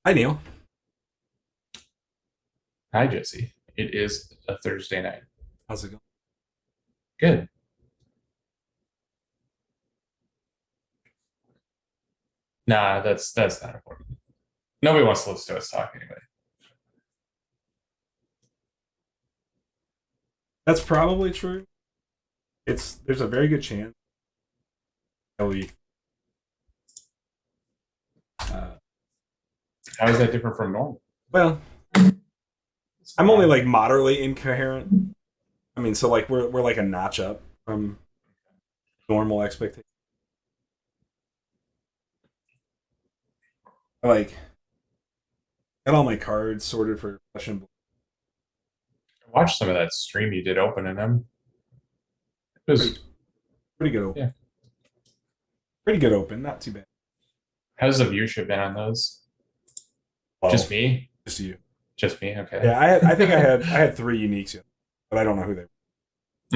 Hi, Neil. Hi, Jesse. It is a Thursday night. How's it going? Good. Nah, that's not important. Nobody wants to listen to us talk anyway. That's probably true. There's a very good chance Ellie. Uh, How is that different from normal? well, What's I'm going only on? like moderately incoherent. I mean, so like we're like a notch up from normal expectation. I like got all my cards sorted for Flesh and Blood. I watched some of that stream you did opening them. It Pretty was, pretty good open. yeah. Pretty good open. Not too bad. How's the viewership been on those? Just Well, me? just you. Just me? Okay. Yeah, I think I had three uniques yet, but I don't know who they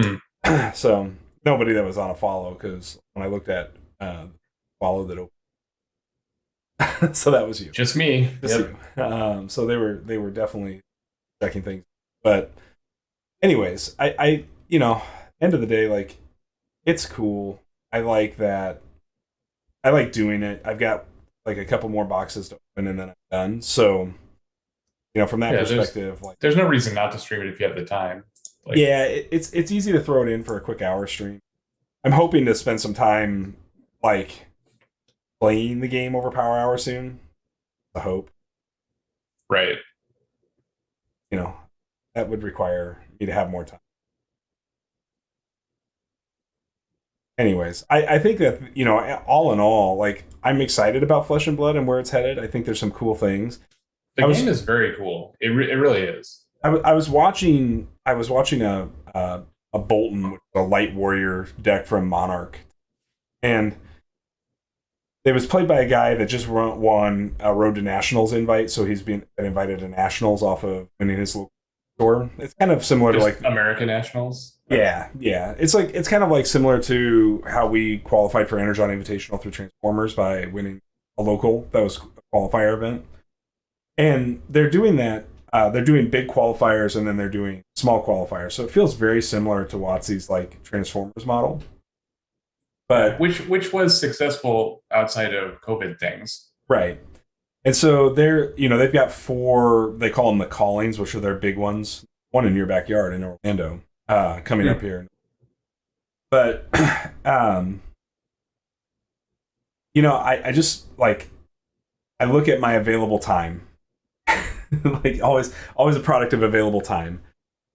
Hmm. were. So nobody that was on a follow because when I looked at follow that open, so that was you. Just me. Just Yep. you. So they were definitely checking things. But anyways, end of the day, like it's cool. I like that. I like doing it. I've got like a couple more boxes to open and then I'm done. So from that Yeah, there's perspective, like there's no reason not to stream it if you have the time. Like, yeah, it's easy to throw it in for a quick hour stream. I'm hoping to spend some time like playing the game over Power Hour soon. I hope right. you know that would require me to have more time. Anyways, I think that all in all, like I'm excited about Flesh and Blood and where it's headed. I think there's some cool things. The I game was is very cool. It really is. I was watching a Bolton, which is a light warrior deck from Monarch, and it was played by a guy that just won a Road to Nationals invite, so he's been invited to Nationals off of winning his local tour. It's kind of similar to Just like American Nationals. Okay. yeah. It's kind of like similar to how we qualified for Energon Invitational through Transformers by winning a local that was a qualifier event. And they're doing that. They're doing big qualifiers and then they're doing small qualifiers. So it feels very similar to WotC's like Transformers model. Yeah, But which was successful outside of COVID things. right. And so they've got four, they call them the callings, which are their big ones. One in your backyard in Orlando, coming up Hmm. here. But um, I just like I look at my available time, like always a product of available time,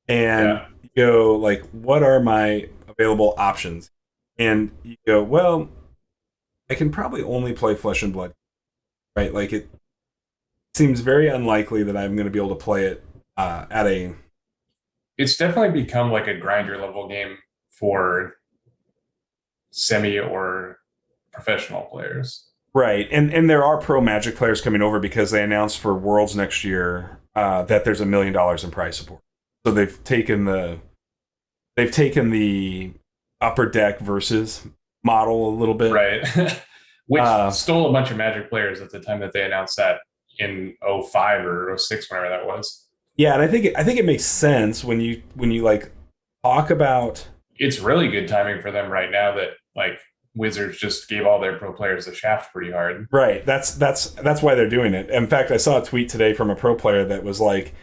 and Yeah, you go like, what are my available options? And you go, well, I can probably only play Flesh and Blood, right? Like it seems very unlikely that I'm going to be able to play it at a it's definitely become like a grinder level game for semi or professional players. right. And there are pro Magic players coming over because they announced for Worlds next year that there's $1 million in prize support. So they've taken the upper deck versus model a little bit. Right. Which Uh, stole a bunch of Magic players at the time that they announced that in '05 or '06, whenever that was. yeah, and I think it makes sense when you like talk about It's really good timing for them right now that like Wizards just gave all their pro players the shaft pretty hard. right. That's why they're doing it. In fact, I saw a tweet today from a pro player that was like,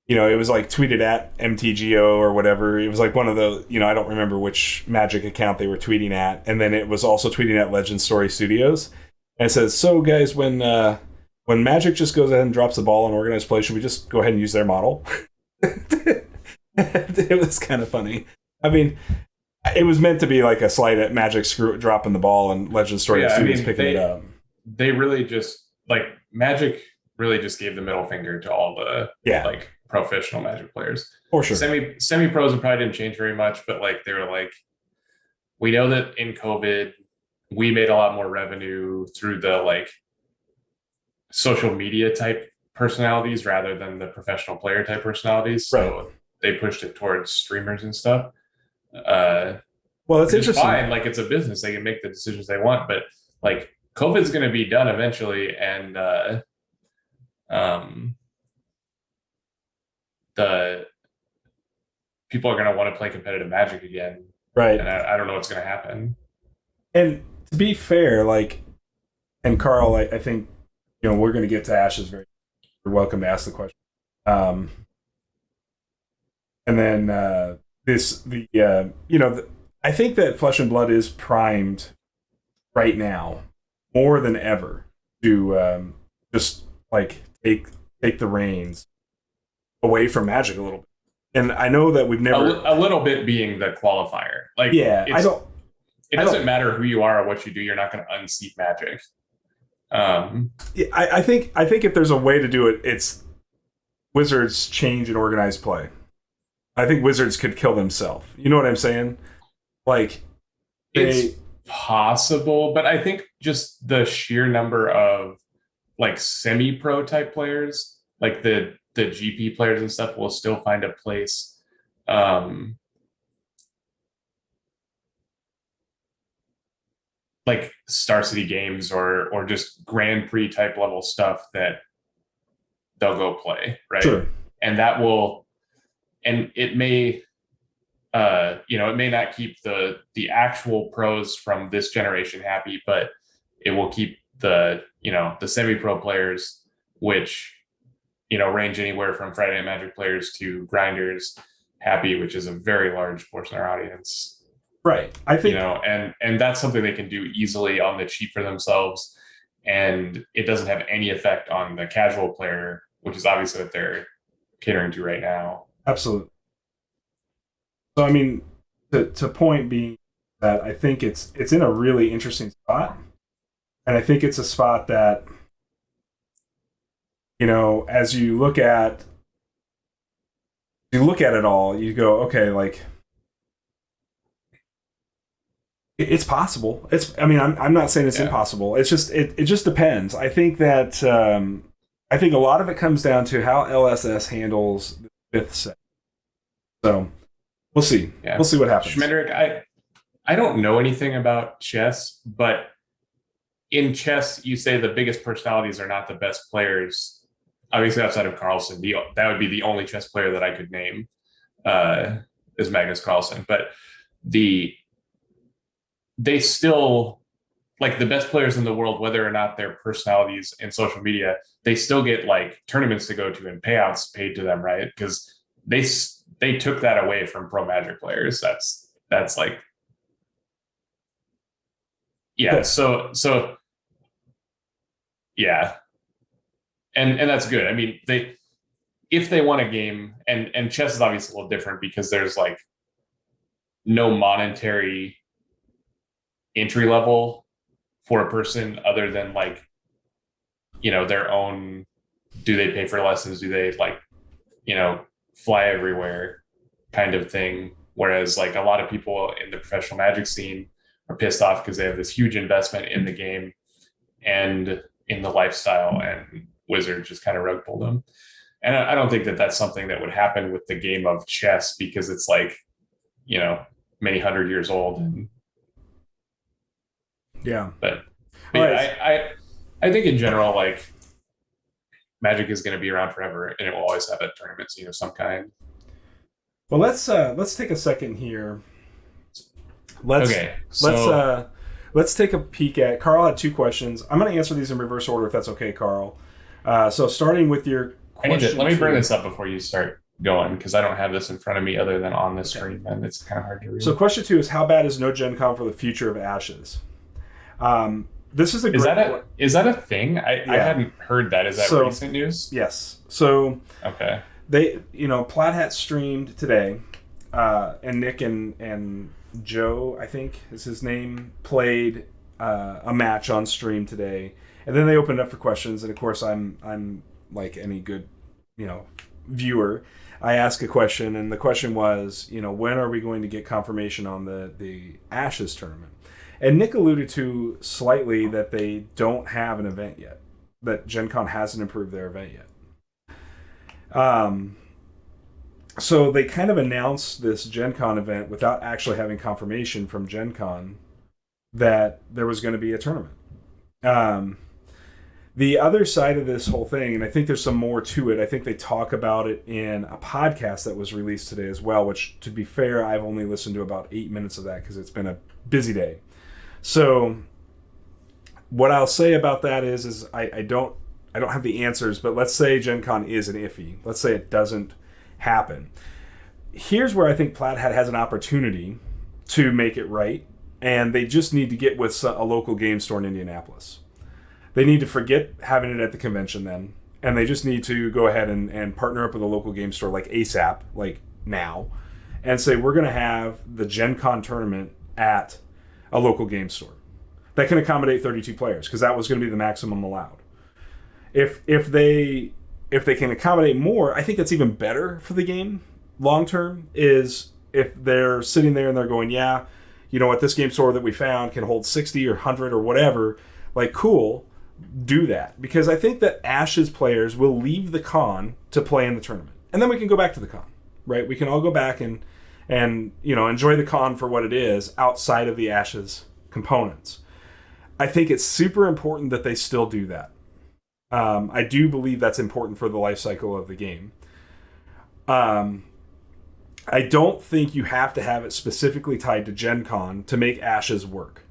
it was like tweeted at MTGO or whatever. It was like one of the, I don't remember which Magic account they were tweeting at, and then it was also tweeting at Legend Story Studios, and it says, "So guys, when Magic just goes ahead and drops the ball in organized play, should we just go ahead and use their model?" It was kind of funny. I mean, it was meant to be like a slight at Magic dropping the ball and Legend But Story yeah, I Studios mean picking it up. they really just like Magic really just gave the middle finger to all the Yeah, like professional Magic players. for sure. Semi pros probably didn't change very much, but like they were like, we know that in COVID we made a lot more revenue through the like social media type personalities rather than the professional player type personalities. Right. So they pushed it towards streamers and stuff. Uh, Well, it's which is interesting. fine. Like it's a business; they can make the decisions they want. But like COVID's going to be done eventually, and um, the people are going to want to play competitive Magic again, Right. and I don't know what's going to happen. And to be fair, like, and Carl, I think, we're going to get to Ashes very. You're welcome to ask the question. And then I think that Flesh and Blood is primed right now more than ever to just like take the reins away from Magic a little bit. And I know that we've never a little bit being the qualifier. Like, yeah, it doesn't matter who you are or what you do. You're not going to unseat Magic. I think if there's a way to do it, it's Wizards change and organize play. I think Wizards could kill themselves. You know what I'm saying? Like, it's possible, but I think just the sheer number of like semi-pro type players, like the GP players and stuff, will still find a place. Like Star City Games or just Grand Prix type level stuff that they'll go play, right? Sure. And that will, and it may, it may not keep the actual pros from this generation happy, but it will keep the semi-pro players, which, range anywhere from Friday Night Magic players to grinders, happy, which is a very large portion of our audience. Right. I think, and that's something they can do easily on the cheap for themselves. And it doesn't have any effect on the casual player, which is obviously what they're catering to right now. Absolutely. So, I mean, to point being that I think it's in a really interesting spot. And I think it's a spot that, as you look at it all, you go, okay, like, it's possible. I'm not saying it's impossible. It's just, it just depends. I think that, I think a lot of it comes down to how LSS handles the fifth set. So we'll see. Yeah. We'll see what happens. Schmendrick, I don't know anything about chess, but in chess, you say the biggest personalities are not the best players. Obviously, outside of Carlsen, that would be the only chess player that I could name is Magnus Carlsen. But they still, like, the best players in the world, whether or not their personalities in social media, they still get like tournaments to go to and payouts paid to them, right? Because they took that away from pro Magic players. That's like, yeah. So yeah, and that's good. I mean, if they want a game, and chess is obviously a little different because there's like no monetary entry level for a person other than like, their own, do they pay for lessons? Do they like, fly everywhere kind of thing? Whereas like a lot of people in the professional Magic scene are pissed off because they have this huge investment in the game and in the lifestyle, and Wizards just kind of rug pulled them. And I don't think that that's something that would happen with the game of chess because it's like, many hundred years old. And, yeah. But right. I think in general, like, Magic is going to be around forever, and it will always have a tournament scene of some kind. Well, let's take a second here. Let's take a peek at. Carl had 2 questions. I'm going to answer these in reverse order, if that's okay, Carl. So starting with your question. Let me bring this up before you start going, because I don't have this in front of me other than on the screen, and it's kind of hard to read. So question 2 is, how bad is no Gen Con for the future of Ashes? This is a great... Is that a thing? I hadn't heard that. Is that recent news? Yes. So okay. They, Plaid Hat streamed today, and Nick and Joe, I think is his name, played a match on stream today, and then they opened up for questions. And of course, I'm like any good, viewer. I ask a question, and the question was, when are we going to get confirmation on the Ashes tournament? And Nick alluded to slightly that they don't have an event yet, that Gen Con hasn't approved their event yet. So they kind of announced this Gen Con event without actually having confirmation from Gen Con that there was going to be a tournament. The other side of this whole thing, and I think there's some more to it, I think they talk about it in a podcast that was released today as well, which, to be fair, I've only listened to about 8 minutes of that because it's been a busy day. So what I'll say about that is I don't have the answers, but let's say Gen Con is an iffy. Let's say it doesn't happen. Here's where I think Plaid Hat has an opportunity to make it right, and they just need to get with a local game store in Indianapolis. They need to forget having it at the convention then, and they just need to go ahead and partner up with a local game store like ASAP, like now, and say we're going to have the Gen Con tournament at a local game store that can accommodate 32 players, because that was going to be the maximum allowed. If they can accommodate more, I think that's even better for the game long term. Is if they're sitting there and they're going, yeah, you know what, this game store that we found can hold 60 or 100 or whatever, like, cool, do that. Because I think that Ashes players will leave the con to play in the tournament, and then we can go back to the con, right? We can all go back and enjoy the con for what it is outside of the Ashes components. I think it's super important that they still do that. I do believe that's important for the life cycle of the game. I don't think you have to have it specifically tied to Gen Con to make Ashes work.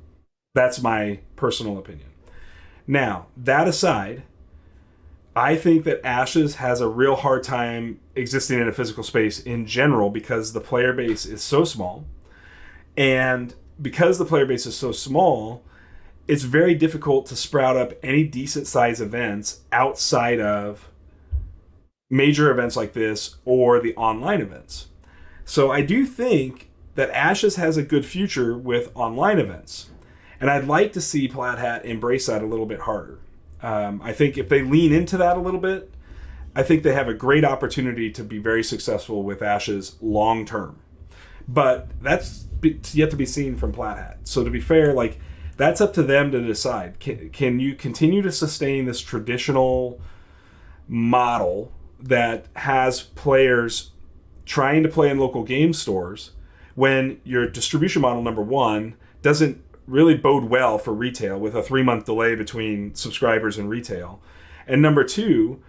That's my personal opinion. Now, that aside, I think that Ashes has a real hard time existing in a physical space in general because the player base is so small. And because the player base is so small, it's very difficult to sprout up any decent size events outside of major events like this or the online events. So I do think that Ashes has a good future with online events. And I'd like to see Plaid Hat embrace that a little bit harder. I think if they lean into that a little bit, I think they have a great opportunity to be very successful with Ashes long term. But that's yet to be seen from Plaid Hat. So to be fair, like, that's up to them to decide. Can you continue to sustain this traditional model that has players trying to play in local game stores when your distribution model, number one, doesn't really bode well for retail with a 3-month delay between subscribers and retail? And number two,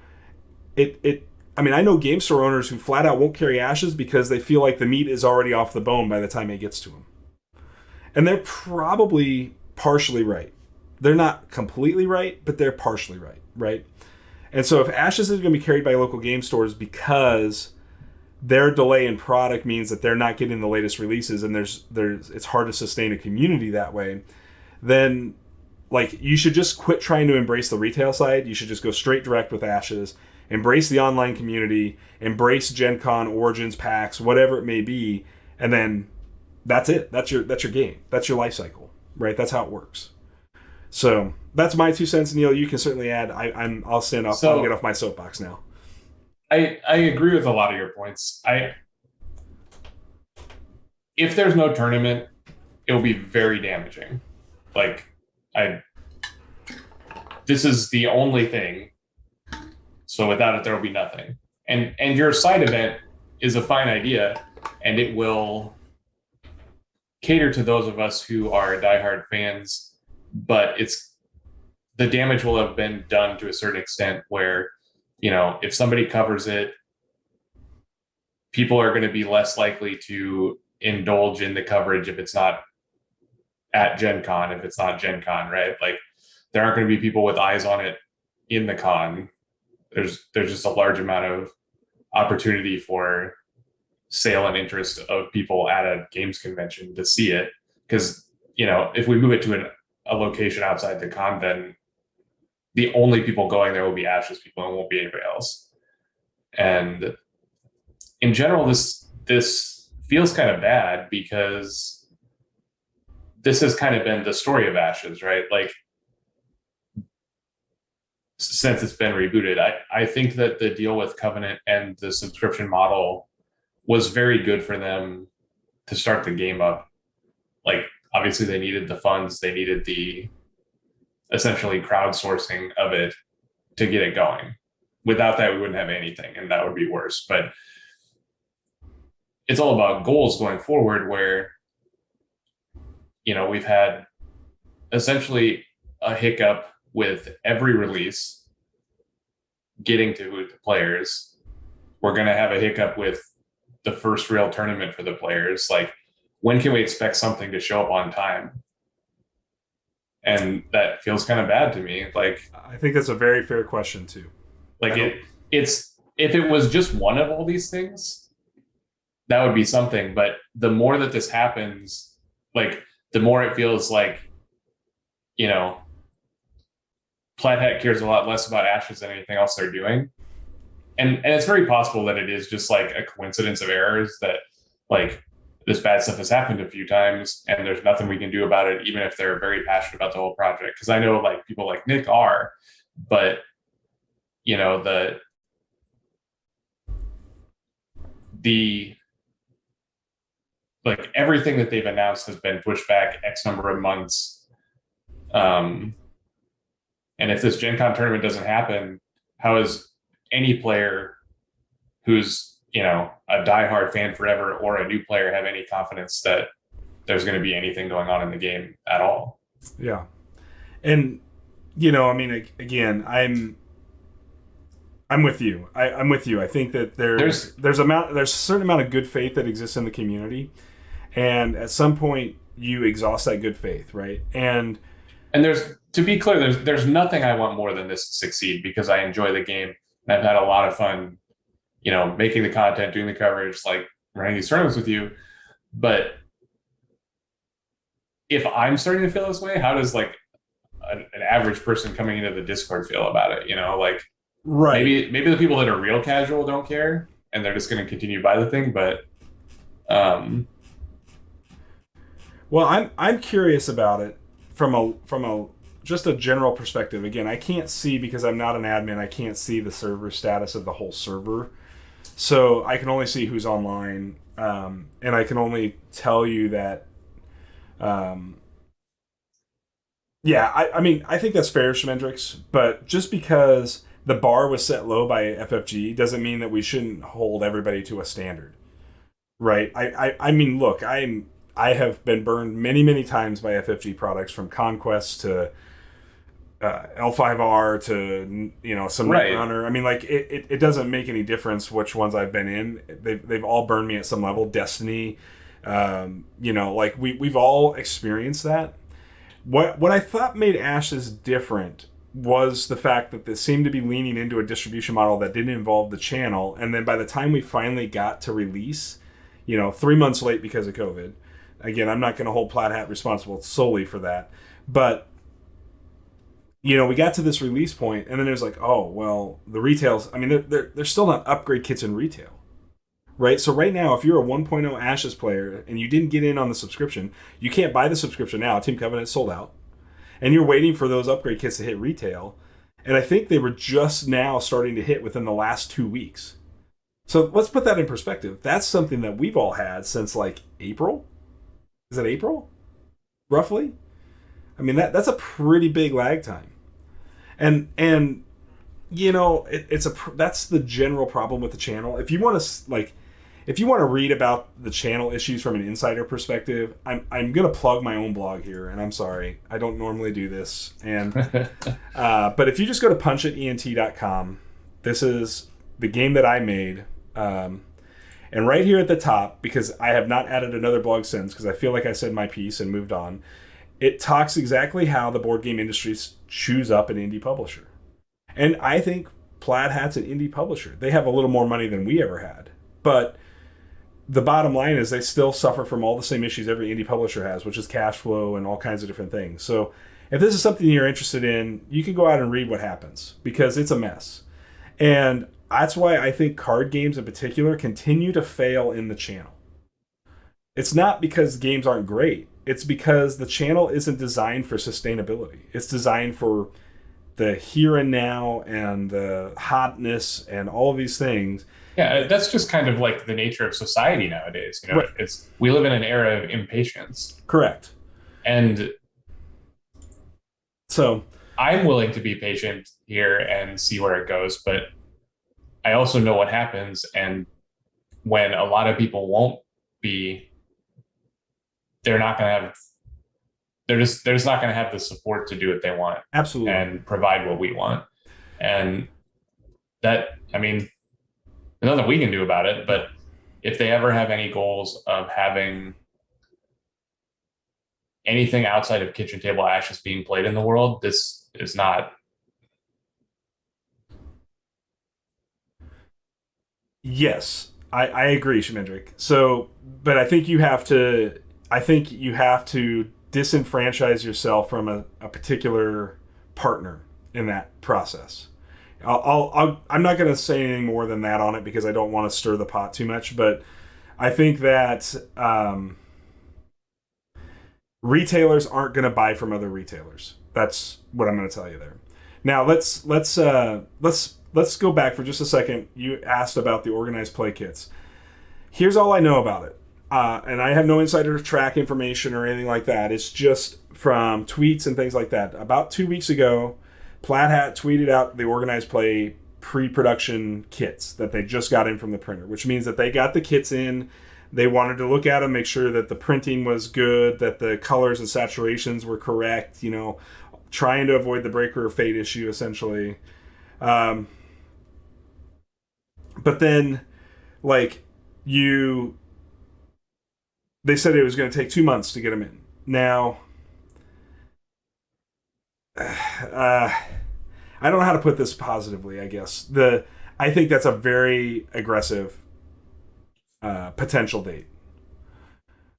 I know game store owners who flat out won't carry Ashes because they feel like the meat is already off the bone by the time it gets to them. And they're probably partially right. They're not completely right, but they're partially right? And so if Ashes is going to be carried by local game stores because their delay in product means that they're not getting the latest releases and it's hard to sustain a community that way, then like you should just quit trying to embrace the retail side. You should just go straight direct with Ashes, embrace the online community, embrace Gen Con, Origins, PAX, whatever it may be, and then that's it. That's your game. That's your life cycle. Right, that's how it works. So that's my 2 cents, Neil. You can certainly add. I'll stand up. I'll get off my soapbox now. I agree with a lot of your points. If there's no tournament, it will be very damaging. This is the only thing. So without it, there will be nothing. And your side event is a fine idea, and it will cater to those of us who are diehard fans, but the damage will have been done to a certain extent where, if somebody covers it, people are going to be less likely to indulge in the coverage if it's not at Gen Con, if it's not Gen Con, right? Like, there aren't going to be people with eyes on it in the con. There's just a large amount of opportunity for sale and interest of people at a games convention to see it, because if we move it to a location outside the con, then the only people going there will be Ashes people and won't be anybody else. And in general, this feels kind of bad because this has kind of been the story of Ashes, right? Like, since it's been rebooted, I think that the deal with Covenant and the subscription model was very good for them to start the game up. Like, obviously they needed the funds, they needed the essentially crowdsourcing of it to get it going. Without that, we wouldn't have anything, and that would be worse. But it's all about goals going forward, where we've had essentially a hiccup with every release getting to the players. We're going to have a hiccup with the first real tournament for the players. Like, when can we expect something to show up on time? And that feels kind of bad to me. Like, I think that's a very fair question too. like it's if it was just one of all these things, that would be something. But the more that this happens, like, the more it feels like, you know, Plaid Hat cares a lot less about Ashes than anything else they're doing. And it's very possible that it is just like a coincidence of errors, that like this bad stuff has happened a few times and there's nothing we can do about it, even if they're very passionate about the whole project. Because I know like people like Nick are, but you know, the like everything that they've announced has been pushed back X number of months. And if this Gen Con tournament doesn't happen, how is any player who's, you know, a diehard fan forever or a new player have any confidence that there's going to be anything going on in the game at all? Yeah. And, you know, I mean, again, I'm with you. I'm with you. I think that there's a certain amount of good faith that exists in the community, and at some point you exhaust that good faith, right? And there's, to be clear, there's nothing I want more than this to succeed, because I enjoy the game and I've had a lot of fun, you know, making the content, doing the coverage, like running these tournaments with you. But if I'm starting to feel this way, how does like an average person coming into the Discord feel about it? You know, like, right. Maybe the people that are real casual don't care and they're just going to continue to buy the thing. But well, I'm curious about it from a just a general perspective. Again, I can't see, because I'm not an admin, I can't see the server status of the whole server, so I can only see who's online, and I can only tell you that yeah, I mean, I think that's fair, Schmendrix, but just because the bar was set low by FFG doesn't mean that we shouldn't hold everybody to a standard, right? I mean, look, I have been burned many times by FFG products, from Conquest to L5R to, you know, some right. Runner. I mean, like, it doesn't make any difference which ones I've been in. They've all burned me at some level. Destiny, you know, like we've all experienced that. What I thought made Ashes different was the fact that they seemed to be leaning into a distribution model that didn't involve the channel. And then by the time we finally got to release, you know, 3 months late because of COVID. Again, I'm not going to hold Plaid Hat responsible solely for that, but you know, we got to this release point, and then it was like, oh well, the retails. I mean, they're still not upgrade kits in retail, right? So right now, if you're a 1.0 Ashes player and you didn't get in on the subscription, you can't buy the subscription now. Team Covenant sold out, and you're waiting for those upgrade kits to hit retail. And I think they were just now starting to hit within the last 2 weeks. So let's put that in perspective. That's something that we've all had since like April. Is it April? Roughly? I mean, that's a pretty big lag time. And you know, that's the general problem with the channel. If you want to read about the channel issues from an insider perspective, I'm going to plug my own blog here, and I'm sorry, I don't normally do this. And but if you just go to punchitent.com, this is the game that I made. And right here at the top, because I have not added another blog since, because I feel like I said my piece and moved on, it talks exactly how the board game industry chews up an indie publisher. And I think Plaid Hat's an indie publisher. They have a little more money than we ever had. But the bottom line is they still suffer from all the same issues every indie publisher has, which is cash flow and all kinds of different things. So if this is something you're interested in, you can go out and read what happens, because it's a mess. And that's why I think card games in particular continue to fail in the channel. It's not because games aren't great. It's because the channel isn't designed for sustainability. It's designed for the here and now and the hotness and all of these things. Yeah, that's just kind of like the nature of society nowadays. You know, right. We live in an era of impatience. Correct. And so I'm willing to be patient here and see where it goes, but I also know what happens. And when a lot of people won't be, they're they're just not going to have the support to do what they want Absolutely. and provide what we want. And that, I mean, there's nothing we can do about it. But if they ever have any goals of having anything outside of kitchen table ashes being played in the world, this is not. Yes, I agree, Shmendrick. So, but I think you have to disenfranchise yourself from a particular partner in that process. I'm not going to say anything more than that on it because I don't want to stir the pot too much. But I think that retailers aren't going to buy from other retailers. That's what I'm going to tell you there. Now let's go back for just a second. You asked about the organized play kits. Here's all I know about it, and I have no insider track information or anything like that. It's just from tweets and things like that. About 2 weeks ago, Plaid Hat tweeted out the organized play pre-production kits that they just got in from the printer, which means that they got the kits in. They wanted to look at them, make sure that the printing was good, that the colors and saturations were correct, trying to avoid the breaker or fade issue, essentially. But then, they said it was going to take 2 months to get them in. Now, I don't know how to put this positively, I guess. I think that's a very aggressive potential date.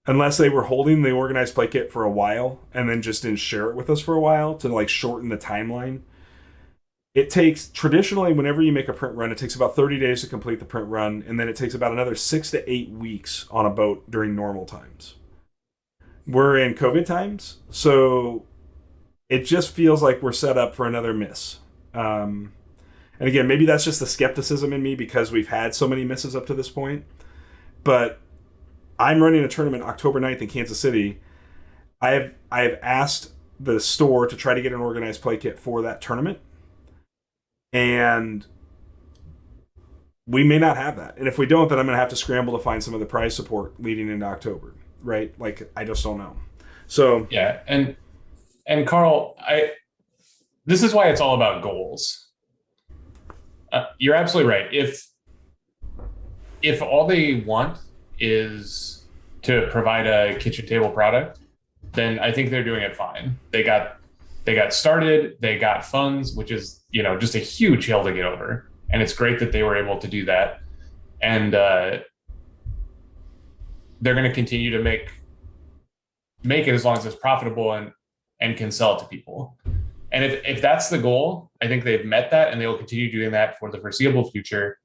Unless they were holding the organized play kit for a while and then just didn't share it with us for a while to shorten the timeline. It takes, traditionally, whenever you make a print run, it takes about 30 days to complete the print run, and then it takes about another 6 to 8 weeks on a boat during normal times. We're in COVID times, so it just feels like we're set up for another miss. And again, maybe that's just the skepticism in me because we've had so many misses up to this point. But I'm running a tournament October 9th in Kansas City. I have asked the store to try to get an organized play kit for that tournament. And we may not have that. And if we don't, then I'm going to have to scramble to find some of the prize support leading into October, right? I just don't know. So yeah. And Carl, this is why it's all about goals. You're absolutely right. If all they want is to provide a kitchen table product, then I think they're doing it fine. They got started, they got funds, which is, just a huge hill to get over. And it's great that they were able to do that. And they're going to continue to make it as long as it's profitable and can sell it to people. And if that's the goal, I think they've met that, and they will continue doing that for the foreseeable future.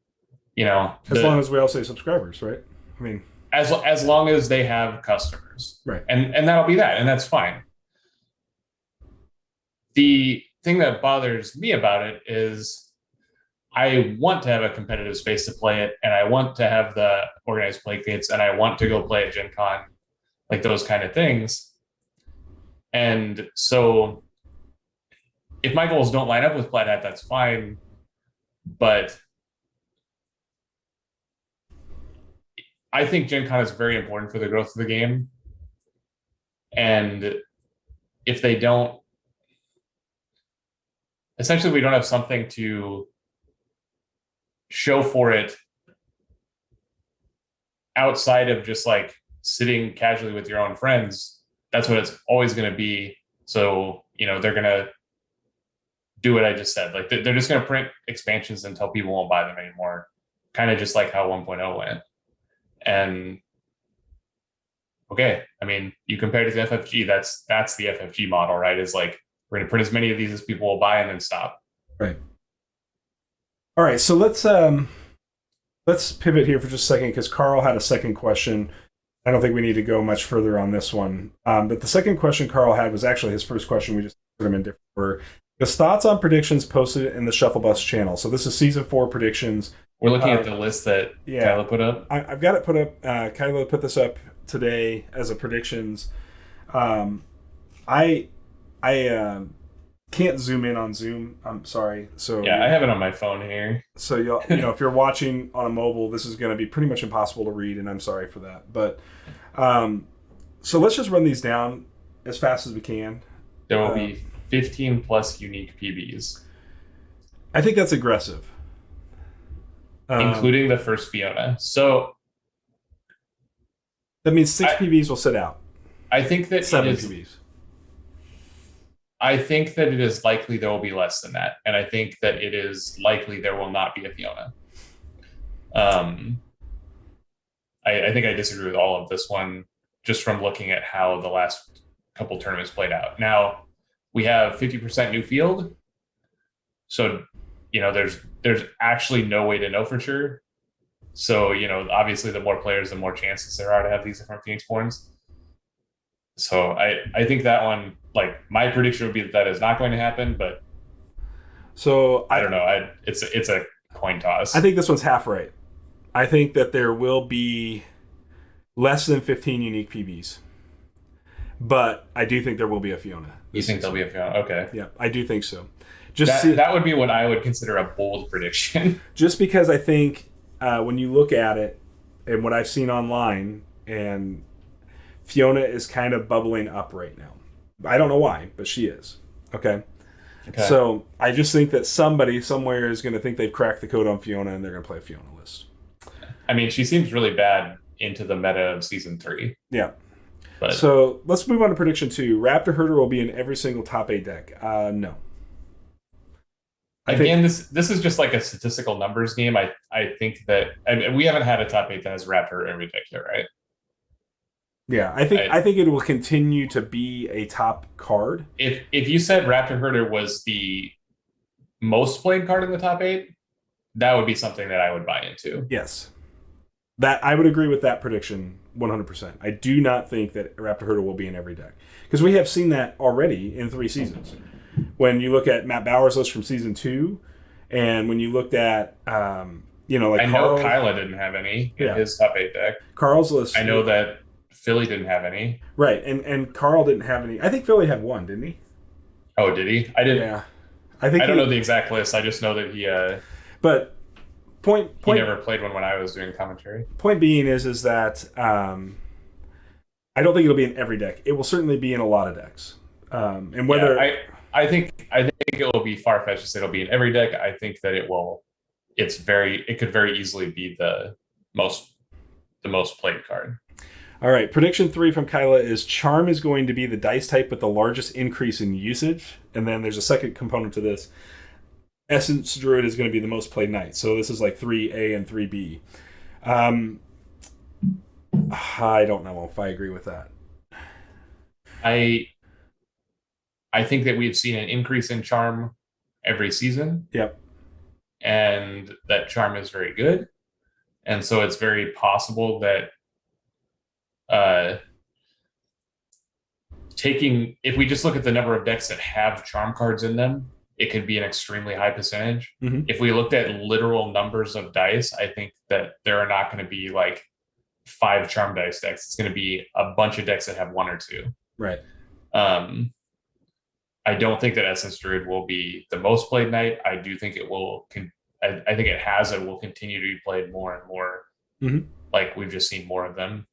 As long as we all say subscribers, right? I mean, as long as they have customers, right? And that'll be that, and that's fine. The thing that bothers me about it is I want to have a competitive space to play it, and I want to have the organized play kits, and I want to go play at Gen Con, like those kind of things. And so if my goals don't line up with Plaid Hat, that's fine. But I think Gen Con is very important for the growth of the game. And if they don't, essentially we don't have something to show for it outside of just sitting casually with your own friends, that's what it's always going to be. So, they're going to do what I just said. They're just going to print expansions until people won't buy them anymore. Kind of just like how 1.0 went. And okay, I mean, you compare it to the FFG, that's the FFG model, right? Is we're going to print as many of these as people will buy and then stop. Right. All right, so let's pivot here for just a second because Carl had a second question. I don't think we need to go much further on this one. But the second question Carl had was actually his first question. We just put him in different order. His thoughts on predictions posted in the Shuffle Bus channel. So this is season 4 predictions. We're looking at the list that Kyla put up. I've got it put up. Kyla put this up today as a predictions. I can't zoom in on Zoom. I'm sorry. So yeah, I have it on my phone here. So if you're watching on a mobile, this is going to be pretty much impossible to read, and I'm sorry for that. But so let's just run these down as fast as we can. There will be 15 plus unique PBs, I think that's aggressive, including the first Fiona. So that means 6 PBs will sit out. I think that 7 PBs. I think that it is likely there will be less than that, and I think that it is likely there will not be a Fiona. I think I disagree with all of this one just from looking at how the last couple tournaments played out. Now we have 50% new field, so there's actually no way to know for sure. So obviously the more players, the more chances there are to have these different Phoenixborns. So I think that one, like, my prediction would be that is not going to happen, but so I don't know. It's a coin toss. I think this one's half right. I think that there will be less than 15 unique PBs, but I do think there will be a Fiona. You think there'll be a Fiona? Okay. Yeah, I do think so. That would be what I would consider a bold prediction. Just because I think when you look at it and what I've seen online, and Fiona is kind of bubbling up right now. I don't know why, but she is. Okay. So I just think that somebody somewhere is going to think they've cracked the code on Fiona and they're going to play a Fiona list. I mean, she seems really bad into the meta of season 3. Yeah. But so let's move on to prediction 2. Raptor Herder will be in every single top 8 deck. No. This is just like a statistical numbers game. I think that we haven't had a top 8 that has Raptor every deck yet, right? Yeah, I think it will continue to be a top card. If you said Raptor Herder was the most played card in the top 8, that would be something that I would buy into. Yes. That I would agree with that prediction 100%. I do not think that Raptor Herder will be in every deck. Because we have seen that already in 3 seasons. When you look at Matt Bauer's list from season 2, and when you looked at I know Kyla didn't have any in his top 8 deck. Carl's list. I know that Philly didn't have any. Right, and Carl didn't have any. I think Philly had one, didn't he? Oh, did he? I didn't. Yeah. I don't know the exact list. I just know that he but he never played one when I was doing commentary. Point being is that I don't think it'll be in every deck. It will certainly be in a lot of decks. And whether I think it will be far-fetched to say it'll be in every deck. I think that it will. It could very easily be the most played card. All right, prediction 3 from Kyla is Charm is going to be the dice type with the largest increase in usage. And then there's a second component to this. Essence Druid is going to be the most played knight. So this is like 3A and 3B. I don't know if I agree with that. I think that we've seen an increase in Charm every season. Yep. And that Charm is very good. And so it's very possible that if we just look at the number of decks that have Charm cards in them, it could be an extremely high percentage. Mm-hmm. If we looked at literal numbers of dice, I think that there are not going to be like 5 Charm dice decks. It's going to be a bunch of decks that have 1 or 2. Right. I don't think that Essence Druid will be the most played knight. I do think it will. I think it has and will continue to be played more and more. Mm-hmm. Like we've just seen more of them.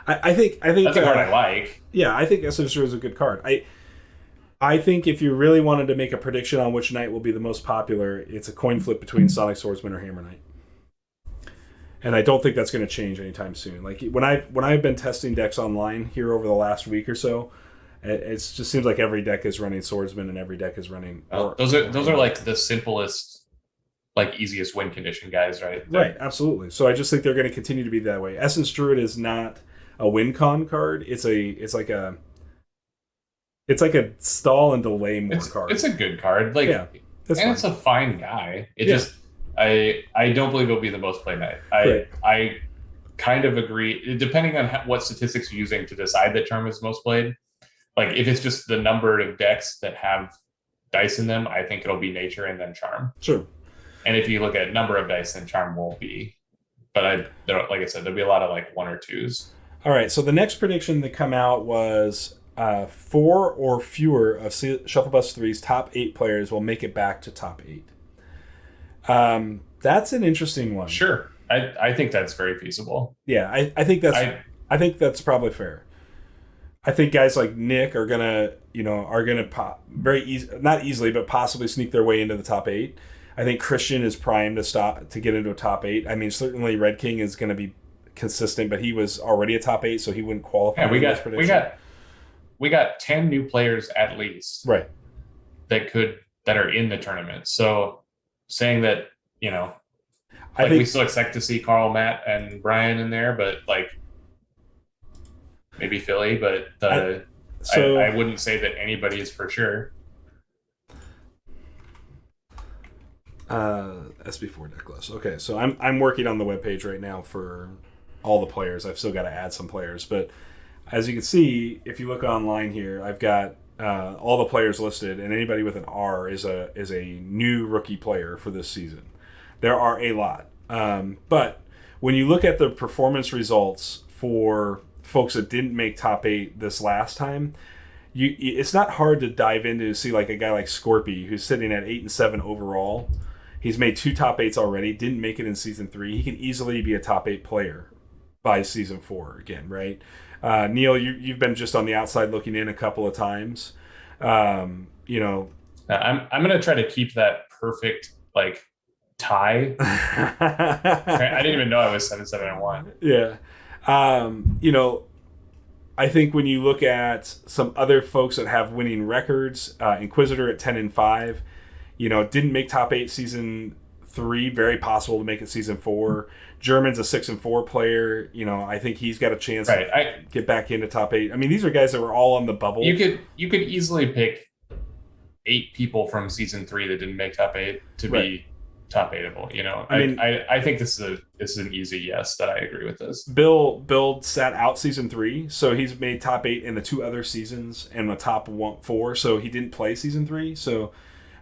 I think that's a card I like. Yeah, I think Essence Druid is a good card. I think if you really wanted to make a prediction on which knight will be the most popular, it's a coin flip between Sonic Swordsman or Hammer Knight. And I don't think that's going to change anytime soon. Like when I've been testing decks online here over the last week or so, it just seems like every deck is running Swordsman and every deck is running. Those are like the simplest, like easiest win condition guys, right? Right, absolutely. So I just think they're going to continue to be that way. Essence Druid is not a win con card. It's like a stall and delay more card. It's a good card. Like, yeah, it's a fine guy. I don't believe it'll be the most played knight. I kind of agree. Depending on what statistics you're using to decide that Charm is most played, like if it's just the number of decks that have dice in them, I think it'll be Nature and then Charm. Sure. And if you look at number of dice, then Charm won't be. But like I said, there'll be a lot of like 1 or 2s. All right. So the next prediction that come out was 4 or fewer of Shuffle Bust 3's top 8 players will make it back to top 8. That's an interesting one. Sure. I think that's very feasible. Yeah, I think that's probably fair. I think guys like Nick are gonna pop very easy, not easily, but possibly sneak their way into the top 8. I think Christian is primed to get into a top 8. I mean, certainly Red King is going to be consistent, but he was already a top 8, so he wouldn't qualify. Yeah, we got 10 new players at least, right? That are in the tournament. So saying that, I think we still expect to see Carl, Matt, and Brian in there, but like maybe Philly, but I wouldn't say that anybody is for sure. SB4 deck list. Okay, so I'm working on the webpage right now for all the players. I've still got to add some players, but as you can see, if you look online here, I've got all the players listed, and anybody with an R is a new rookie player for this season. There are a lot, but when you look at the performance results for folks that didn't make top 8 this last time, it's not hard to dive into to see like a guy like Scorpy who's sitting at 8-7 overall. He's made 2 top 8s already. Didn't make it in season 3. He can easily be a top 8 player by season 4 again, right? Neil, you've been just on the outside looking in a couple of times. I'm gonna try to keep that perfect like tie. I didn't even know I was 7-7-1. Yeah. I think when you look at some other folks that have winning records, Inquisitor at 10-5, didn't make top 8 season 3, very possible to make it season 4. German's a 6-4 player. I think he's got a chance to get back into top 8. I mean, these are guys that were all on the bubble. You could easily pick 8 people from season 3 that didn't make top 8 to be top 8able. I think this is an easy yes that I agree with this. Bill sat out season 3, so he's made top 8 in the 2 other seasons and the top 4, so he didn't play season 3. So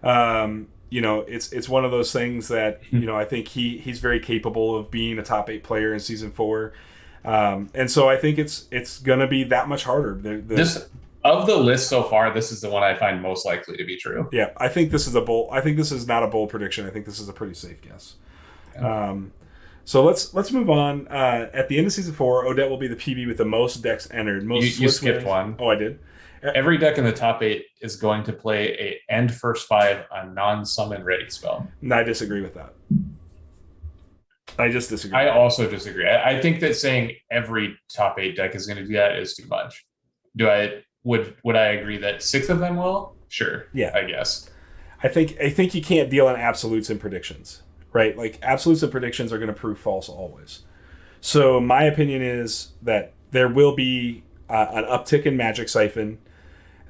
it's one of those things that I think he's very capable of being a top 8 player in season 4, and so I think it's gonna be that much harder. Of the list so far, this is the one I find most likely to be true. Yeah, I think this is not a bold prediction. I think this is a pretty safe guess. Yeah. So let's move on. At the end of season 4, Odette will be the PB with the most decks entered. You skipped one. Oh, I did. Every deck in the top 8 is going to play a end first 5 on non-summon ready spell. And I disagree with that. I just disagree. I also disagree. I think that saying every top 8 deck is going to do that is too much. Would I agree that 6 of them will? Sure. Yeah. I guess. I think you can't deal in absolutes and predictions, right? Like absolutes and predictions are going to prove false always. So my opinion is that there will be an uptick in Magic Siphon.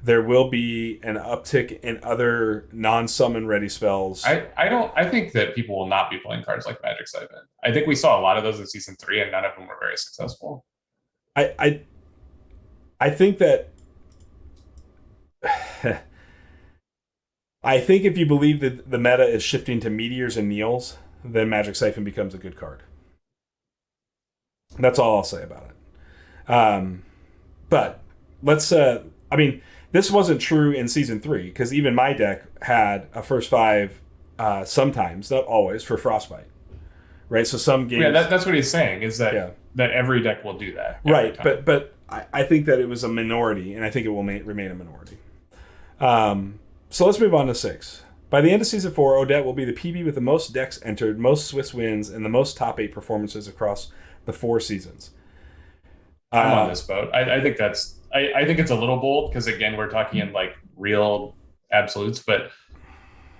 There will be an uptick in other non-summon ready spells. I think that people will not be playing cards like Magic Siphon. I think we saw a lot of those in season 3, and none of them were very successful. I think that I think if you believe that the meta is shifting to Meteors and Neils, then Magic Siphon becomes a good card. That's all I'll say about it. But let's this wasn't true in season 3 because even my deck had a first 5 sometimes, not always, for Frostbite. Right? So some games... Yeah, that's what he's saying, is that every deck will do that. Right, but I think that it was a minority, and I think it will remain a minority. So let's move on to 6. By the end of season 4, Odette will be the PB with the most decks entered, most Swiss wins, and the most top 8 performances across the 4 seasons. I'm on this boat. I think I think it's a little bold because again we're talking in like real absolutes, but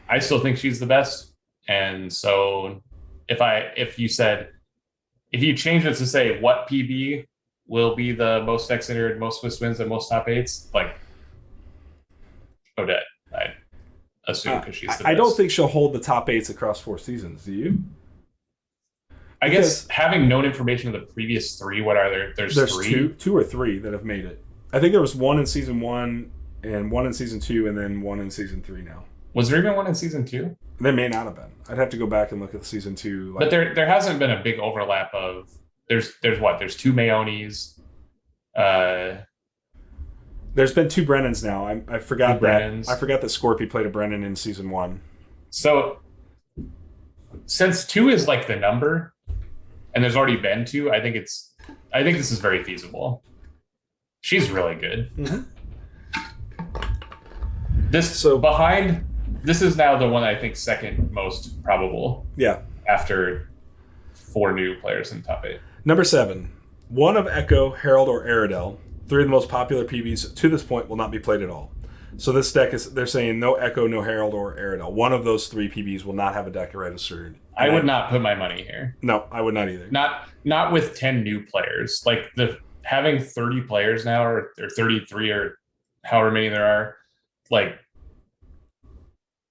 I still think she's the best. And so if you change it to say what PB will be the most decks entered, most Swiss wins, and most top 8s, like Odette, I assume because she's the best. I don't think she'll hold the top 8s across 4 seasons. Do you? I guess having known information of the previous 3, what are there? There's 3? Two or 3 that have made it. I think there was 1 in season 1 and 1 in season 2 and then 1 in season 3 now. Was there even 1 in season 2? There may not have been. I'd have to go back and look at season 2. But there hasn't been a big overlap of there's 2 Mayonis. There's been 2 Brennans now. I forgot that. I forgot that Scorpy played a Brennan in season 1. So since 2 is like the number, and there's already been 2, I think this is very feasible. She's really good. Mhm. This is now the one I think second most probable. Yeah. After 4 new players in top 8. Number 7. One of Echo, Herald, or Aerodel. 3 of the most popular PBs to this point will not be played at all. So this deck they're saying no Echo, no Herald, or Aerodel. One of those 3 PBs will not have a deck registered. I would not put my money here. No, I would not either. Not with 10 new players. Like having 30 players now or 33 or however many there are, like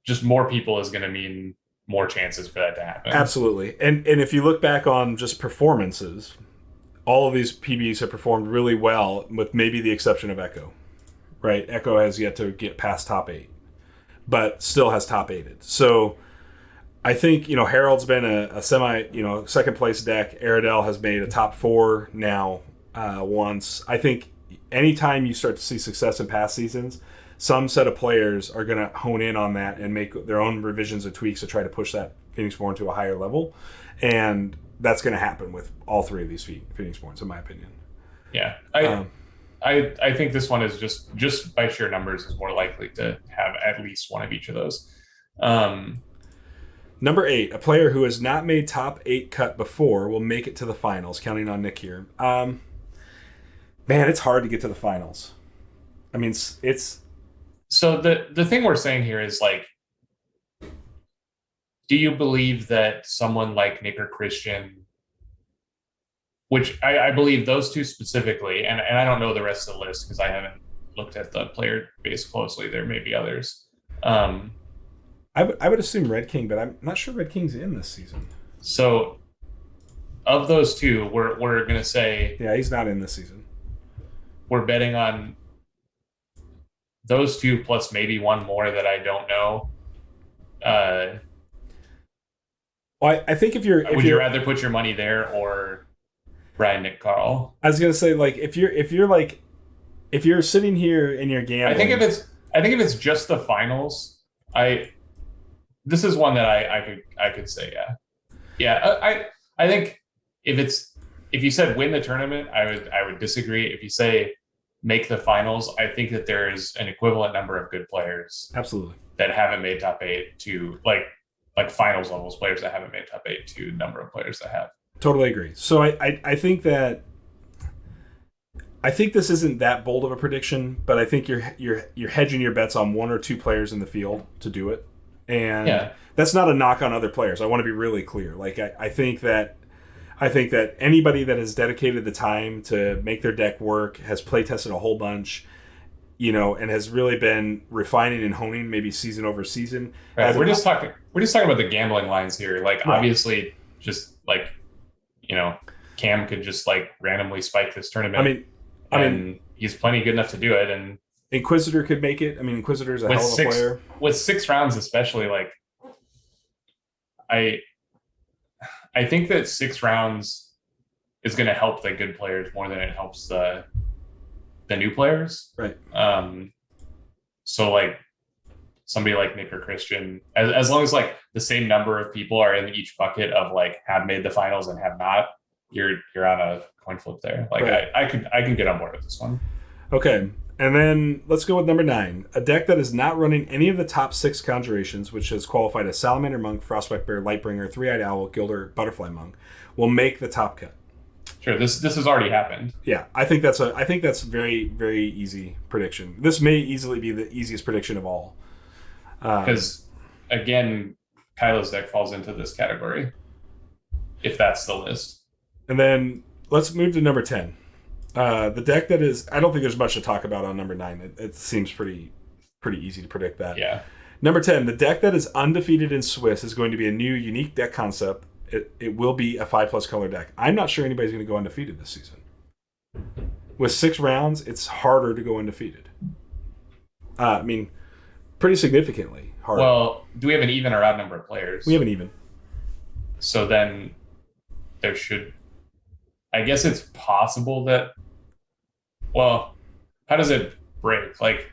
just more people is going to mean more chances for that to happen. Absolutely. And if you look back on just performances, all of these PBs have performed really well with maybe the exception of Echo. Right? Echo has yet to get past top 8, but still has top 8'd. So I think, Herald's been a semi, second place deck. Aerodel has made a top 4 now once. I think anytime you start to see success in past seasons, some set of players are going to hone in on that and make their own revisions and tweaks to try to push that Phoenixborn to a higher level. And that's going to happen with all 3 of these Phoenixborns, in my opinion. Yeah. I think this one is just by sheer numbers is more likely to have at least one of each of those. Number 8, a player who has not made top 8 cut before will make it to the finals, counting on Nick here. Man, it's hard to get to the finals. I mean, it's... So the thing we're saying here is, like, do you believe that someone like Nick or Christian, which I believe those 2 specifically, and I don't know the rest of the list because I haven't looked at the player base closely. There may be others. I would assume Red King, but I'm not sure Red King's in this season. So of those 2, we're going to say... Yeah, he's not in this season. We're betting on those 2 plus maybe one more that I don't know. Well, I think would you rather put your money there or Brian Nick Carl? I was gonna say, like, if you're sitting here and you're gambling, I think if it's just the finals, this is one that I could say yeah. I think if you said win the tournament, I would disagree. If you say make the finals, I think that there is an equivalent number of good players absolutely that haven't made top 8 to like finals levels players that haven't made top 8 to number of players that have. Totally agree. So I think this isn't that bold of a prediction, but I think you're hedging your bets on 1 or 2 players in the field to do it. And that's not a knock on other players. I want to be really clear. Like I think that anybody that has dedicated the time to make their deck work, has play tested a whole bunch, and has really been refining and honing maybe season over season. Right. We're just talking about the gambling lines here. Like, right. Obviously, just like, Cam could just like randomly spike this tournament. I mean, he's plenty good enough to do it. And Inquisitor could make it. I mean, Inquisitor's a hell of a player. With 6 rounds, especially, like, I think that 6 rounds is going to help the good players more than it helps the new players. Right. So like somebody like Nick or Christian, as long as like the same number of people are in each bucket of like have made the finals and have not, you're on a coin flip there. Like right. I can get on board with this one. Okay. And then let's go with number 9. A deck that is not running any of the top 6 conjurations, which has qualified as Salamander Monk, Frostbite Bear, Lightbringer, Three-Eyed Owl, Gilder, Butterfly Monk, will make the top cut. Sure, this has already happened. Yeah, I think that's very, very easy prediction. This may easily be the easiest prediction of all. Because again, Kylo's deck falls into this category, if that's the list. And then let's move to number 10. The deck that is, I don't think there's much to talk about on number 9. It seems pretty easy to predict that. Yeah. Number 10, the deck that is undefeated in Swiss is going to be a new, unique deck concept. It will be a 5+ color deck. I'm not sure anybody's going to go undefeated this season. With 6 rounds, it's harder to go undefeated. I mean, pretty significantly harder. Well, do we have an even or odd number of players? We have an even. So then there should... I guess it's possible that... Well, how does it break? Like,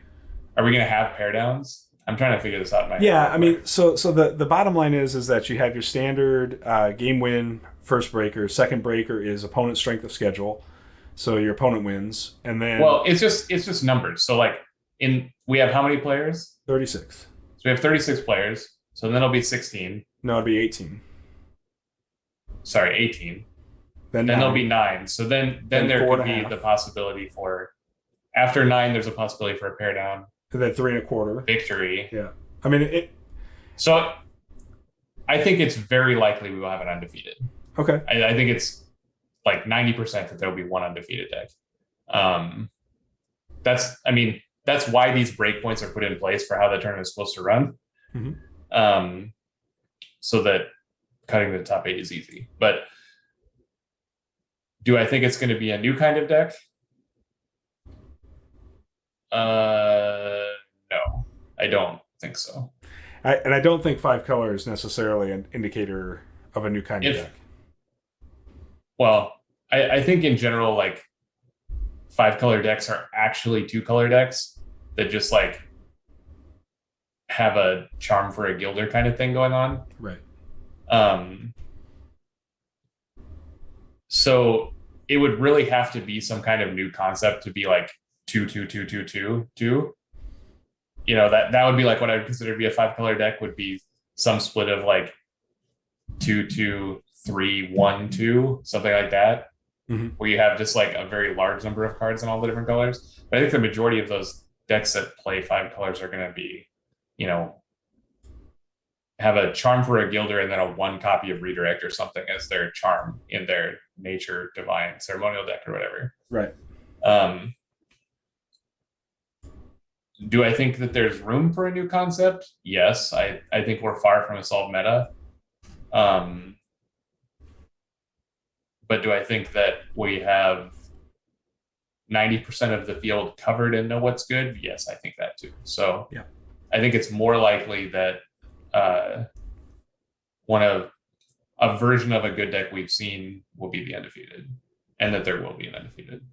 are we going to have pair downs? I'm trying to figure this out in my head. Yeah, I mean, so the bottom line is that you have your standard game win, first breaker. Second breaker is opponent strength of schedule. So your opponent wins, and then Well, it's just numbers. So like we have how many players? 36. So we have 36 players. So then it'll be 16. No, it'd be 18. Sorry, 18. Then there'll be 9. So then there could be the possibility for after 9. There's a possibility for a pair down. And then 3 1/4 victory. Yeah, I mean it. So I think it's very likely we will have an undefeated. Okay. I think it's like 90% that there'll be one undefeated deck. That's why these breakpoints are put in place for how the tournament is supposed to run. Mm-hmm. So that cutting the top 8 is easy. But do I think it's going to be a new kind of deck? No, I don't think so. I don't think 5 color is necessarily an indicator of a new kind of deck. Well, I think in general, like 5 color decks are actually 2 color decks that just like have a charm for a Gilder kind of thing going on. Right. So it would really have to be some kind of new concept to be like 2 2 2 2 2 2. You know, that would be like what I would consider to be a 5 color deck would be some split of like 2 2 3 1 2, something like that. Mm-hmm. Where you have just like a very large number of cards in all the different colors. But I think the majority of those decks that play 5 colors are going to be, you know, have a charm for a Gilder and then a 1 copy of Redirect or something as their charm in their Nature Divine ceremonial deck or whatever. Right. Do I think that there's room for a new concept? Yes. I think we're far from a solved meta. But do I think that we have 90% of the field covered and know what's good? Yes, I think that too. So yeah. I think it's more likely that a version of a good deck we've seen will be the undefeated, and that there will be an undefeated.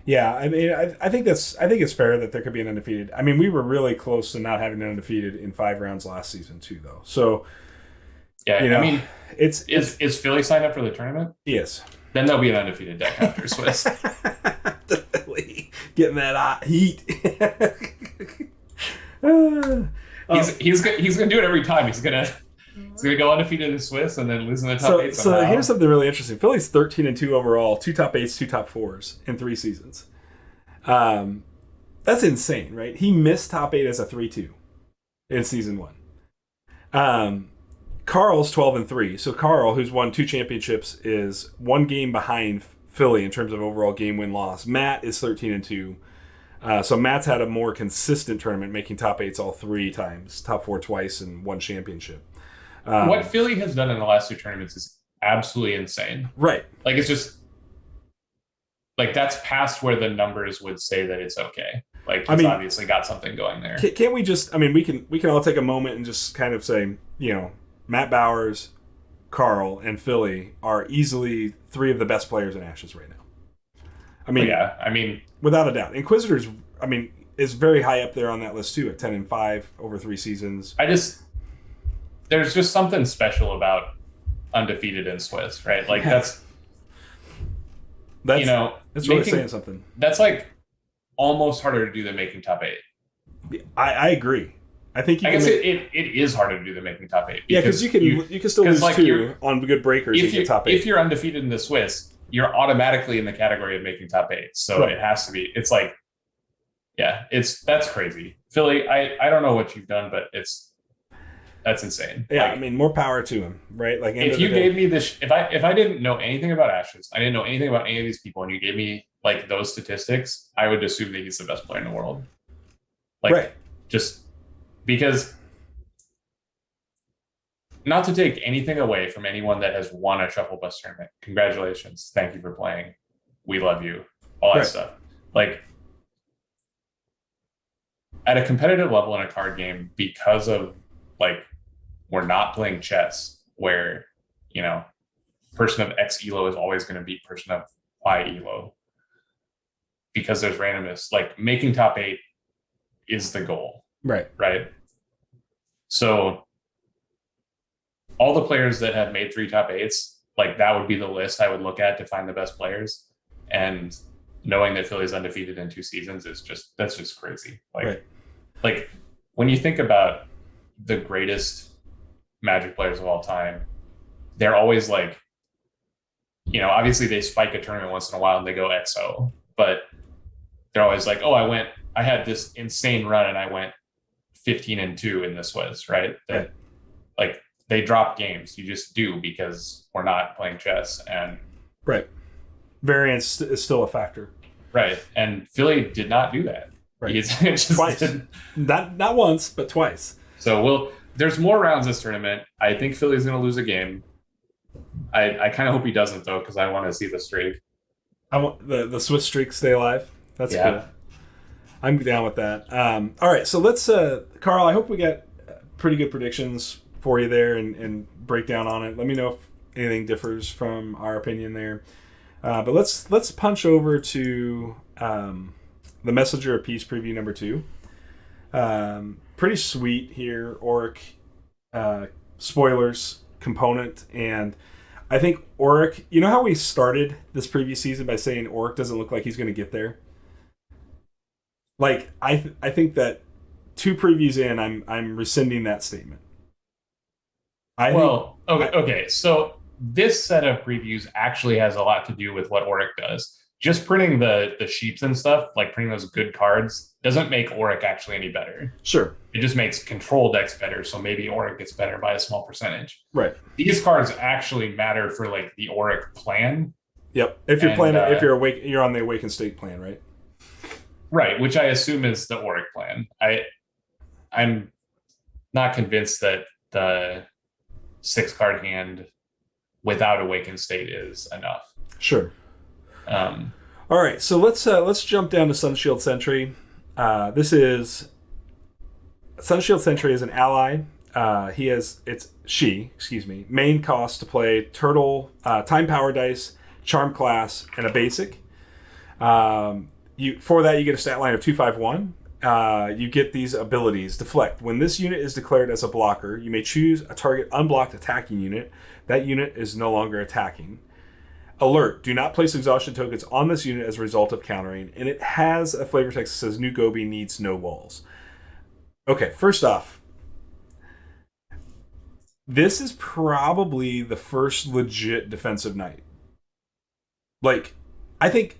Yeah, I mean, I think it's fair that there could be an undefeated. I mean, we were really close to not having an undefeated in 5 rounds last season too, though. So yeah, you know, I mean, is Philly signed up for the tournament? Yes. Then there'll be an undefeated deck after Swiss. Definitely getting that heat. He's gonna do it every time. He's gonna go undefeated in Swiss and then lose in the top 8 somehow. So here's something really interesting. Philly's 13-2 overall, 2 top 8s, 2 top 4s in 3 seasons. That's insane, right? He missed top 8 as a 3-2 in season 1. Carl's 12-3. So Carl, who's won 2 championships, is 1 game behind Philly in terms of overall game win loss. Matt is 13-2. So Matt's had a more consistent tournament, making top 8s all 3 times, top 4 twice, and 1 championship. What Philly has done in the last 2 tournaments is absolutely insane. Right. Like, it's just like that's past where the numbers would say that it's okay. Like, he's obviously got something going there. Can't we just? I mean, we can all take a moment and just kind of say, you know, Matt Bowers, Carl, and Philly are easily 3 of the best players in Ashes right now. I mean, yeah, I mean, without a doubt, Inquisitors, I mean, is very high up there on that list too at 10-5 over 3 seasons. There's just something special about undefeated in Swiss, right? Like that's you know, it's really saying something. That's like almost harder to do than making top 8. I agree. I think it is harder to do than making top 8. Yeah, because you can still lose like 2 on good breakers and get top 8. If you're undefeated in the Swiss, you're automatically in the category of making top 8. So right. It has to be. It's like, yeah, that's crazy. Philly, I don't know what you've done, but that's insane. Yeah, like, I mean, more power to him, right? Like, if you gave me this, if I didn't know anything about Ashes, I didn't know anything about any of these people, and you gave me like those statistics, I would assume that he's the best player in the world. Like, right. Just because, not to take anything away from anyone that has won a Shuffle Bus tournament. Congratulations. Thank you for playing. We love you. All that right. Stuff. Like, at a competitive level in a card game, because of, like, we're not playing chess where, you know, person of X ELO is always going to beat person of Y ELO because there's randomness. Like, making top 8 is the goal. Right. Right. So all the players that have made 3 top 8s, like, that would be the list I would look at to find the best players. And knowing that Philly's undefeated in 2 seasons is that's just crazy. Right. Like when you think about the greatest Magic players of all time, they're always like, obviously they spike a tournament once in a while and they go XO, but they're always like, oh, I had this insane run and I went 15-2 in this was right. Right. Like they drop games. You just do because we're not playing chess. And right. Variance is still a factor. Right. And Philly did not do that. Right. Twice. Not once, but twice. So there's more rounds this tournament. I think Philly's going to lose a game. I kind of hope he doesn't, though, because I want to see the streak. I want the Swiss streak stay alive. That's cool. I'm down with that. All right, so let's, Carl, I hope we got pretty good predictions for you there and breakdown on it. Let me know if anything differs from our opinion there. But let's punch over to the Messenger of Peace preview number 2. Pretty sweet here, Auric spoilers component, and I think Auric, you know how we started this previous season by saying Auric doesn't look like he's going to get there? Like, I think that 2 previews in, I'm rescinding that statement. Okay. So this set of previews actually has a lot to do with what Auric does. Just printing the sheets and stuff, like printing those good cards, doesn't make Auric actually any better. Sure. It just makes control decks better, so maybe Auric gets better by a small percentage. Right. These cards actually matter for like the Auric plan. Yep. If you're playing, if you're awake, you're on the Awakened State plan, right? Right, which I assume is the Auric plan. I'm not convinced that the 6-card hand without Awakened State is enough. Sure. All right, so let's jump down to Sunshield Sentry. This is Sunshield Sentry is an ally. Main cost to play Turtle, Time Power Dice, Charm Class, and a basic. For that you get a stat line of 2/5/1. You get these abilities. Deflect. When this unit is declared as a blocker, you may choose a target unblocked attacking unit. That unit is no longer attacking. Alert. Do not place exhaustion tokens on this unit as a result of countering. And it has a flavor text that says New Gobi needs no walls. Okay, first off, this is probably the first legit defensive knight. Like, I think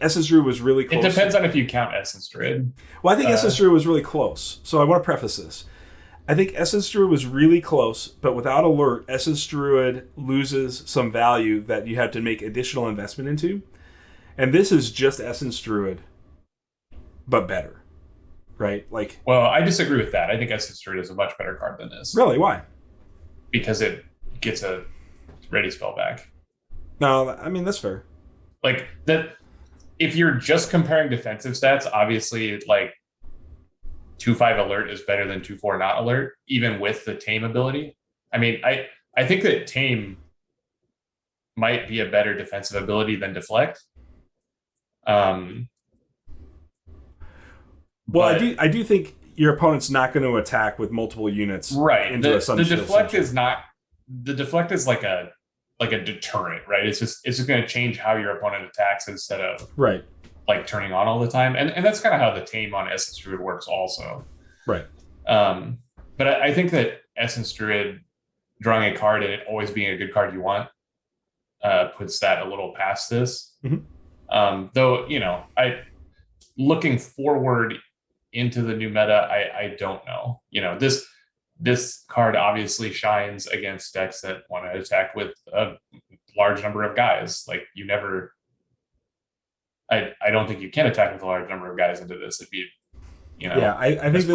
Essence Druid was really close. It depends on if you count Essence Druid. Well, I think Essence Druid was really close. So I want to preface this. I think Essence Druid was really close, but without Alert, Essence Druid loses some value that you have to make additional investment into. And this is just Essence Druid, but better. Right? Like, well, I disagree with that. I think Essence Druid is a much better card than this. Really? Why? Because it gets a ready spell back. No, I mean, that's fair. Like, that. If you're just comparing defensive stats, obviously, like, 2/5 Alert is better than 2/4 not Alert, even with the Tame ability. I mean, I think that Tame might be a better defensive ability than Deflect. Well, I do think your opponent's not going to attack with multiple units. Right. Into the Deflect is not. The Deflect is like a deterrent, right? It's just going to change how your opponent attacks instead of right, like turning on all the time, and that's kind of how the Tame on Essence Druid works, also. Right. But I think that Essence Druid drawing a card and it always being a good card you want puts that a little past this. Mm-hmm. Though, I looking forward into the new meta, I don't know. This card obviously shines against decks that want to attack with a large number of guys. Like, you never... I don't think you can attack with a large number of guys into this. It'd be, yeah, I think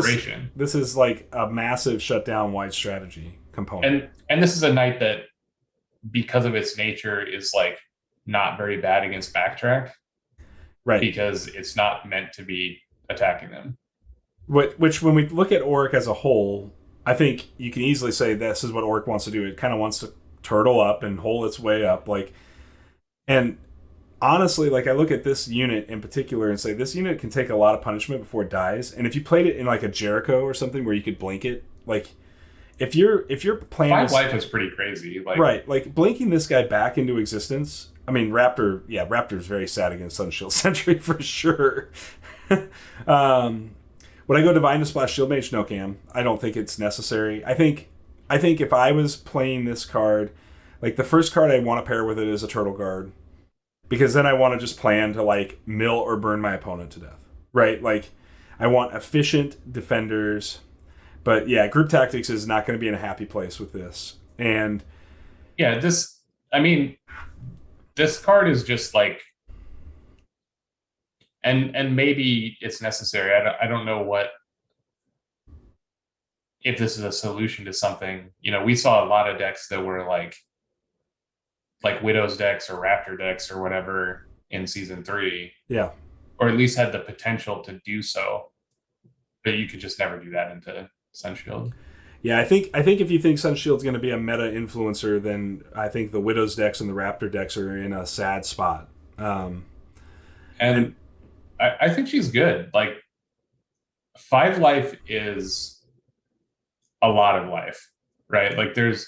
this is like a massive shutdown wide strategy component. And this is a knight that, because of its nature, is like not very bad against backtrack. Right. Because it's not meant to be attacking them. Which when we look at Auric as a whole, I think you can easily say this is what Auric wants to do. It kind of wants to turtle up and hole its way up. And honestly, I look at this unit in particular and say this unit can take a lot of punishment before it dies. And if you played it in like a Jericho or something where you could blink it, like if your plan 5 life is pretty crazy. Right, like blinking this guy back into existence, I mean, Raptor's very sad against Sunshield Sentry for sure. Would I go Divine Splash Shield Mage? No, Cam. I don't think it's necessary. I think if I was playing this card, like the first card I want to pair with it is a Turtle Guard, because then I want to just plan to like mill or burn my opponent to death, right? Like I want efficient defenders, but yeah, group tactics is not going to be in a happy place with this. And yeah, I mean, this card is just like, and maybe it's necessary. I don't know if this is a solution to something. We saw a lot of decks that were like Widow's decks or Raptor decks or whatever in season 3. Yeah. Or at least had the potential to do so. But you could just never do that into Sunshield. Yeah, I think if you think Sunshield's going to be a meta influencer, then I think the Widow's decks and the Raptor decks are in a sad spot. And I think she's good. Like 5 life is a lot of life, right? Like there's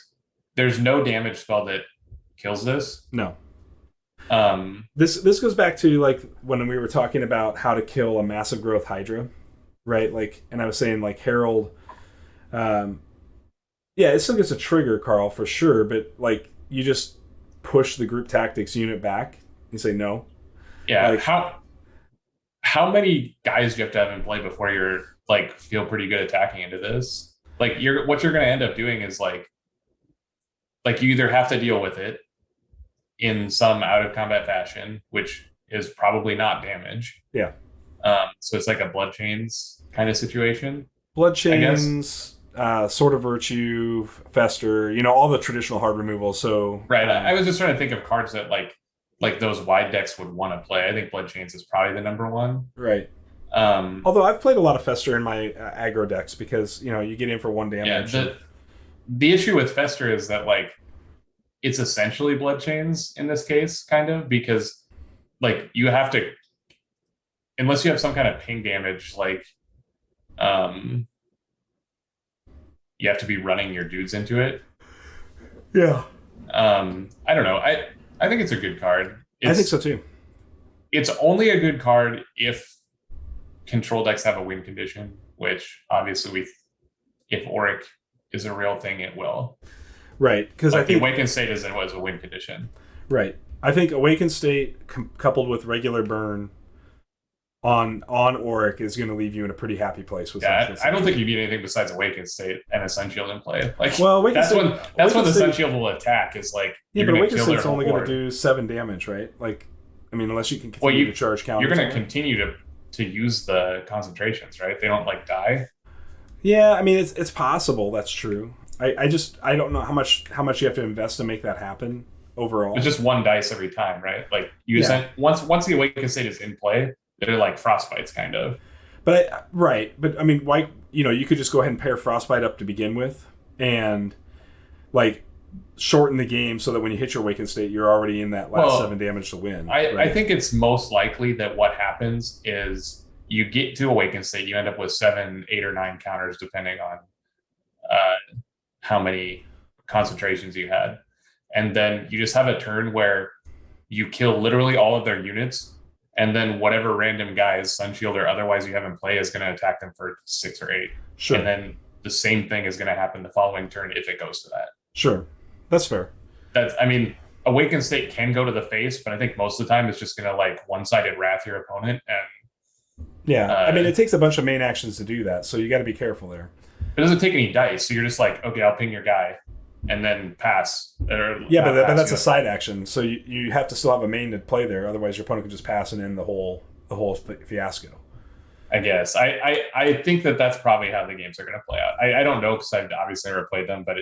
no damage spell that kills this. No. This goes back to like when we were talking about how to kill a massive growth Hydra, right? Like, and I was saying like Herald. Yeah, it still gets a trigger, Carl, for sure, but like you just push the group tactics unit back. You say no. Yeah. Like, how many guys do you have to have in play before you're like feel pretty good attacking into this? Like what you're going to end up doing is like you either have to deal with it in some out of combat fashion, which is probably not damage. Yeah. So it's like a Blood Chains kind of situation. Blood Chains, Sword of Virtue, Fester, all the traditional hard removal. So right. I was just trying to think of cards that like those wide decks would want to play. I think Blood Chains is probably the number one. Right. Although I've played a lot of Fester in my aggro decks because you get in for 1 damage. Yeah, the issue with Fester is that like it's essentially Blood Chains in this case, kind of, because like you have to, unless you have some kind of ping damage, like you have to be running your dudes into it. Yeah. I don't know. I think it's a good card. I think so too. It's only a good card if control decks have a win condition, which obviously if Auric is a real thing, it will. Right, because I think the Awakened State was a win condition. Right, I think Awakened State coupled with regular burn on Auric is going to leave you in a pretty happy place with. Yeah, I don't think you need anything besides Awakened State and a Sunshield in play. Like, well, that's when the Sunshield will attack. Is like, yeah, but Awakened State's only going to do 7 damage, right? Like, I mean, unless you can continue to charge counters. You're going to continue to use the concentrations, right? They don't like die. Yeah, I mean, it's possible. That's true. I don't know how much you have to invest to make that happen overall. It's just 1 dice every time, right? Like once the Awakened State is in play, they're like frostbites, kind of. But I mean, why? You could just go ahead and pair frostbite up to begin with, and like shorten the game so that when you hit your Awakened State, you're already in that last 7 damage to win. I think it's most likely that what happens is you get to Awakened State, you end up with 7, 8, or 9 counters depending on how many concentrations you had, and then you just have a turn where you kill literally all of their units. And then whatever random guys, Sunshield or otherwise you have in play, is going to attack them for 6 or 8. Sure. And then the same thing is going to happen the following turn if it goes to that. Sure. That's fair. Awakened State can go to the face, but I think most of the time it's just going to like one-sided wrath your opponent. And yeah, it takes a bunch of main actions to do that, so you got to be careful there. It doesn't take any dice, so you're just like, okay, I'll ping your guy, and then pass. Yeah, but that's a side action, so you have to still have a main to play there. Otherwise, your opponent can just pass and end the whole fiasco. I guess I think that's probably how the games are going to play out. I don't know because I've obviously never played them, but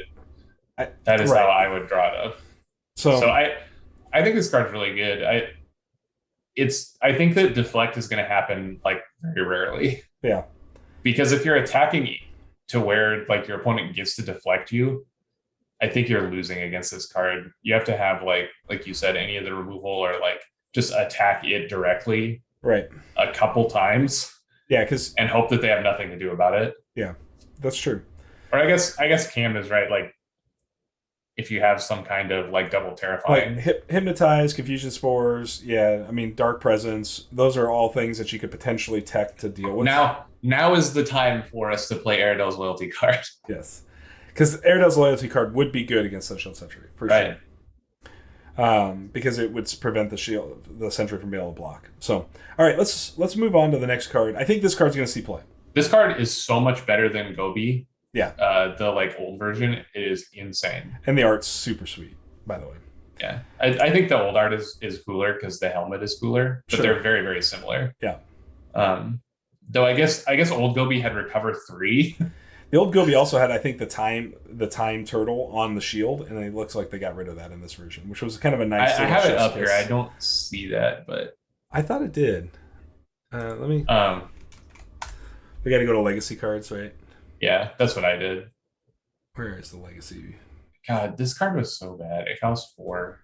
that is how I would draw it up. So I think this card's really good. I think that deflect is going to happen like very rarely. Yeah, because if you're attacking to where like your opponent gets to deflect you, I think you're losing against this card. You have to have like you said, any of the removal or like just attack it directly, right, a couple times. Yeah, and hope that they have nothing to do about it. Yeah, that's true. Or I guess Cam is right. Like if you have some kind of like double Like terrifying. hypnotize, confusion spores. Yeah, I mean dark presence. Those are all things that you could potentially tech to deal with. Now is the time for us to play Aerodel's loyalty card. Yes, because Airedale's loyalty card would be good against Sunshield Sentry for Right. sure. Because it would prevent the Sentry from being able to block. So, all right, let's move on to the next card. I think this card's going to see play. This card is so much better than Gobi. Yeah. The like old version, it is insane. And the art's super sweet, by the way. Yeah. I think the old art is cooler because the helmet is cooler, but Sure. they're very, very similar. Yeah. Though I guess old Gobi had Recover 3. The old Gobi also had, I think, the time turtle on the shield, and it looks like they got rid of that in this version, which was kind of a nice. I have it up here. I don't see that, but I thought it did. Let me. We got to go to legacy cards, right? Yeah, that's what I did. Where is the legacy? God, this card was so bad. It costs 4,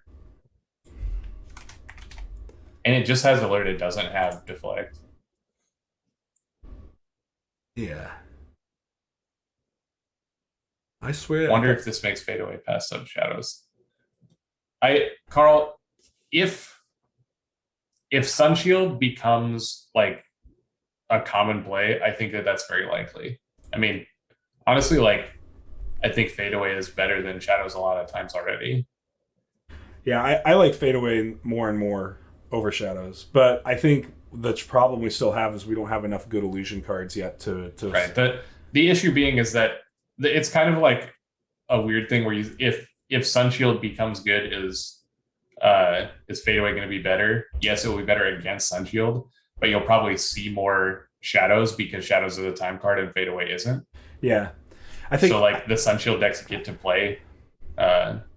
and it just has alert. It doesn't have deflect. Yeah. I swear. Wonder if this makes Fade Away past Sub Shadows. Carl, if Sunshield becomes like a common play, I think that's very likely. I mean, honestly, like I think Fade Away is better than Shadows a lot of times already. Yeah, I like Fade Away more and more over Shadows, but I think the problem we still have is we don't have enough good illusion cards yet to Right. The issue being is that it's kind of like a weird thing where if Sunshield becomes good, is Fade Away going to be better? Yes, it will be better against Sunshield, but you'll probably see more Shadows because Shadows is a time card and Fade Away isn't. Yeah, I think so. Like the Sunshield decks get to play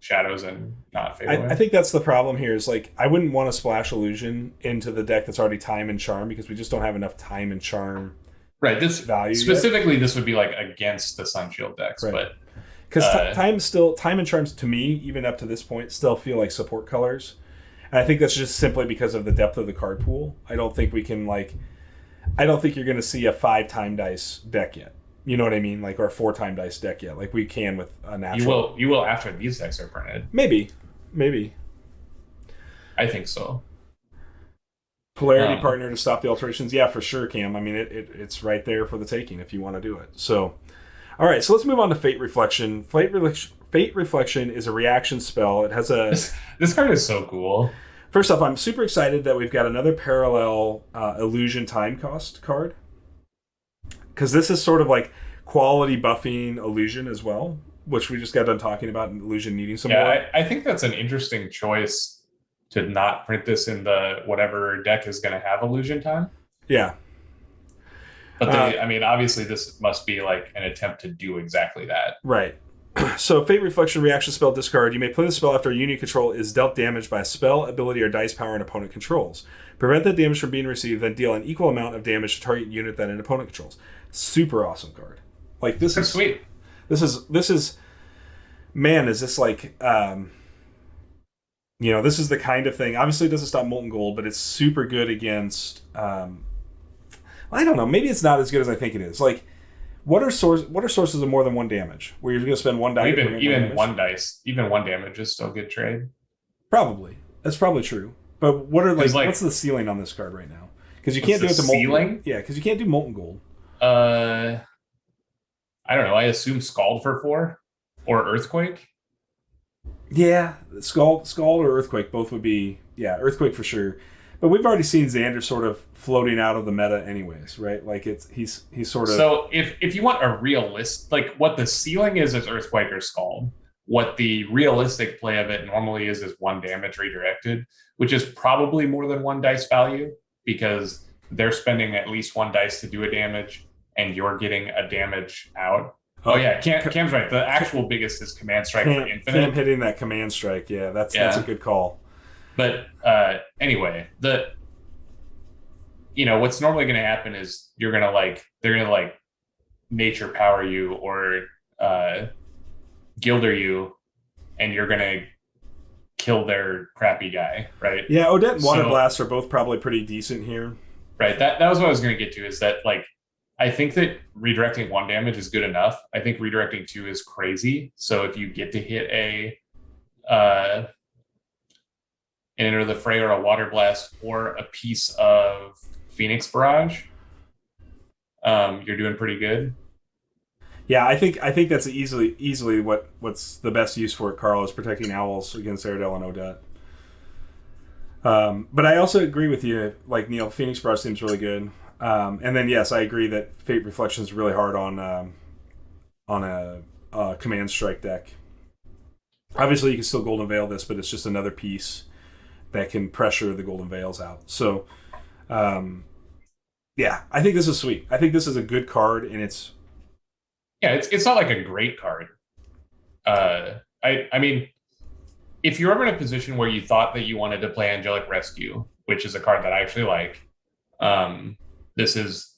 Shadows and not Fade Away. I think that's the problem here. Is like I wouldn't want to splash illusion into the deck that's already time and charm because we just don't have enough time and charm. Right. This value specifically, yet. This would be like against the Sunshield decks, right. But because time and charms to me, even up to this point, still feel like support colors, and I think that's just simply because of the depth of the card pool. I don't think we can I don't think you're going to see a 5-time dice deck yet. You know what I mean? Like, or a 4-time dice deck yet, like we can with a natural. You will after these decks are printed. Maybe. I think so. Polarity partner to stop the alterations. Yeah, for sure, Cam. I mean, it's right there for the taking if you want to do it. So, all right. So let's move on to Fate Reflection. Fate Reflection is a reaction spell. It has a. This card is so cool. First off, I'm super excited that we've got another parallel illusion time cost card. Because this is sort of like quality buffing illusion as well, which we just got done talking about and illusion needing some more. Yeah, I think that's an interesting choice to not print this in the whatever deck is going to have illusion time. Yeah. But I mean, obviously this must be like an attempt to do exactly that. Right. So Fate Reflection reaction spell discard. You may play the spell after a unit control is dealt damage by a spell, ability, or dice power an opponent controls. Prevent that damage from being received, then deal an equal amount of damage to target unit that an opponent controls. Super awesome card. Like this is sweet. This is man, is this like this is the kind of thing. Obviously it doesn't stop Molten Gold, but it's super good against I don't know, maybe it's not as good as I think it is. Like what are sources of more than 1 damage? Where you're going to spend 1 die. Even one damage is still good trade. Probably. That's probably true. But what are what's the ceiling on this card right now? Because you can't do it to ceiling. Yeah, because you can't do Molten Gold. I don't know. I assume Scald for 4 or Earthquake. Yeah, Scald or Earthquake both would be Earthquake for sure. But we've already seen Xander sort of floating out of the meta anyways, right? Like he's sort of. So if you want a realist, like what the ceiling is Earthquake or Scald. What the realistic play of it normally is 1 damage redirected, which is probably more than 1 dice value because they're spending at least 1 dice to do a damage and you're getting a damage out. Oh yeah, Cam's right. The actual biggest is Command Strike for Infinite. Cam hitting that Command Strike, that's a good call. But anyway, what's normally going to happen is they're going to nature power you or Gilder you, and you're going to kill their crappy guy, right? Yeah, Odette and Water Blast are both probably pretty decent here. Right. That was what I was going to get to. Is that I think that redirecting 1 damage is good enough. I think redirecting 2 is crazy. So if you get to hit a uh, an Enter the Fray or a Water Blast or a piece of Phoenix Barrage, you're doing pretty good. Yeah, I think that's easily what's the best use for it, Carl, is protecting owls against Aerodel and Odette. But I also agree with you, like Neil, Phoenix Barrage seems really good. And then yes, I agree that Fate Reflection is really hard on a Command Strike deck. Obviously, you can still Golden Veil this, but it's just another piece that can pressure the Golden Veils out. So, yeah, I think this is sweet. I think this is a good card, and it's not like a great card. I mean, if you're ever in a position where you thought that you wanted to play Angelic Rescue, which is a card that I actually like, this is,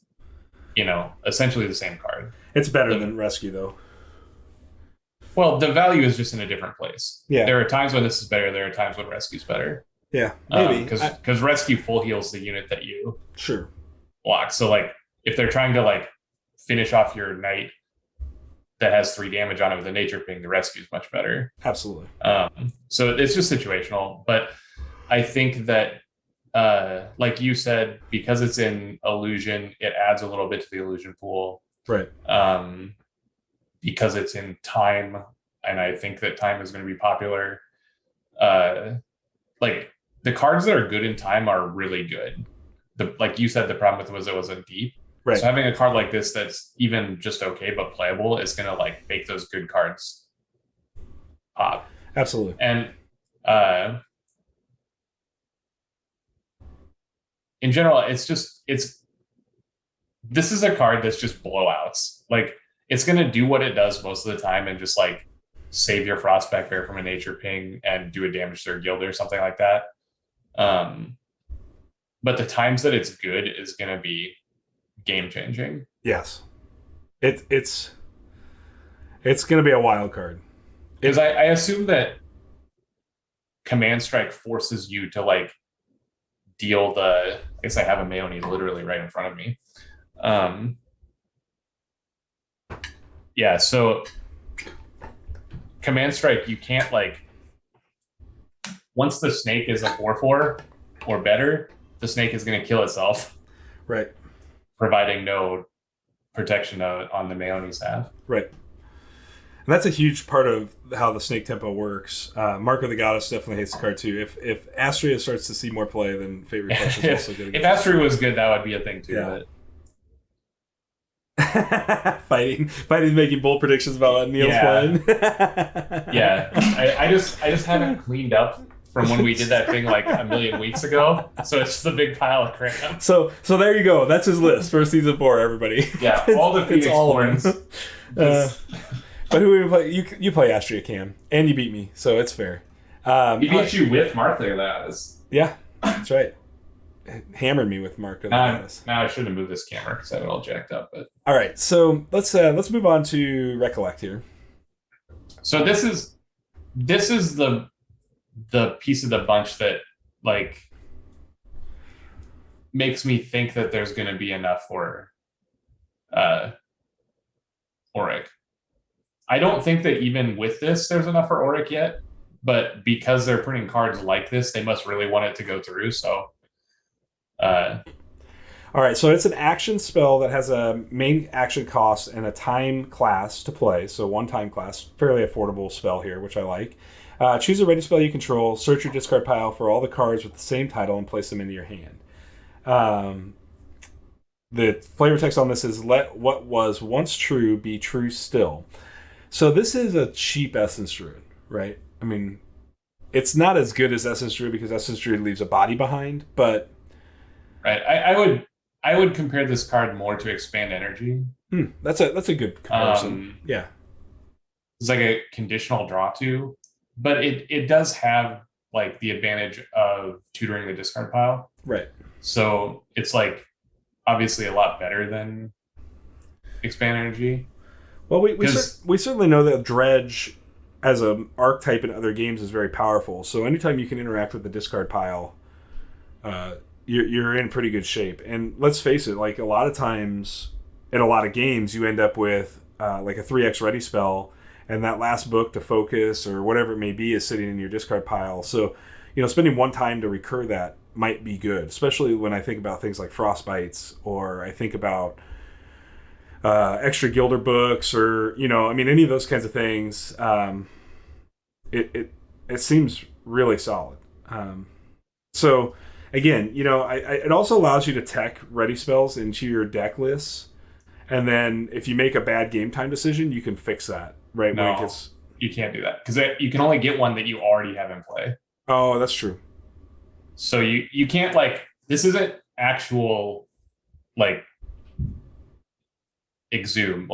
essentially the same card. It's better than Rescue, though. Well, the value is just in a different place. Yeah. There are times when this is better. There are times when Rescue's better. Yeah, maybe. Because Rescue full heals the unit that you sure block. So, like, if they're trying to, like, finish off your knight that has 3 damage on it with a Nature Ping, the Rescue is much better. Absolutely. So it's just situational. But I think that, like you said, because it's in Illusion, it adds a little bit to the Illusion pool. Right. Because it's in Time, and I think that Time is going to be popular. Like, the cards that are good in Time are really good. Like you said, the problem with it wasn't deep. Right. So having a card like this that's even just okay but playable is going to, like, make those good cards pop. Absolutely. And in general, this is a card that's just blowouts. Like, it's going to do what it does most of the time and just, like, save your Frostback Bear from a Nature Ping and do a damage to their guild or something like that. But the times that it's good is going to be game changing. Yes. It's going to be a wild card. Because I assume that Command Strike forces you to, like, deal I guess I have a Mayoni literally right in front of me. Yeah, so Command Strike, you can't, like, once the snake is a 4/4 or better, the snake is going to kill itself. Right. Providing no protection on the Mayoni's have. Right. And that's a huge part of how the snake tempo works. Mark of the Goddess definitely hates the card too. If Astria starts to see more play, then Fate Reflection is also good. If Astria was good, that would be a thing too. Yeah. Fighting, making bold predictions about what Neil's playing. Yeah, I just haven't cleaned up from when we did that thing like a million weeks ago. So it's just a big pile of crap. So there you go. That's his list for season 4. Everybody. Yeah, all the Phoenix Horns. But who we play? You play Astria, Cam, and you beat me, so it's fair. He beat you with Mark of the Goddess. Yeah, that's right. Hammered me with Mark of the Goddess. Now I should have moved this camera because I had it all jacked up. But all right, so let's move on to Recollect here. So this is the piece of the bunch that, like, makes me think that there's going to be enough for Auric. I don't think that even with this there's enough for Auric yet, but because they're printing cards like this, they must really want it to go through. So all right, so it's an action spell that has a main action cost and a time class to play. So 1 time class, fairly affordable spell here, which I like. Choose a ready spell you control, search your discard pile for all the cards with the same title, and place them into your hand. The flavor text on this is, let what was once true be true still. So this is a cheap Essence Druid, right? I mean, it's not as good as Essence Druid because Essence Druid leaves a body behind, but... Right. I would compare this card more to Expand Energy. That's a good comparison. Yeah. It's like a conditional draw to, but it does have, like, the advantage of tutoring the discard pile. Right. So it's, like, obviously a lot better than Expand Energy. Well, we certainly know that Dredge as an archetype in other games is very powerful. So anytime you can interact with the discard pile, you're in pretty good shape. And let's face it, like, a lot of times in a lot of games, you end up with like a 3x ready spell, and that last book to focus or whatever it may be is sitting in your discard pile. So, spending one time to recur that might be good, especially when I think about things like Frostbites, or I think about extra Gilder books, or any of those kinds of things. It seems really solid. So again, it also allows you to tech ready spells into your deck lists, and then if you make a bad game time decision, you can fix that right when it gets. You can't do that because you can only get one that you already have in play. Oh, that's true. So you can't this isn't actual Exhume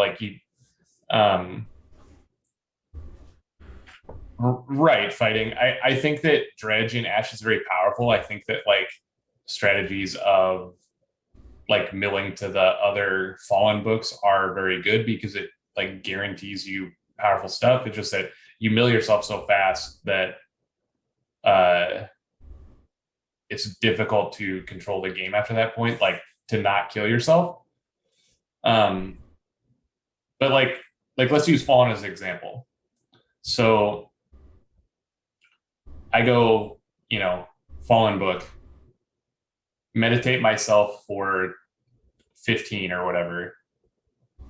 right fighting. I think that Dredge in Ash is very powerful. I think that strategies of milling to the other Fallen books are very good because it guarantees you powerful stuff. It's just that you mill yourself so fast that it's difficult to control the game after that point, to not kill yourself. But let's use Fallen as an example. So I go, Fallen book, meditate myself for 15 or whatever,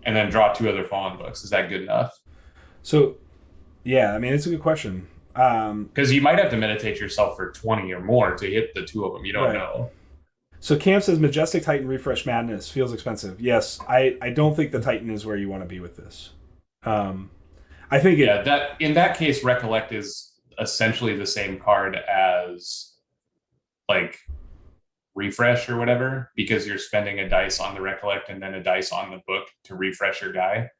and then draw 2 other Fallen books. Is that good enough? So, yeah, it's a good question. Because you might have to meditate yourself for 20 or more to hit the 2 of them. You don't know. So Cam says Majestic Titan Refresh Madness feels expensive. Yes, I don't think the Titan is where you want to be with this. I think that in that case, Recollect is essentially the same card as Refresh or whatever, because you're spending a dice on the Recollect and then a dice on the book to refresh your guy.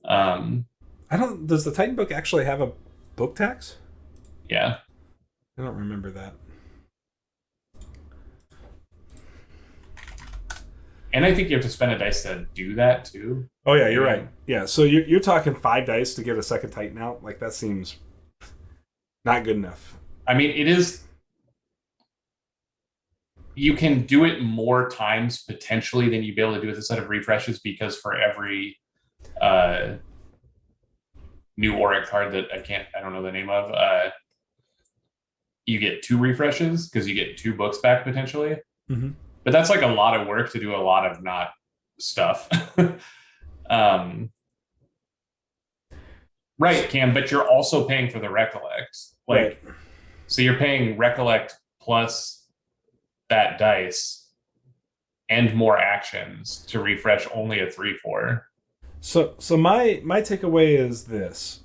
Does the Titan book actually have a book tax? Yeah. I don't remember that. And I think you have to spend a dice to do that too. Oh yeah, you're right. Yeah, so you're talking 5 dice to get a second Titan out. That seems not good enough. It is. You can do it more times potentially than you'd be able to do with a set of refreshes, because for every new Auric card that I don't know the name of, you get 2 refreshes because you get 2 books back potentially. Mm-hmm. But that's a lot of work to do a lot of not stuff. Right, Cam, but you're also paying for the Recollect. Right. So you're paying Recollect plus that dice and more actions to refresh only a 3/4. So my takeaway is this.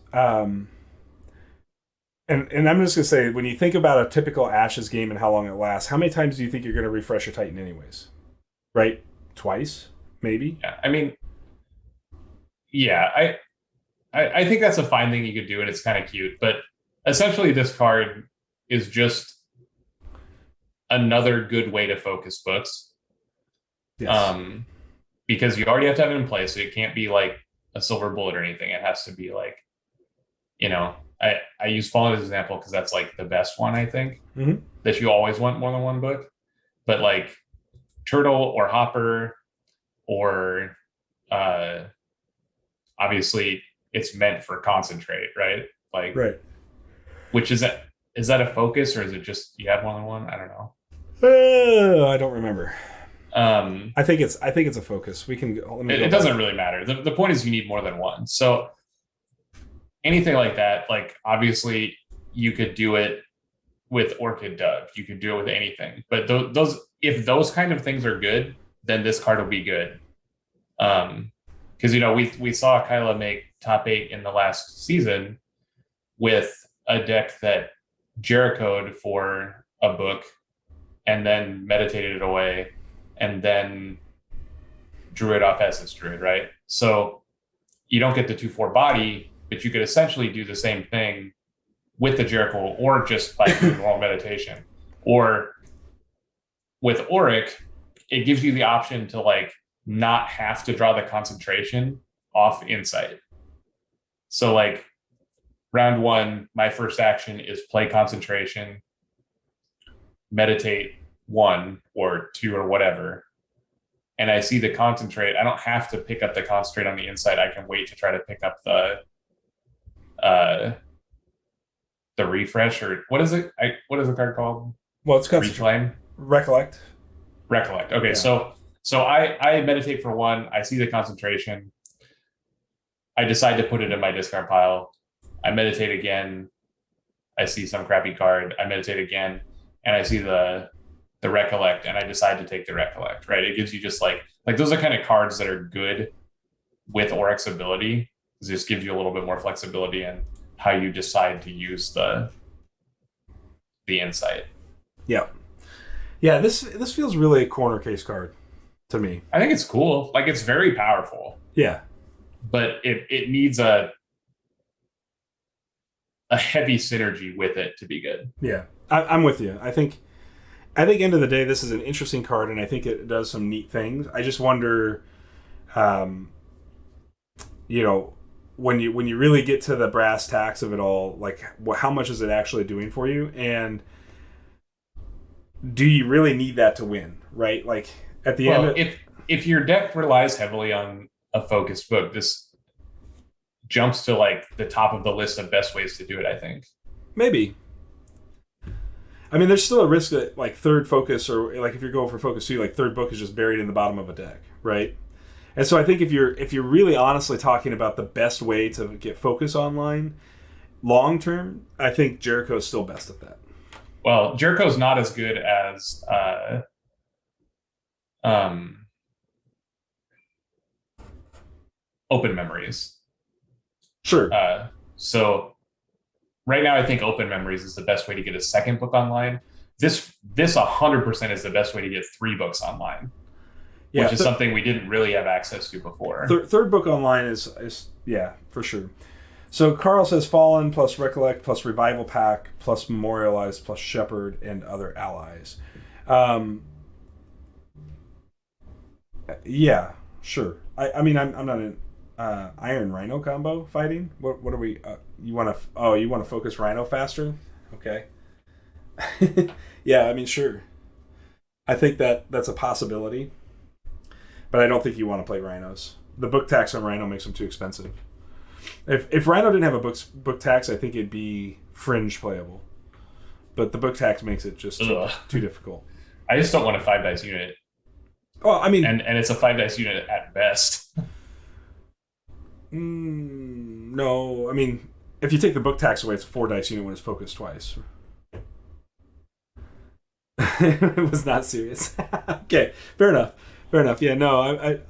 And I'm just going to say, when you think about a typical Ashes game and how long it lasts, how many times do you think you're going to refresh your Titan anyways? Right? Twice? Maybe? Yeah. I think that's a fine thing you could do, and it's kind of cute. But essentially, this card is just another good way to focus books. Yes. Because you already have to have it in place, so it can't be a silver bullet or anything. It has to be I use Fallen as an example because that's the best one, I think, that you always want more than one book. But Turtle or Hopper or obviously it's meant for Concentrate, right? Right. Which is that a focus, or is it just you have more than one? I don't know. I don't remember. I think it's a focus. We can. It doesn't really matter. The point is you need more than one. So anything like that, obviously you could do it with Orchid Dove. You could do it with anything. But if those kind of things are good, then this card will be good. Because we saw Kyla make top 8 in the last season with a deck that Jerichoed for a book and then meditated it away and then drew it off Essence Druid, right? So you don't get the 2/4 body, but you could essentially do the same thing with the Jericho, or just by doing normal meditation. Or with Auric, it gives you the option to not have to draw the concentration off Insight. So round 1, my first action is play concentration, meditate 1 or 2 or whatever, and I see the concentrate. I don't have to pick up the concentrate on the Insight. I can wait to try to pick up the uh the refresh, or what is it? What is the card called? Well, it's Reclaim? recollect. Recollect. Okay, Yeah. so I meditate for one. I see the concentration. I decide to put it in my discard pile. I meditate again. I see some crappy card. I meditate again, and I see the recollect, and I decide to take the recollect. Right? It gives you just like those are kind of cards that are good with Oryx ability. It just gives you a little bit more flexibility in how you decide to use the insight. Yeah. Yeah, this feels really a corner case card to me. I think it's cool. Like, it's very powerful, Yeah. but it needs a heavy synergy with it to be good. Yeah. I'm with you. I think end of the day, this is an interesting card, and I think it does some neat things. I just wonder, you know, when you really get to the brass tacks of it all, like how much is it actually doing for you, and do you really need that to win? Right? Like at the end. If your deck relies heavily on a focused book, this jumps to like the top of the list of best ways to do it, I think. Maybe. I mean, there's still a risk that like third focus, or like if you're going for focus 2, like third book is just buried in the bottom of a deck, right? And so I think if you're really honestly talking about the best way to get focus online long term, I think Jericho's still best at that. Well, Jericho's not as good as Open Memories. Sure. So right now, I think Open Memories is the best way to get a second book online. This 100% is the best way to get 3 books online, which is something we didn't really have access to before. Third book online is yeah, for sure. So Carl says Fallen plus Recollect plus Revival Pack plus Memorialize plus Shepherd and other allies. Yeah, sure. I mean, I'm not an Iron Rhino combo fighting. What are we? You want to focus Rhino faster? Okay. Yeah, I mean, sure. I think that's a possibility, but I don't think you want to play Rhinos. The book tax on Rhino makes them too expensive. If Rhino didn't have a book tax, I think it'd be fringe playable. But the book tax makes it just too difficult. I just don't want a 5 dice unit. Well, I mean, and it's a 5 dice unit at best. No, I mean, if you take the book tax away, it's a 4 dice unit when it's focused twice. It was not serious. Okay, fair enough. Yeah, no,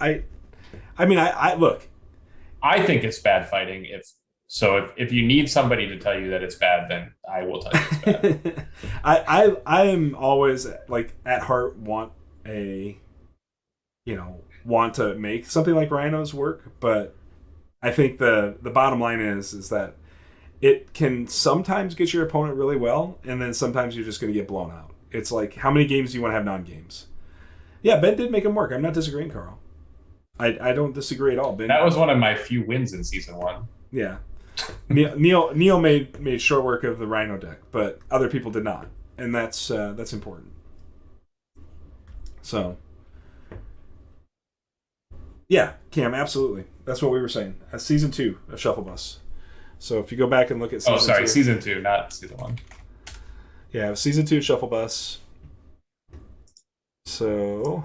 I mean, look. I think it's bad fighting. If you need somebody to tell you that it's bad, then I will tell you it's bad. I am always like at heart want to make something like Rhinos work, but I think the bottom line is that it can sometimes get your opponent really well, and then sometimes you're just going to get blown out. It's like, how many games do you want to have non-games? Yeah, Ben did make them work. I'm not disagreeing, Carl. I don't disagree at all. Ben, that was one of my few wins in season 1. Yeah. Neil made short work of the Rhino deck, but other people did not, and that's important. So, yeah, Cam, absolutely. That's what we were saying. Season 2 of Shuffle Bus. So if you go back and look at season 2, season 2, not season 1. Yeah, season 2 Shuffle Bus. So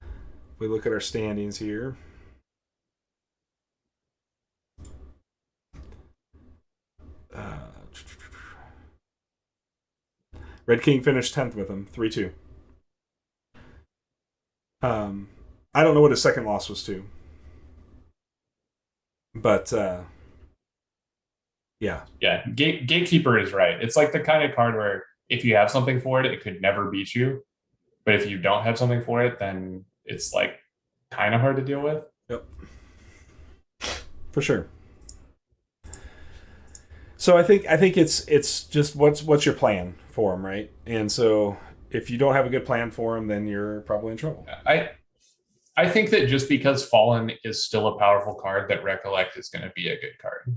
if we look at our standings here. Red King finished 10th with him, 3-2. I don't know what his second loss was to. But, yeah. Yeah, Gatekeeper is right. It's like the kind of card where if you have something for it, it could never beat you. But if you don't have something for it, then it's like kind of hard to deal with. Yep. For sure. So I think it's just what's your plan for him, right? And so if you don't have a good plan for him, then you're probably in trouble. I think that just because Fallen is still a powerful card, that Recollect is going to be a good card.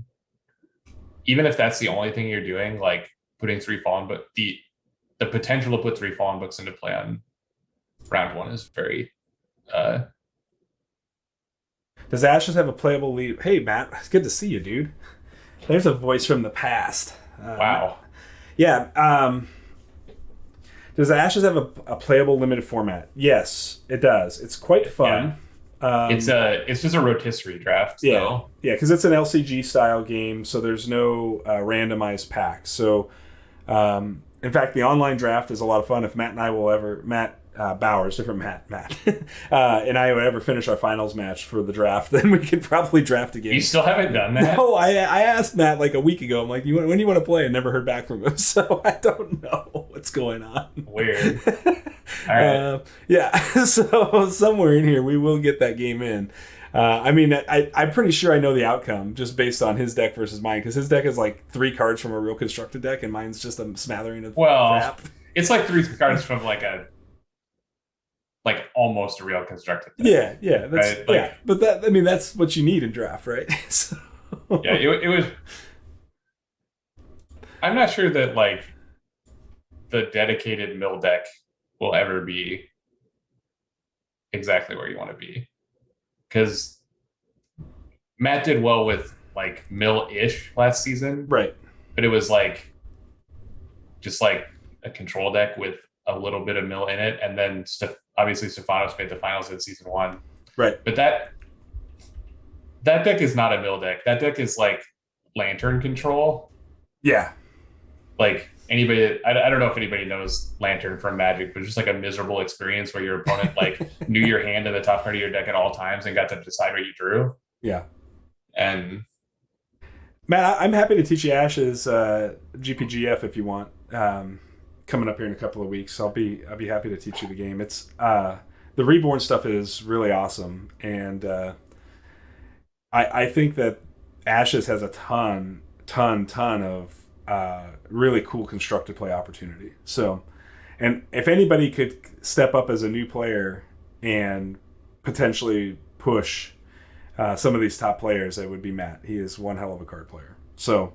Even if that's the only thing you're doing, like putting 3 Fallen, but the potential to put 3 Fallen books into play on round 1 is very. Does Ashes have a playable lead? Hey, Matt, it's good to see you, dude. There's a voice from the past. Wow. Yeah. Does Ashes have a playable limited format? Yes, it does. It's quite fun. Yeah. It's just a rotisserie draft, Yeah, though. yeah, because it's an LCG style game, so there's no randomized packs. So, in fact, the online draft is a lot of fun. If Matt and I will ever, Matt Bowers, different Matt, and I would ever finish our finals match for the draft, then we could probably draft a game. You still haven't done that? No, I asked Matt like a week ago. I'm like, when do you want to play? And never heard back from him. So I don't know what's going on. Weird. All right. Yeah, so somewhere in here we will get that game in. I mean, I'm pretty sure I know the outcome just based on his deck versus mine, because his deck is like 3 cards from a real constructed deck, and mine's just a smattering of crap. It's like 3 cards from like almost a real constructed deck. Yeah, that's right? Like, but that's what you need in draft, right? So. Yeah, it was. I'm not sure that like the dedicated mill deck will ever be exactly where you want to be, because Matt did well with like mill-ish last season, right? But it was like just like a control deck with a little bit of mill in it, and then obviously Stefanos made the finals in season 1, right? But that deck is not a mill deck. That deck is like Lantern control. Yeah. Like anybody, I don't know if anybody knows Lantern from Magic, but it's just like a miserable experience where your opponent like knew your hand and the top card of your deck at all times and got to decide what you drew. Yeah. And Matt, I'm happy to teach you Ash's GPGF if you want. Coming up here in a couple of weeks, I'll be happy to teach you the game. It's the Reborn stuff is really awesome, and I think that Ashes has a ton of really cool constructed play opportunity. So, and if anybody could step up as a new player and potentially push some of these top players, it would be Matt. He is one hell of a card player. So,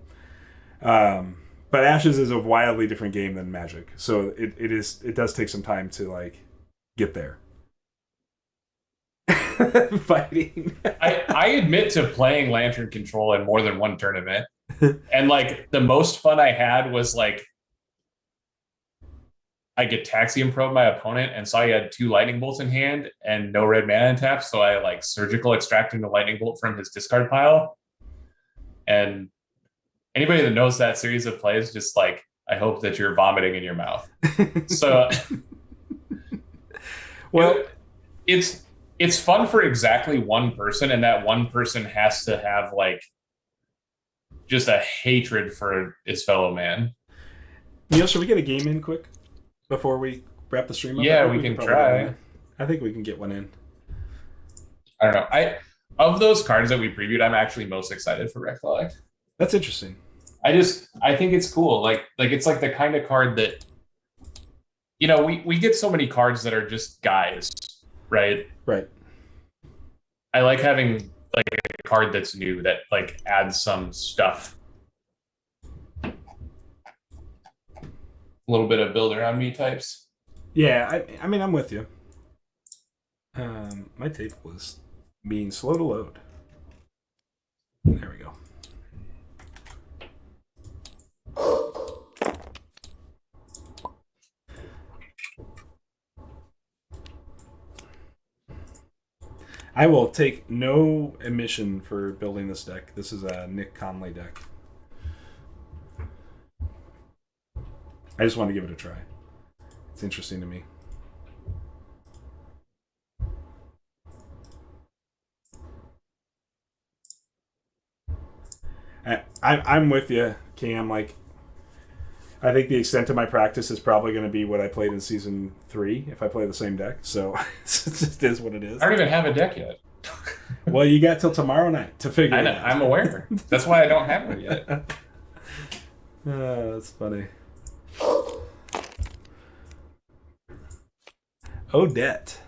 but Ashes is a wildly different game than Magic. So it does take some time to like get there. Fighting. I admit to playing Lantern control in more than one tournament. And like the most fun I had was like I Gitaxian Probe my opponent and saw he had 2 lightning bolts in hand and no red mana tap, so I like surgical extracting the lightning bolt from his discard pile. And anybody that knows that series of plays, just like I hope that you're vomiting in your mouth. So well, it's fun for exactly one person, and that one person has to have like just a hatred for his fellow man. Neil, should we get a game in quick before we wrap the stream up? Yeah, we can try. I think we can get one in. I don't know. Of those cards that we previewed, I'm actually most excited for Recollect. That's interesting. I think it's cool. Like it's like the kind of card that, you know, we get so many cards that are just guys, right? Right. I like having like a card that's new that like adds some stuff. A little bit of build around me types. Yeah, I mean, I'm with you. My table is being slow to load. There we go. I will take no admission for building this deck. This is a Nick Conley deck. I just want to give it a try. It's interesting to me. I'm with you, Cam. Like, I think the extent of my practice is probably going to be what I played in season 3 if I play the same deck. So it just is what it is. I don't even have a deck yet. Well, you got till tomorrow night to figure it out. I'm aware. That's why I don't have it yet. That's funny. Odette.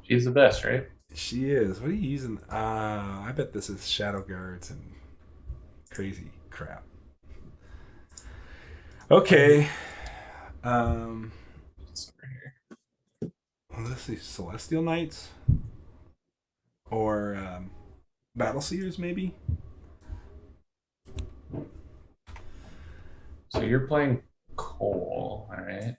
She's the best, right? She is. What are you using? I bet this is Shadow Guards and crazy crap. Okay. Let's see. Celestial Knights. or Battle Seers, maybe. So you're playing Cole, all right?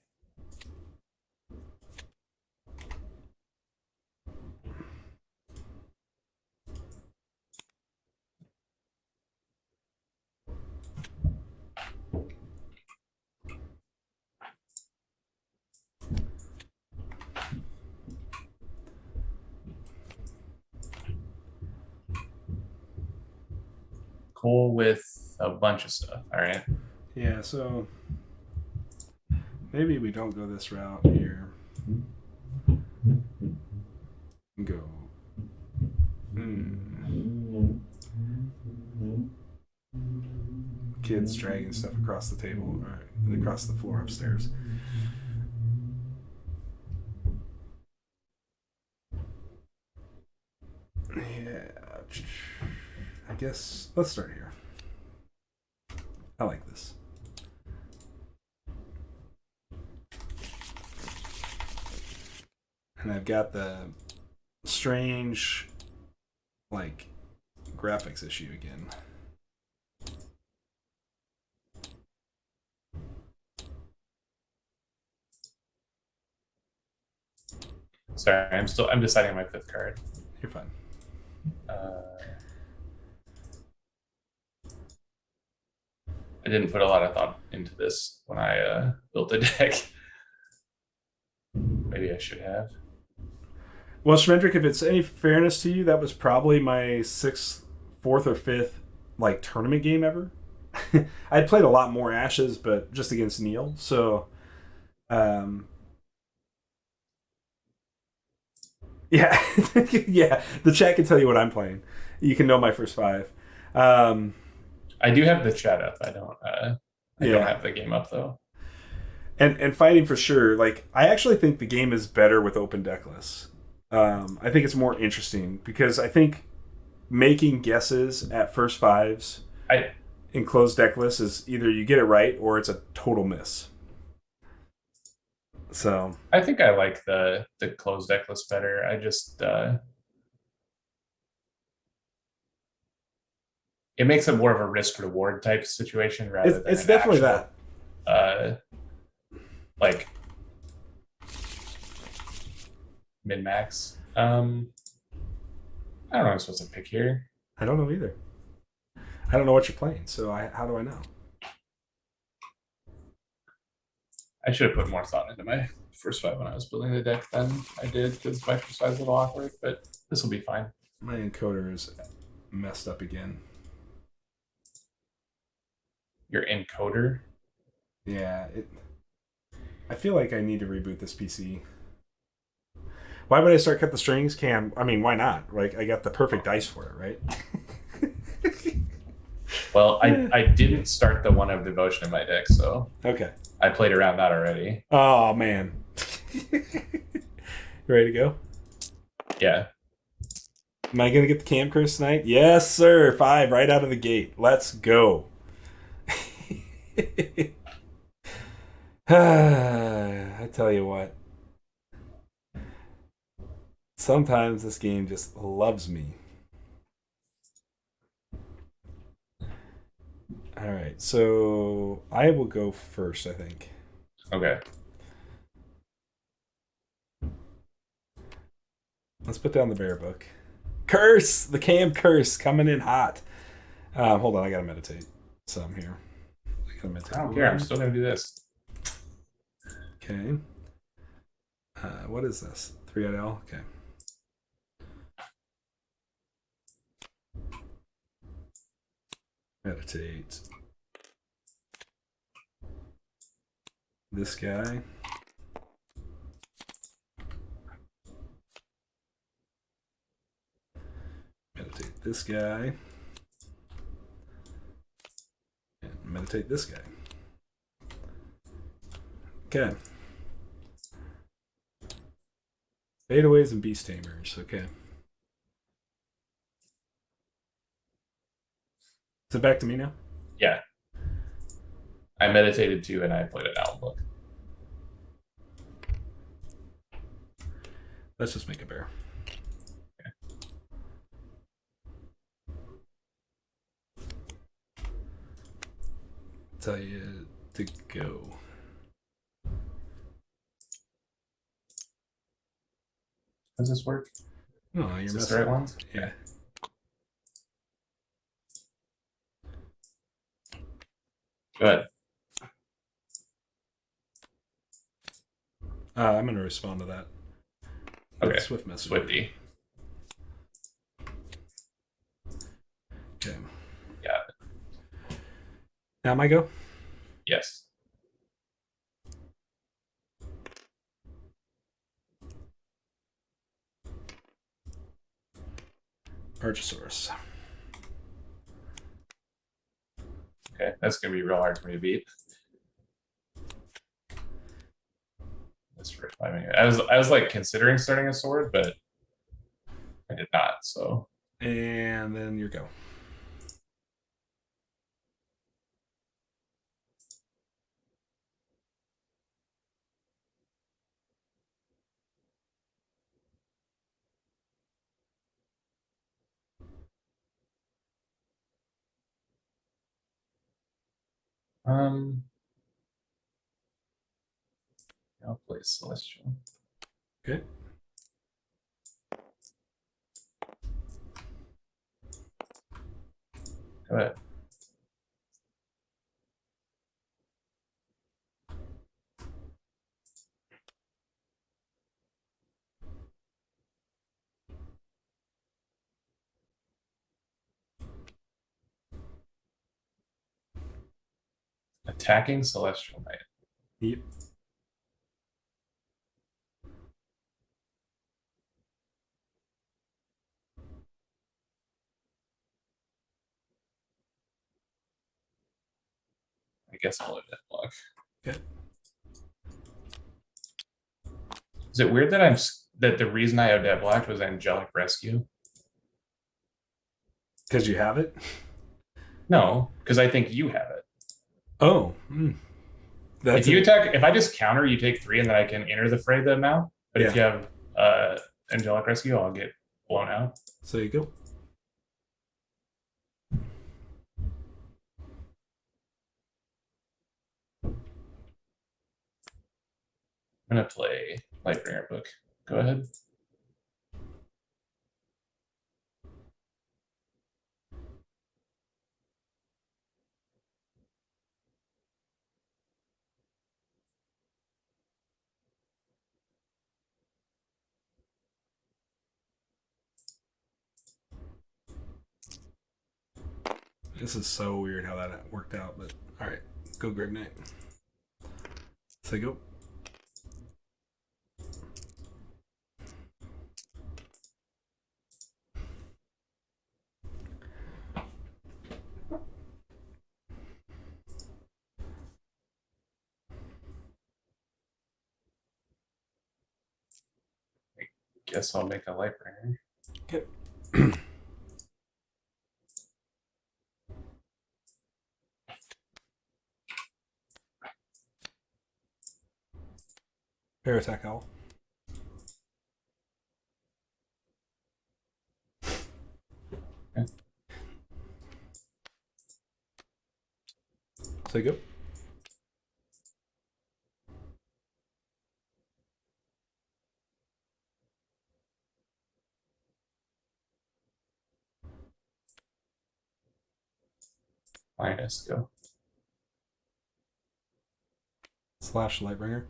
Cole with a bunch of stuff, all right? Yeah, so maybe we don't go this route here. Go. Kids dragging stuff across the table, or across the floor upstairs. Yeah. I guess let's start here. I like this. And I've got the strange, like, graphics issue again. Sorry, I'm deciding on my fifth card. You're fine. I didn't put a lot of thought into this when I built the deck. Maybe I should have. Well, Schmendrick, if it's any fairness to you, that was probably my fourth or fifth like tournament game ever. I'd played a lot more Ashes, but just against Neil. So, yeah, yeah. The chat can tell you what I'm playing. You can know my first five. I do have the chat up. I don't have the game up though. And fighting for sure. Like, I actually think the game is better with open deck lists. I think it's more interesting because I think making guesses at first fives in closed deck lists is either you get it right or it's a total miss. So I think I like the closed deck list better. I just it makes it more of a risk reward type situation rather than it's definitely actual, that. Like min max. I don't know what I'm supposed to pick here. I don't know either. I don't know what you're playing, so how do I know? I should have put more thought into my first five when I was building the deck than I did because my first five is a little awkward, but this will be fine. My encoder is messed up again. Your encoder? Yeah, I feel like I need to reboot this PC. Why would I start Cut the Strings? Cam, I mean, why not? Like, I got the perfect dice for it, right? Well, I didn't start the One of Devotion in my deck, so okay. I played around that already. Oh, man. You ready to go? Yeah. Am I going to get the Cam Curse tonight? Yes, sir. 5 right out of the gate. Let's go. I tell you what. Sometimes this game just loves me. All right, so I will go first, I think. Okay. Let's put down the bear book. Curse! The Cam Curse coming in hot. Hold on, I gotta meditate some here. I don't care, I'm still gonna do this. Okay. What is this? 3-eyed owl? Okay. Meditate. This guy. Meditate this guy. And meditate this guy. Okay. Fadeaways and Beast Tamers. Okay. Is it back to me now? Yeah. I meditated too, and I played an owl book. Let's just make a bear. tell you to go. Does this work? No, you're Is this missing. the right one? Yeah. Good. I'm going to respond to that. Okay. Swift message. Swifty. Okay. Got it. Now my go? Yes. Archosaurus. Okay, that's gonna be real hard for me to beat. That's for 5 minutes. I was like considering starting a sword, but I did not. So And then your go. I'll play Celestial. Okay. Go ahead. Attacking Celestial Knight. Yep. I guess I'll live that block. Okay. Is it weird that that the reason I have that blocked was Angelic Rescue? Because you have it? No, because I think you have it. Oh. If you attack, if I just counter, you take 3 and then I can enter the fray the amount. But if you have Angelic Rescue, I'll get blown out. So you go. I'm going to play Lightbringer Book. Go ahead. This is so weird how that worked out, but all right. Go Grave Knight. So go. Guess I'll make a Lightbringer. Okay. Pair attack owl. Okay. So go. Minus go. Slash Lightbringer.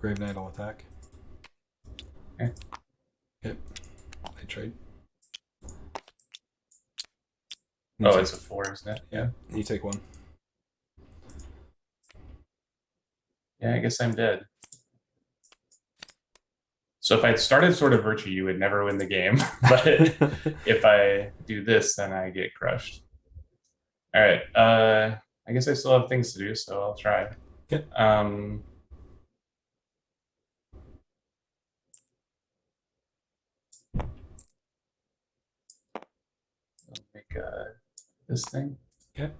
Grave Knight will attack. Okay. Yep. They trade. Oh, it's a 4, isn't it? Yeah. You take 1. Yeah, I guess I'm dead. So if I started Sword of Virtue, you would never win the game. But if I do this, then I get crushed. All right. I guess I still have things to do, so I'll try. Yep. I'll make this thing. Okay.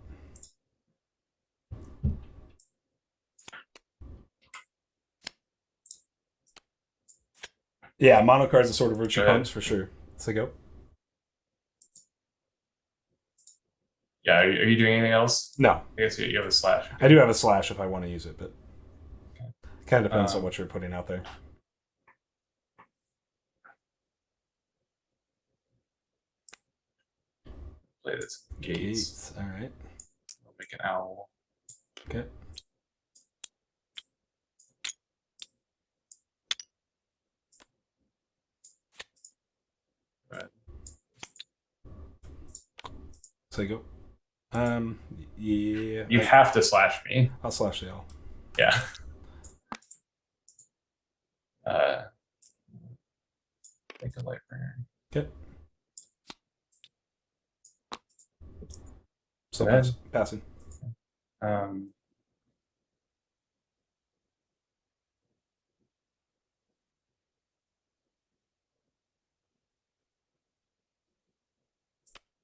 Yeah, mono cards and Sword of Virtue punks for sure. So go. Yeah, are you doing anything else? No, I guess you have a slash. I do have a slash if I want to use it, but kind of depends on Um, what you're putting out there. Play this gates. All right. I'll make an owl. Okay. But So you go. Yeah. you have to slash me. I'll slash the owl. Yeah. Make a light burner. Okay. So Go ahead. passing.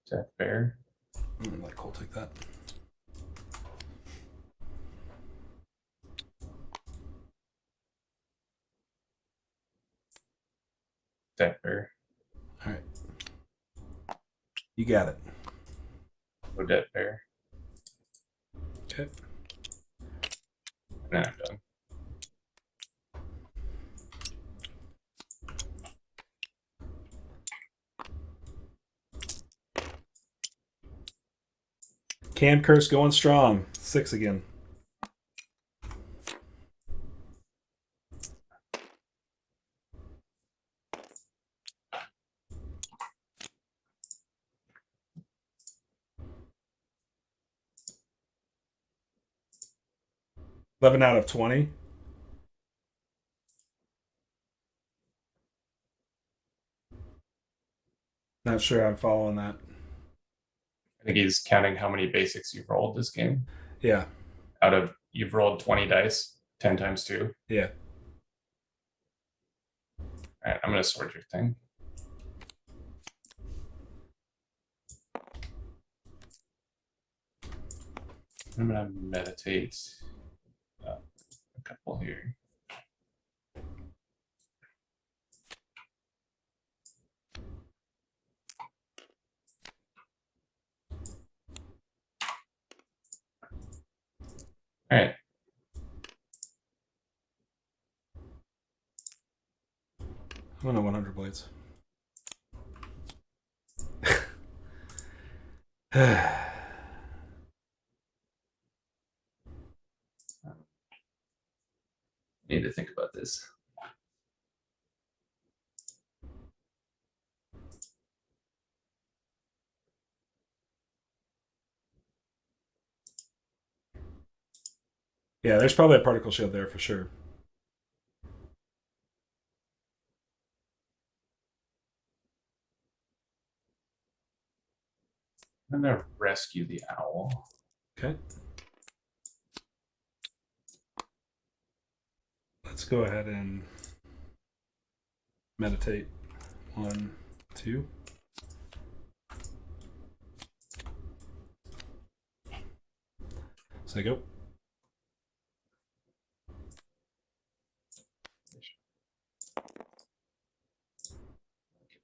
Death Bear. Like Cole take that. Death Bear. All right. You got it. No Death Bear. Okay. And then I'm done. Can Curse going strong. 6 again. $11 out of 20. Not sure I'm following that. I think he's counting how many basics you've rolled this game. Yeah. Out of you've rolled 20 dice, 10 times 2. Yeah. All right, I'm gonna sort your thing. I'm gonna meditate a couple here. All right. I'm on a 100 blades. Need to think about this. Yeah, there's probably a particle shield there for sure. I'm gonna rescue the owl. Okay. Let's go ahead and meditate. 1, 2. So go.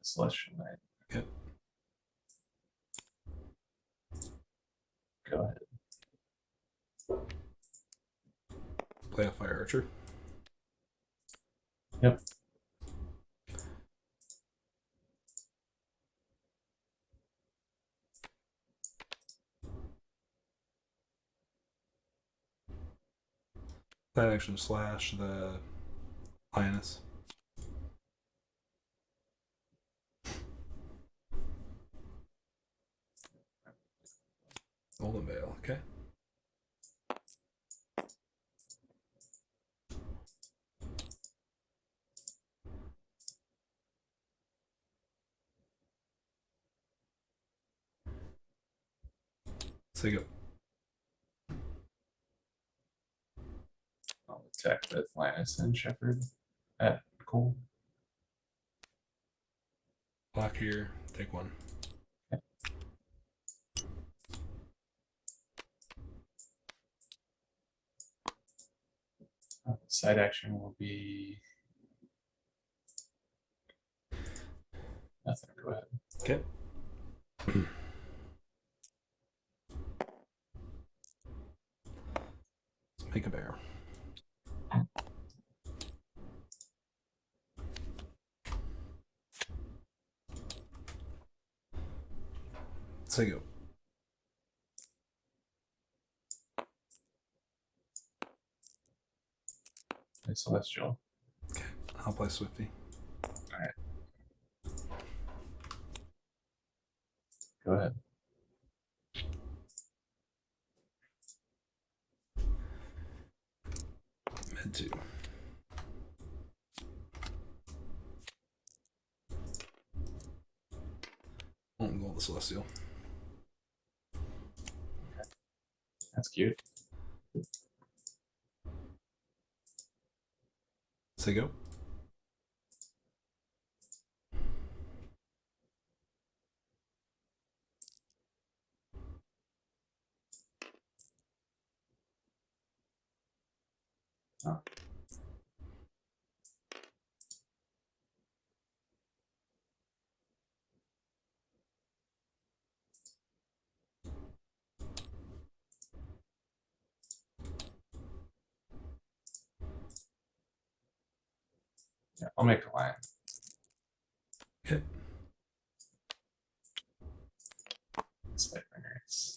Celestial Knight. Okay. Go ahead. Play a Fire Archer. Yep. That action slash the Lioness. Golden Veil, okay. So you go. I'll attack with Linus and Shepherd at Cole. Block here, take 1. Side action will be nothing. Go ahead. Okay. So go. Play Celestial. Okay, I'll play Swifty. All right. Go ahead. Med 2. Won't go with the Celestial. That's cute. Say go. Oh. Yeah, I'll make a line. Okay. Spitefingers.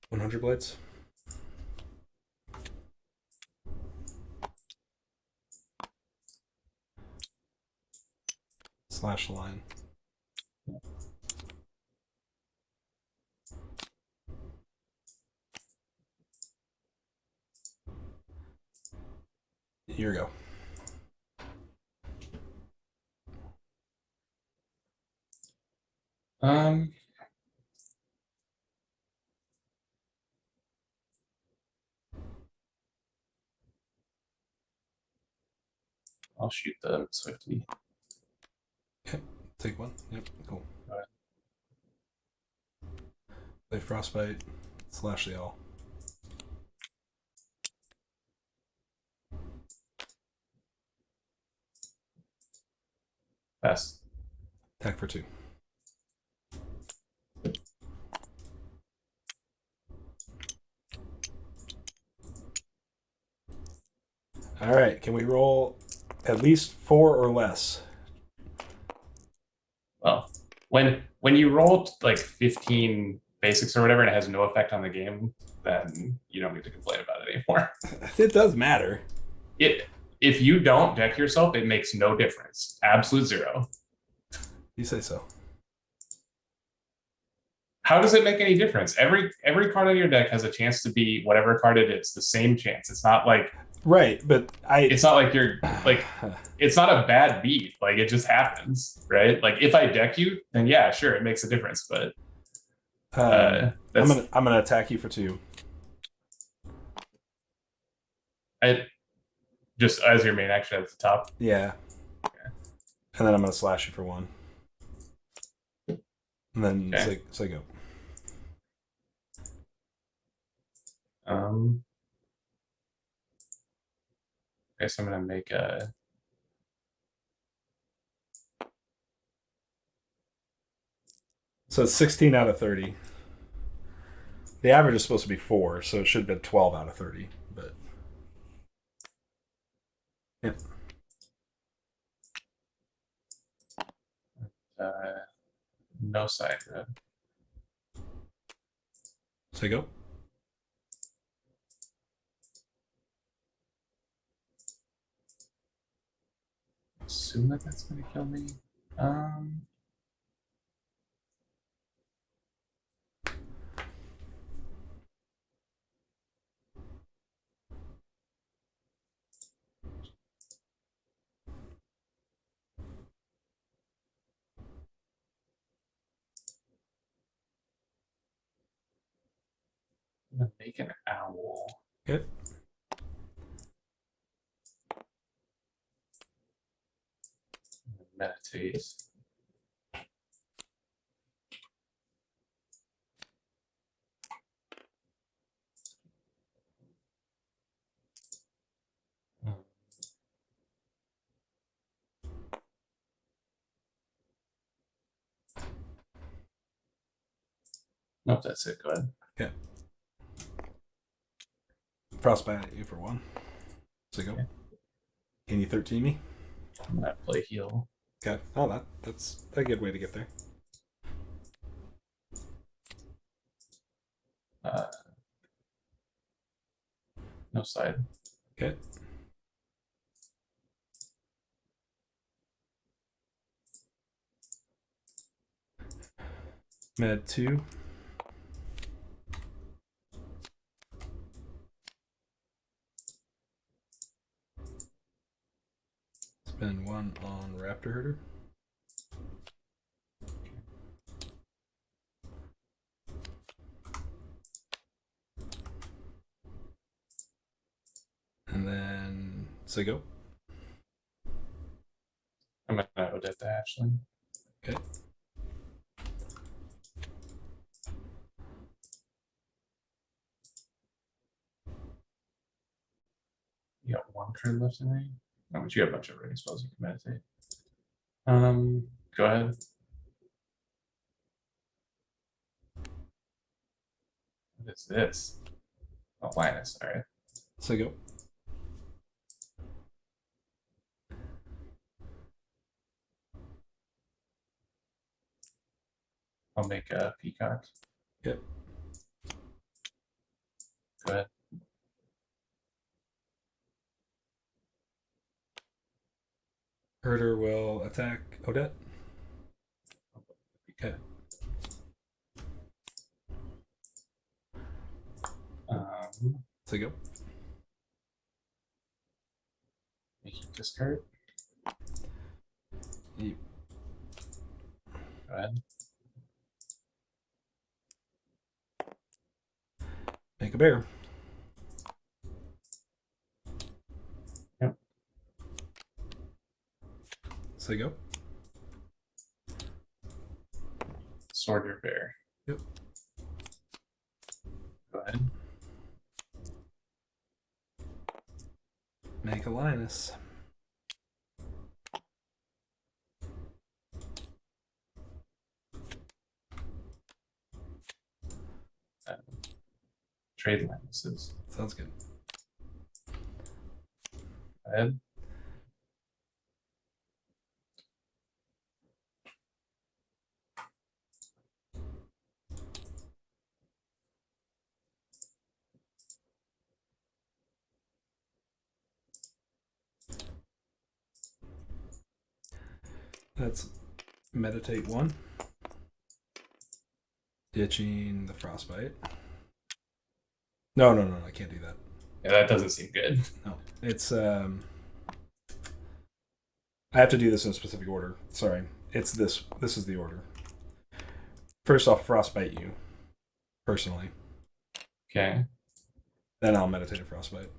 100 blades. Slash line. Here we go. I'll shoot the Swifty. Okay, take one. Yep, cool. Go ahead. Play Frostbite. Slash the all. Pass. Attack for 2. All right, can we roll at least 4 or less? Well, when you roll like 15 basics or whatever and it has no effect on the game, then you don't need to complain about it anymore. It does matter. If you don't deck yourself, it makes no difference. Absolute zero. You say so. How does it make any difference? Every card on your deck has a chance to be whatever card it is, the same chance. It's not like right, but it's not like you're like it's not a bad beat. Like it just happens, right? Like if I deck you, then yeah, sure, it makes a difference. But I'm gonna attack you for 2. I just as your main action at the top. Yeah. Okay. And then I'm gonna slash you for 1. And then say go. I guess I'm gonna make a. So it's 16 out of 30. The average is supposed to be 4, so it should have been 12 out of 30. But yeah. No side red. Say go. Assume that that's gonna kill me. I'm gonna make an owl. Good. Meditate. Nope, that's it. Go ahead. Okay. Frostbite at you for 1. So go. Okay. Can you 13 me? I'm gonna play heal. Okay. Oh, that's a good way to get there. Uh, no side. Okay. Med 2. Spend 1 on Raptor Herder. And then Sigo. I'm gonna Odette the Hatchling. Okay. You got 1 card left in me. Oh, but you got a bunch of rating spells you can meditate. Go ahead. What is this? Oh, Linus. All right. Sigo. I'll make a Peacock. Yep. Go ahead. Herder will attack Odette. Okay. Sigo. Make you discard. Yep. Go ahead. Make a bear. Yep. Sigo. Sword your bear. Yep. Go ahead. Make a Linus. Trade Linuses. Sounds good. Go ahead. That's meditate 1. Ditching the frostbite. No, I can't do that. Yeah, that doesn't seem good. No. It's I have to do this in a specific order. Sorry. It's this is the order. First off, frostbite you. Personally. Okay. Then I'll meditate a frostbite.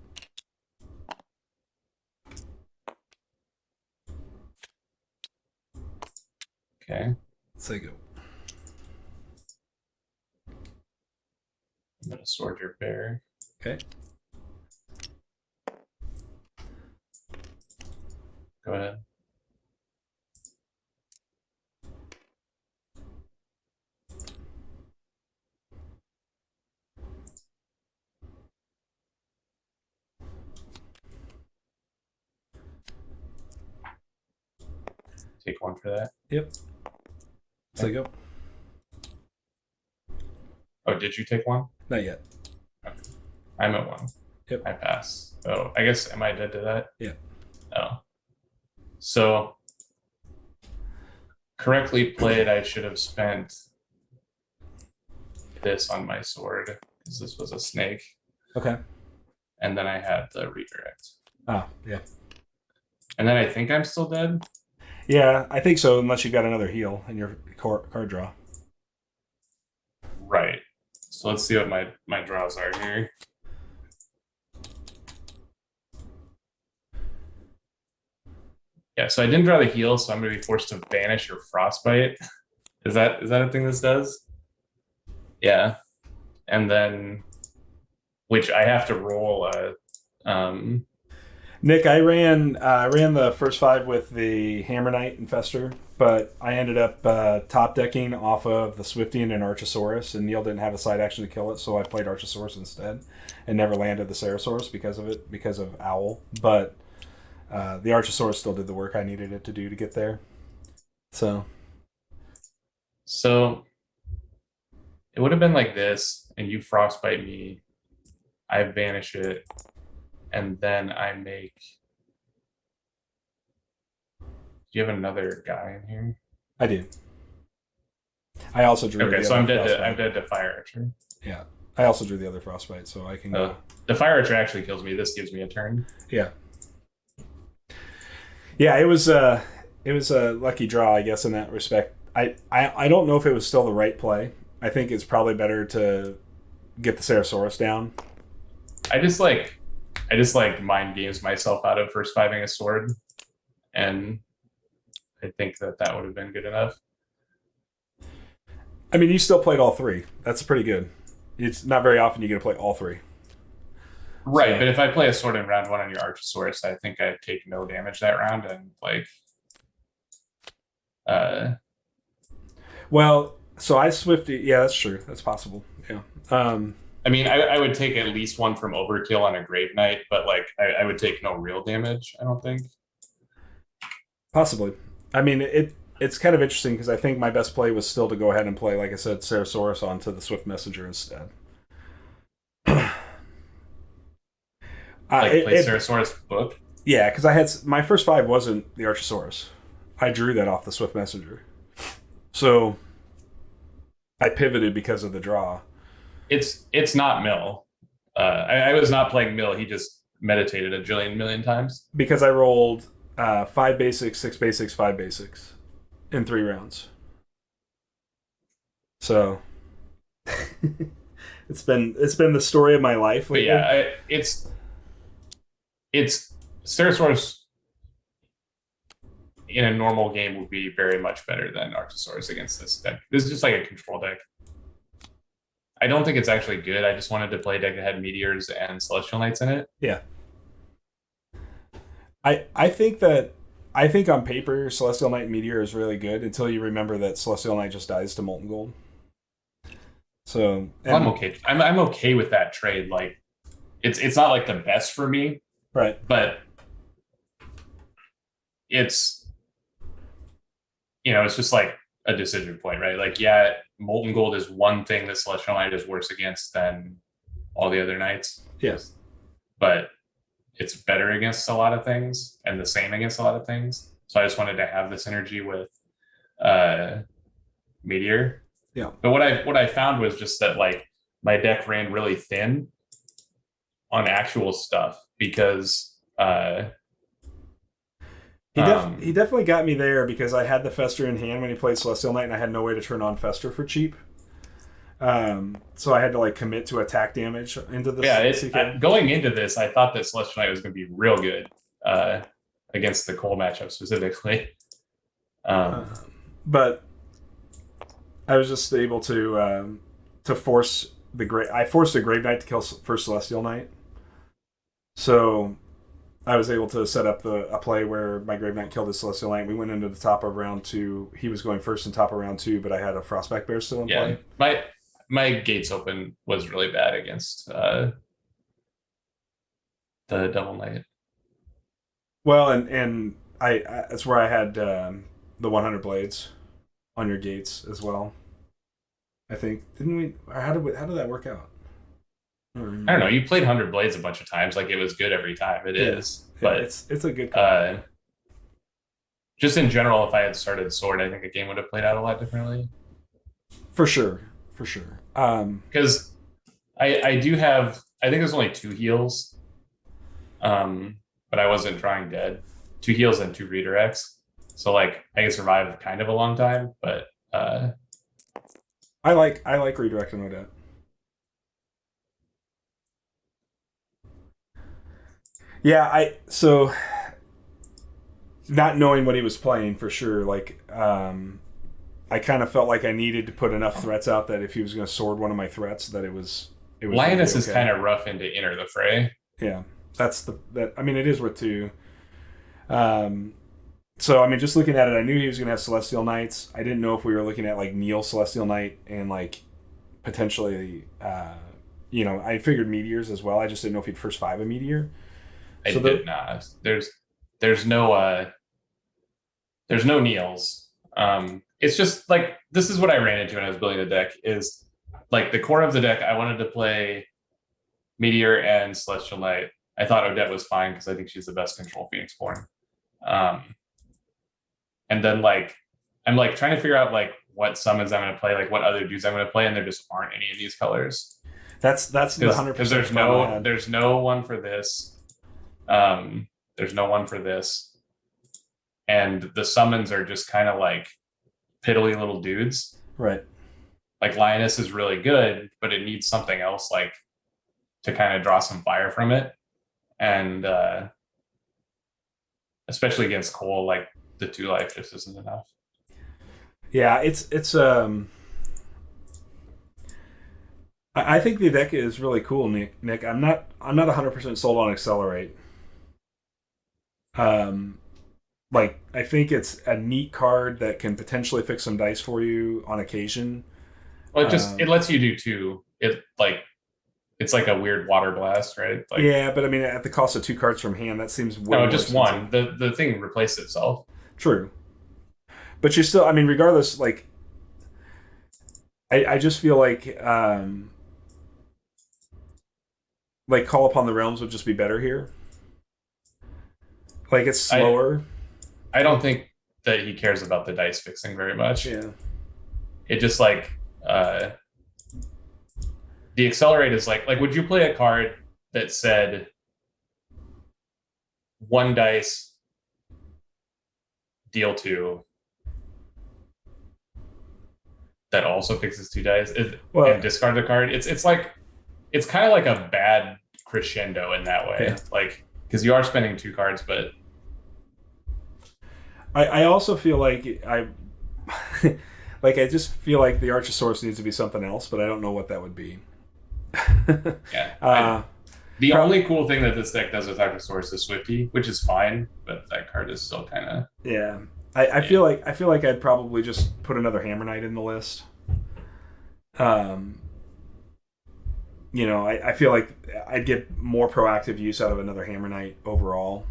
Okay. Sigo. I'm gonna sword your bear. Okay. Go ahead. Take 1 for that. Yep. Sigo. Oh, did you take 1? Not yet. Okay. I'm at 1. Yep. I pass. Oh, I guess, am I dead to that? Yeah. Oh. So, correctly played, I should have spent this on my sword, because this was a snake. Okay. And then I had the redirect. Ah, yeah. And then I think I'm still dead. Yeah, I think so, unless you've got another heal in your card draw. Right. So let's see what my draws are here. Yeah, so I didn't draw the heal, so I'm going to be forced to banish your frostbite. Is that a thing this does? Yeah. And then, which I have to roll a Nick, I ran the first 5 with the Hammer Knight Infester, but I ended up top decking off of the Swiftian and Archosaurus, and Neil didn't have a side action to kill it, so I played Archosaurus instead, and never landed the Ceresaurus because of Owl. But The Archosaurus still did the work I needed it to do to get there. So So it would have been like this, and you frostbite me, I banish it, and then I make. Do you have another guy in here? I do. I also drew. Okay, so I'm dead to Fire Archer. Yeah, I also drew the other frostbite, so I can go. The Fire Archer actually kills me. This gives me a turn. Yeah. Yeah, it was a lucky draw, I guess, in that respect. I don't know if it was still the right play. I think it's probably better to get the Ceratosaurus down. I just mind games myself out of first fiving a sword, and I think that would have been good enough. I mean, you still played all three. That's pretty good. It's not very often you get to play all three. Right, so, but if I play a sword in round 1 on your Archosaurus, I think I take no damage that round, and like, well, so I Swifty. Yeah, that's true. That's possible. Yeah. I mean, I would take at least one from Overkill on a Grave Knight, but like, I would take no real damage. I don't think. Possibly. I mean, it's kind of interesting because I think my best play was still to go ahead and play, like I said, Ceratosaurus onto the Swift Messenger instead. Play Ceratosaurus book? Yeah, because I had my first 5 wasn't the Archosaurus. I drew that off the Swift Messenger. So I pivoted because of the draw. It's not Mill. I was not playing Mill. He just meditated a million times. Because I rolled 5 basics, 6 basics, 5 basics in 3 rounds. So it's been the story of my life lately. But yeah, it's Ceratosaurus in a normal game would be very much better than Archosaurus against this deck. This is just like a control deck. I don't think it's actually good. I just wanted to play a deck that had Meteors and Celestial Knights in it. Yeah. I think on paper Celestial Knight Meteor is really good until you remember that Celestial Knight just dies to Molten Gold. So I'm okay. I'm okay with that trade. Like, it's not like the best for me, right? But it's it's just like a decision point, right? Like, yeah, Molten Gold is one thing that Celestial Knight is worse against than all the other knights. Yes, but it's better against a lot of things and the same against a lot of things. So I just wanted to have this energy with Meteor. Yeah. But what I found was just that like my deck ran really thin on actual stuff because he definitely got me there because I had the Fester in hand when he played Celestial Knight and I had no way to turn on Fester for cheap. So I had to like commit to attack damage into this. Yeah, going into this, I thought that Celestial Knight was going to be real good against the Cole matchup specifically. But I was just able to force I forced a Grave Knight to kill first Celestial Knight. So I was able to set up a play where my Grave Knight killed his Celestial Knight. We went into the top of round 2. He was going first in top of round 2, but I had a Frostback Bear still in play. My gates open was really bad against the Double Knight. Well, and I that's where I had the 100 blades on your gates as well. I think didn't we? How did that work out? I don't know. You played 100 blades a bunch of times. Like, it was good every time. It is, but it's a good call. Just in general, if I had started Sword, I think the game would have played out a lot differently. For sure. Because I do have, I think there's only 2 heals, but I wasn't drawing dead. 2 heals and 2 redirects, so like I can survive kind of a long time. But I like redirecting my dead. Yeah, so not knowing what he was playing for sure, like I kind of felt like I needed to put enough threats out that if he was going to sword one of my threats, that it was Lioness is kind of rough into enter the fray. Yeah, I mean, it is worth 2. So I mean, just looking at it, I knew he was going to have Celestial Knights. I didn't know if we were looking at like Neil Celestial Knight and like potentially, I figured Meteors as well. I just didn't know if he'd first 5 a Meteor. I did not. There's there's no Neils. It's just like this is what I ran into when I was building the deck. Is like the core of the deck. I wanted to play Meteor and Celestial Knight. I thought Odette was fine because I think she's the best control Phoenixborn. And then like I'm like trying to figure out like what summons I'm going to play, like what other dudes I'm going to play, and there just aren't any of these colors. That's the 100%. Because there's no one for this. There's no one for this, and the summons are just kind of like piddly little dudes. Right. Like Lioness is really good, but it needs something else like to kind of draw some fire from it, and especially against Cole, like the 2 life just isn't enough. Yeah, it's I think the deck is really cool, Nick. I'm not 100% sold on Accelerate. Like I think it's a neat card that can potentially fix some dice for you on occasion. Well, it lets you do 2. It's like a weird water blast, right? Like, yeah, but I mean, at the cost of 2 cards from hand, that seems way more just expensive. one. The thing replaced itself. True, but you still, I mean, regardless, like I just feel like Call Upon the Realms would just be better here. Like it's slower. I don't think that he cares about the dice fixing very much. Yeah. It just like the Accelerate is like would you play a card that said 1 dice, deal 2, that also fixes 2 dice and discard the card? It's like it's kind of like a bad crescendo in that way. Yeah. Like because you are spending 2 cards, but I also feel like I just feel like the Archosaurus needs to be something else, but I don't know what that would be. Yeah. The only cool thing that this deck does with Archosaurus is Swifty, which is fine, but that card is still kind of. Yeah. I feel like I'd probably just put another Hammer Knight in the list. You know, I feel like I'd get more proactive use out of another Hammer Knight overall.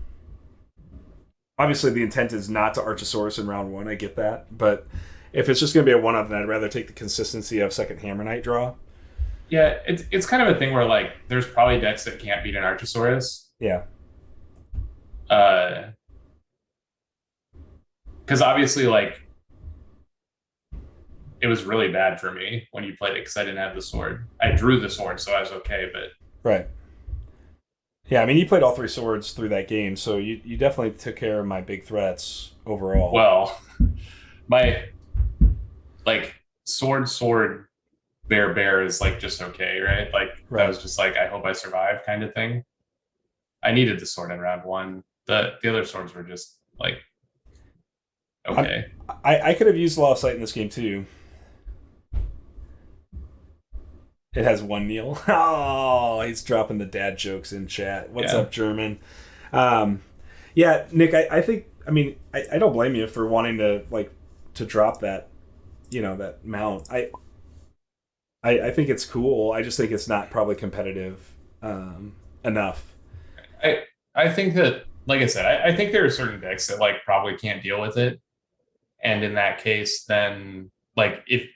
Obviously, the intent is not to Archosaurus in round 1. I get that, but if it's just going to be a one-up, then I'd rather take the consistency of second Hammer Knight draw. Yeah, it's kind of a thing where like there's probably decks that can't beat an Archosaurus. Yeah. Because obviously, like, it was really bad for me when you played it because I didn't have the sword. I drew the sword, so I was okay, but right. Yeah, I mean, you played all 3 swords through that game, so you definitely took care of my big threats overall. Well, my, like, sword, bear is, like, just okay, right? Like, that was just, like, I hope I survive kind of thing. I needed the sword in round 1. The other swords were just, like, okay. I could have used Law of Sight in this game, too. It has 1 Neil. Oh, he's dropping the dad jokes in chat. What's up, German? Yeah, Nick, I think, I mean, I don't blame you for wanting to drop that, that mount. I think it's cool. I just think it's not probably competitive enough. I think that, like I said, I think there are certain decks that like probably can't deal with it. And in that case, then like if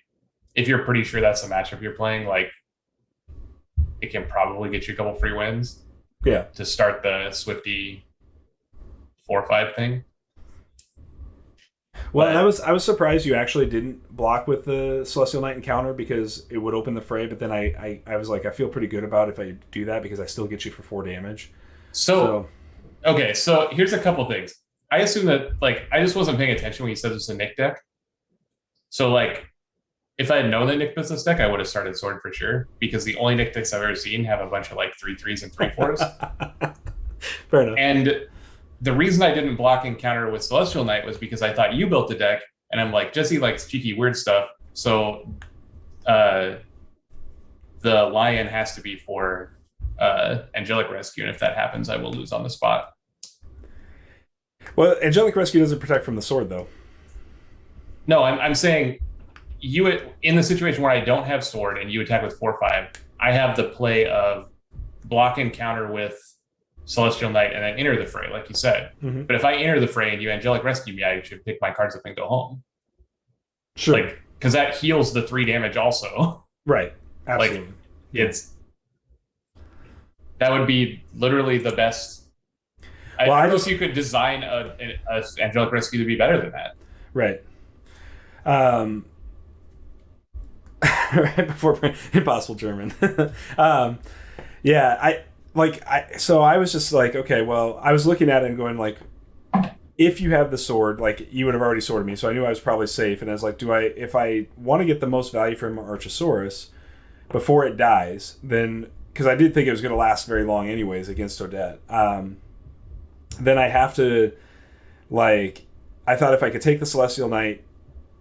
you're pretty sure that's the matchup you're playing, like it can probably get you a couple free wins. Yeah. To start the Swifty 4-5 thing. Well, and I was surprised you actually didn't block with the Celestial Knight encounter because it would open the fray, but then I was like, I feel pretty good about if I do that because I still get you for 4 damage. So okay, so here's a couple things. I assume that, like, I just wasn't paying attention when you said it was a Nick deck. So, like, if I had known that Nick was this deck, I would have started Sword for sure, because the only Nick decks I've ever seen have a bunch of, like, 3/3s and 3/4s. Fair enough. And the reason I didn't block encounter with Celestial Knight was because I thought you built the deck, and I'm like, Jesse likes cheeky, weird stuff, so the Lion has to be for Angelic Rescue, and if that happens, I will lose on the spot. Well, Angelic Rescue doesn't protect from the sword, though. No, I'm saying you in the situation where I don't have sword and you attack with 4/5, I have the play of block and counter with Celestial Knight and then enter the fray, like you said. Mm-hmm. But if I enter the fray and you angelic rescue me, I should pick my cards up and go home. Sure. Like, because that heals the 3 damage also. Right. Absolutely. Like, that would be literally the best. I don't know if you could design a angelic rescue to be better than that. Right. Right before Impossible German. Yeah, so I was just like, okay, well, I was looking at it and going like, if you have the sword, like you would have already sworded me, so I knew I was probably safe. And I was like, if I want to get the most value from Archosaurus before it dies, then because I did think it was going to last very long anyways against Odette, then I have to like, I thought if I could take the Celestial Knight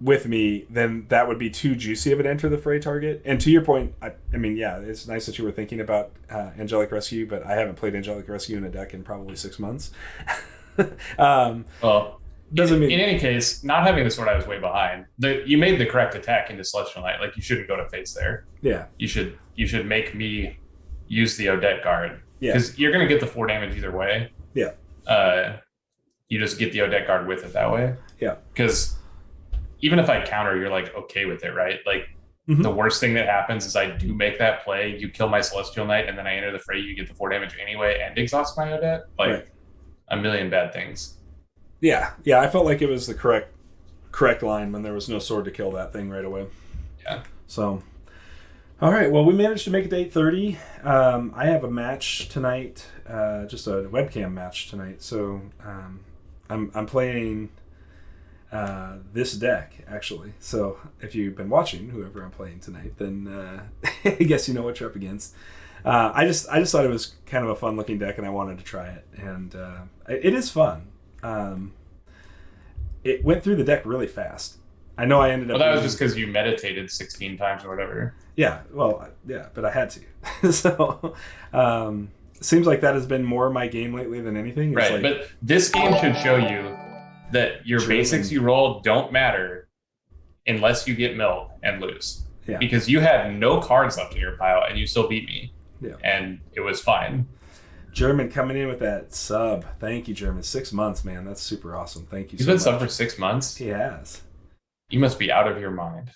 with me, then that would be too juicy of an enter the fray target. And to your point, I mean, yeah, it's nice that you were thinking about Angelic Rescue, but I haven't played Angelic Rescue in a deck in probably 6 months. Well, doesn't mean in any case, not having the sword, I was way behind. You made the correct attack into Celestial Knight. Like, you shouldn't go to face there. Yeah, you should make me use the Odette guard. Yeah, because you're gonna get the 4 damage either way. Yeah. You just get the Odette guard with it that way. Yeah. Because even if I counter, you're like okay with it, right? Like the worst thing that happens is I do make that play, you kill my Celestial Knight, and then I enter the fray, you get the 4 damage anyway and exhaust my Odette. Like a million bad things. Yeah. I felt like it was the correct line when there was no sword to kill that thing right away. Yeah. So, all right. Well, we managed to make it to 8:30. I have a match tonight, just a webcam match tonight. So I'm playing this deck actually. So if you've been watching, whoever I'm playing tonight, then I guess you know what you're up against. I just thought it was kind of a fun looking deck, and I wanted to try it, and it is fun. It went through the deck really fast. I know I ended up. Well, that was just because you meditated 16 times or whatever. Yeah, well, yeah, but I had to. So, seems like that has been more my game lately than anything. It's right, but this game should show you that your basics you roll don't matter unless you get milled and lose. Yeah. Because you had no cards left in your pile and you still beat me. Yeah. And it was fine. German coming in with that sub. Thank you, German. 6 months, man. That's super awesome. Thank you He's so much. He's been sub for 6 months? He has. You must be out of your mind.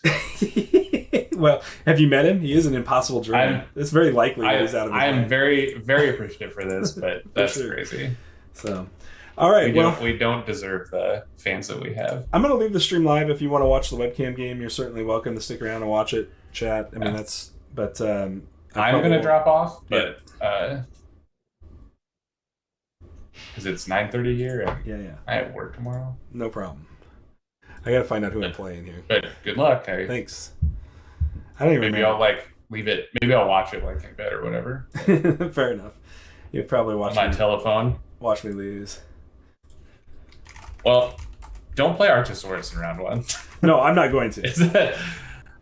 Well, have you met him? He is an impossible German. It's very likely that he's out of his mind. I am very, very appreciative for this, but that's sure. crazy. So, all right. We don't deserve the fans that we have. I'm going to leave the stream live. If you want to watch the webcam game, you're certainly welcome to stick around and watch it, chat. I mean, that's, but I'm going to drop off, but because it's 9:30 here. And yeah. I have work tomorrow. No problem. I got to find out who I'm playing here. But good luck. Thanks. I don't even maybe remember. I'll leave it. Maybe I'll watch it in bed or whatever. Fair enough. You'll probably watch on my telephone. Watch me lose. Well, don't play Archosaurus in round 1. No, I'm not going to.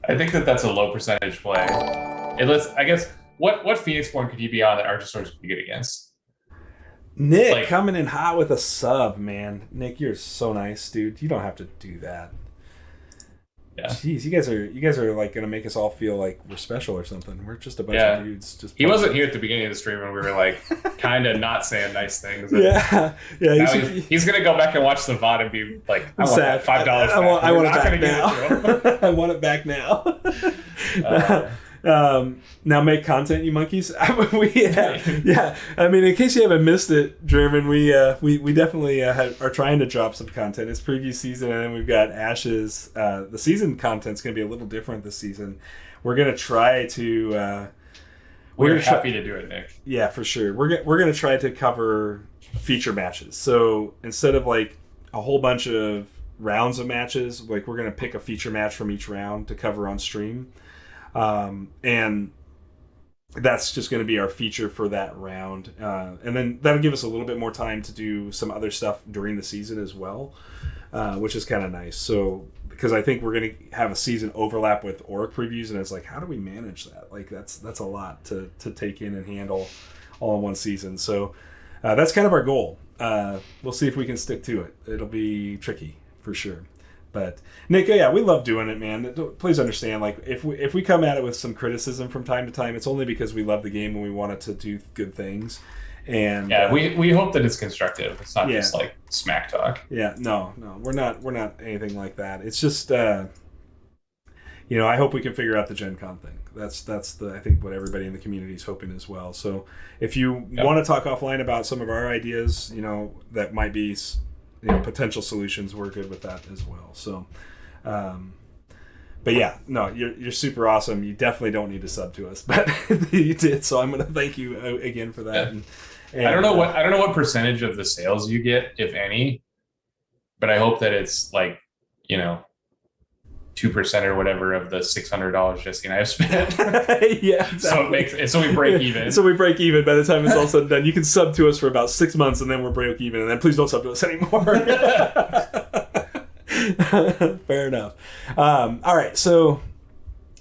I think that's a low percentage play. I guess what Phoenix form could he be on that Archosaurus would be good against? Nick coming in hot with a sub, man. Nick, you're so nice, dude. You don't have to do that. Yeah. Jeez, you guys are like gonna make us all feel like we're special or something. We're just a bunch of dudes. Just he wasn't here at the beginning of the stream when we were like kind of not saying nice things. Yeah. He's gonna go back and watch the VOD and be like, I want that $5 back. I want it back now. I want it back now. Now make content, you monkeys. Yeah. I mean, in case you haven't missed it, German, we definitely are trying to drop some content. It's preview season, and then we've got Ashes. The season content's going to be a little different this season. We're going to try to. We're happy to do it, Nick. Yeah, for sure. We're going to try to cover feature matches. So instead of like a whole bunch of rounds of matches, like we're going to pick a feature match from each round to cover on stream. And that's just going to be our feature for that round. And then that'll give us a little bit more time to do some other stuff during the season as well, which is kind of nice. So, because I think we're going to have a season overlap with Auric previews, and it's like, how do we manage that? Like, that's a lot to take in and handle all in one season. So that's kind of our goal. We'll see if we can stick to it. It'll be tricky for sure. But Nick, yeah, we love doing it, man. Please understand, like if we come at it with some criticism from time to time, it's only because we love the game and we want it to do good things. And yeah, we hope that it's constructive. It's not Yeah. just like smack talk. yeah, no, we're not anything like that. It's just I hope we can figure out the Gen Con thing. That's the I think what everybody in the community is hoping as well. So if you want to talk offline about some of our ideas, that might be potential solutions, we're good with that as well. So, but yeah, no, you're super awesome. You definitely don't need to sub to us, but you did. So I'm going to thank you again for that. Yeah. And I don't know what percentage of the sales you get, if any, but I hope that it's like 2% or whatever of the $600 Jesse and I have spent. yeah, exactly. So we break even. So we break even by the time it's all said and done. You can sub to us for about 6 months and then we're break even, and then please don't sub to us anymore. Fair enough. All right, so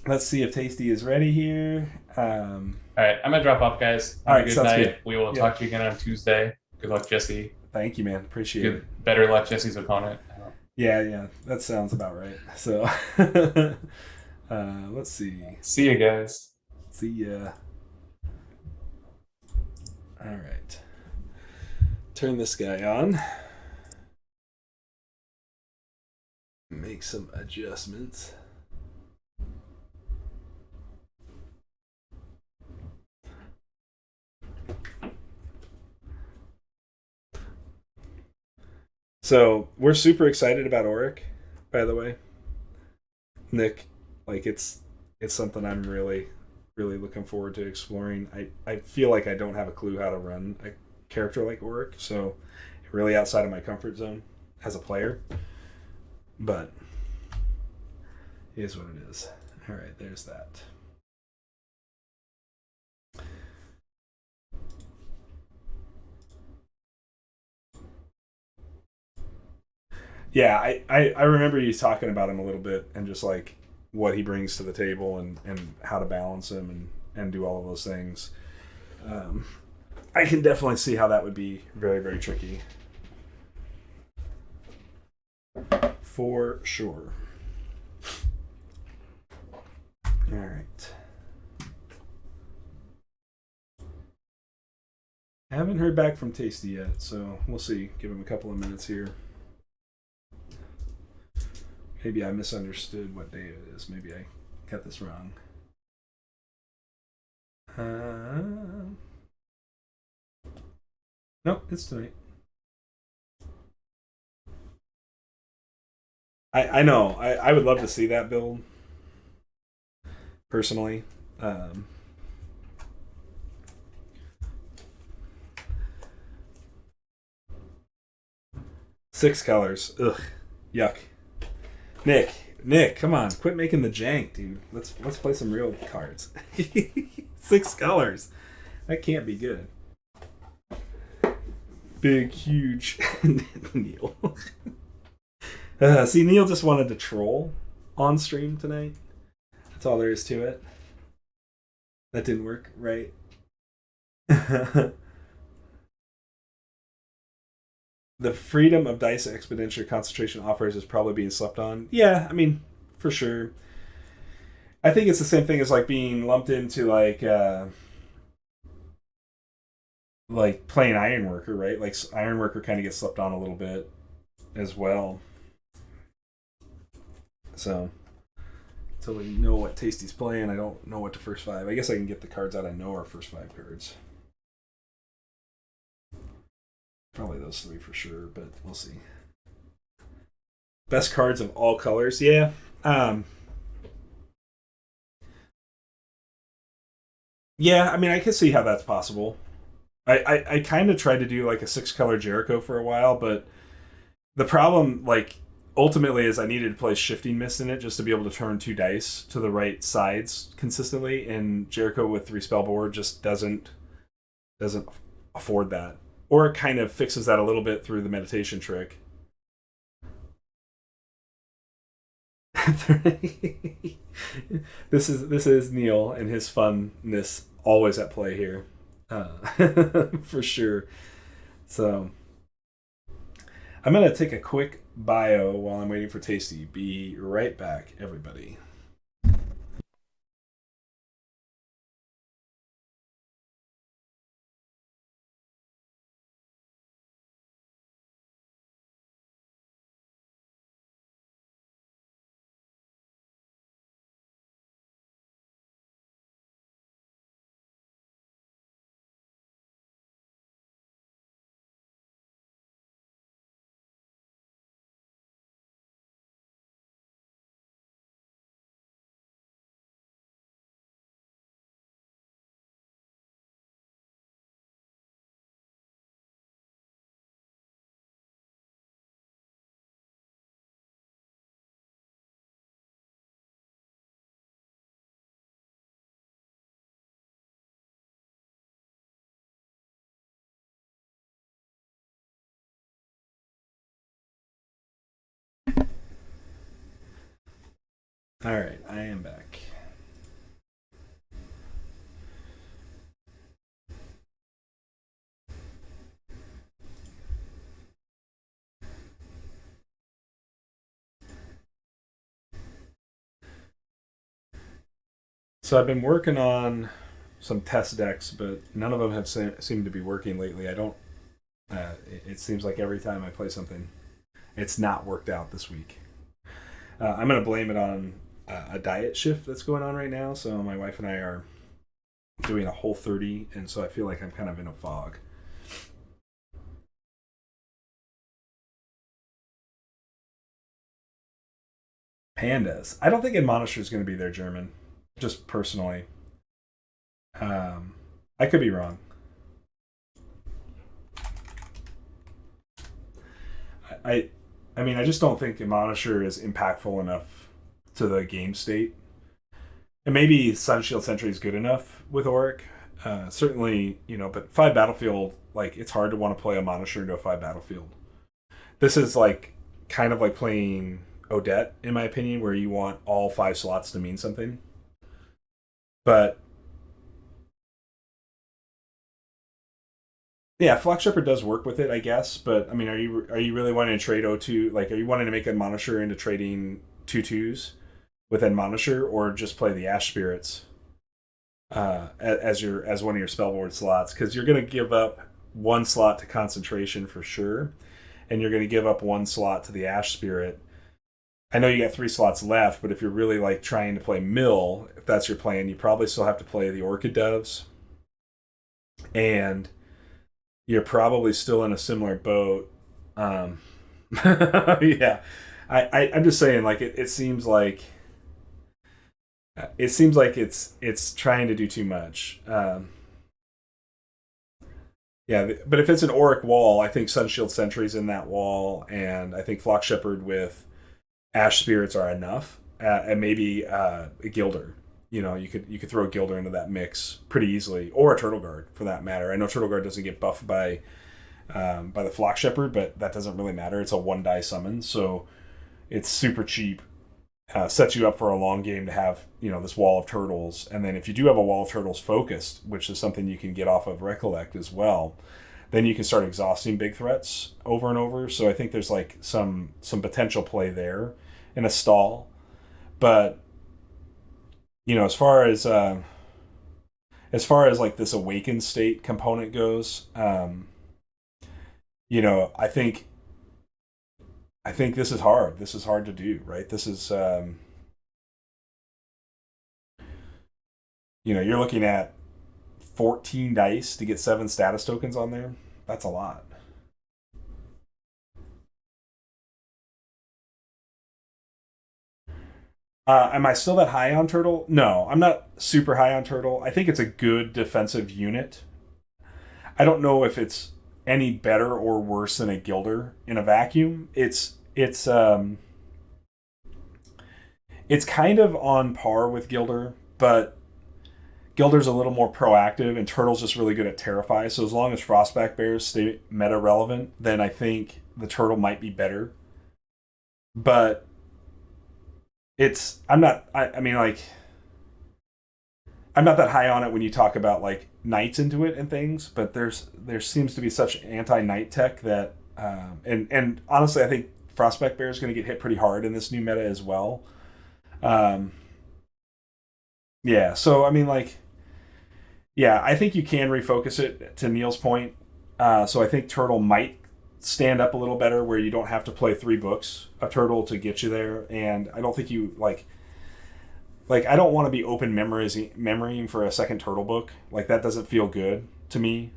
let's see if Tasty is ready here. All right, I'm gonna drop off, guys. All right, good sounds night. good. We will talk to you again on Tuesday. Good luck, Jesse. Thank you, man. Appreciate it. Better luck, Jesse's opponent. Yeah, that sounds about right. So, let's see. See you guys. See ya. All right. Turn this guy on. Make some adjustments. So we're super excited about Auric, by the way. Nick, like it's something I'm really, really looking forward to exploring. I feel like I don't have a clue how to run a character like Auric, so really outside of my comfort zone as a player. But it is what it is. All right, there's that. Yeah, I remember you talking about him a little bit and just like what he brings to the table and how to balance him and do all of those things. I can definitely see how that would be very, very tricky. For sure. All right. I haven't heard back from Tasty yet, so we'll see. Give him a couple of minutes here. Maybe I misunderstood what day it is. Maybe I got this wrong. Nope, it's tonight. I know. I would love to see that build. Personally. 6 colors. Ugh. Yuck. Nick, come on, quit making the jank, dude. Let's play some real cards. 6 colors. That can't be good. Big, huge Neil. See, Neil just wanted to troll on stream tonight. That's all there is to it. That didn't work, right? The freedom of Dice Exponential Concentration offers is probably being slept on. Yeah, I mean, for sure. I think it's the same thing as like being lumped into like playing Ironworker, right? Like Ironworker kind of gets slept on a little bit as well. So until we know what Tasty's playing, I don't know what the first 5. I guess I can get the cards out I know are first 5 cards. Probably those 3 for sure, but we'll see. Best cards of all colors, yeah. Yeah, I mean, I can see how that's possible. I kind of tried to do like a 6-color Jericho for a while, but the problem, like, ultimately is I needed to play Shifting Mist in it just to be able to turn 2 dice to the right sides consistently, and Jericho with 3 spell board just doesn't afford that. Or it kind of fixes that a little bit through the meditation trick. This is Neil and his funness always at play here, for sure. So I'm gonna take a quick bio while I'm waiting for Tasty. Be right back, everybody. All right, I am back. So I've been working on some test decks, but none of them have seemed to be working lately. I don't. It seems like every time I play something, it's not worked out this week. I'm going to blame it on a diet shift that's going on right now. So my wife and I are doing a Whole30, and so I feel like I'm kind of in a fog. Pandas. I don't think Admonisher is going to be there, German. Just personally, I could be wrong. I, I mean, I just don't think Admonisher is impactful enough to the game state. And maybe Sunshield Sentry is good enough with Auric. Certainly, but five battlefield, like it's hard to want to play a Admonisher into a five battlefield. This is like kind of like playing Odette, in my opinion, where you want all five slots to mean something. But yeah, Flock Shepherd does work with it, I guess. But I mean, are you really wanting to trade O2? Like, are you wanting to make Admonisher into trading two-twos with Admonisher, or just play the Ash Spirits as one of your spellboard slots? Because you're going to give up one slot to concentration for sure, and you're going to give up one slot to the Ash Spirit. I know you got three slots left, but if you're really like trying to play mill, if that's your plan, you probably still have to play the Orchid Doves, and you're probably still in a similar boat. Yeah, I'm just saying, like it seems like it's trying to do too much. Yeah, but if it's an Auric wall, I think Sunshield Sentry's in that wall, and I think Flock Shepherd with Ash Spirits are enough, and maybe a Gilder. You could throw a Gilder into that mix pretty easily, or a Turtle Guard for that matter. I know Turtle Guard doesn't get buffed by the Flock Shepherd, but that doesn't really matter. It's a one die summon, so it's super cheap. Sets you up for a long game to have this wall of turtles, and then if you do have a wall of turtles focused, which is something you can get off of Recollect as well, then you can start exhausting big threats over and over. So I think there's like some potential play there in a stall, but as far as like this awakened state component goes, I think this is hard. This is hard to do, right? This is you're looking at 14 dice to get 7 status tokens on there. That's a lot. Am I still that high on Turtle? No, I'm not super high on Turtle. I think it's a good defensive unit. I don't know if it's any better or worse than a Gilder in a vacuum. It's kind of on par with Gilder, but Gilder's a little more proactive, and Turtle's just really good at Terrify. So as long as Frostback Bears stay meta relevant, then I think the Turtle might be better. But it's I'm not I mean like I'm not that high on it when you talk about like knights into it and things, but there seems to be such anti knight tech that And honestly, I think Frostback Bear is going to get hit pretty hard in this new meta as well. Yeah, so I mean, like, yeah, I think you can refocus it to Neil's point. So I think Turtle might stand up a little better where you don't have to play 3 books of Turtle to get you there. And I don't think you like I don't want to be open memorying for a second Turtle book. Like that doesn't feel good to me.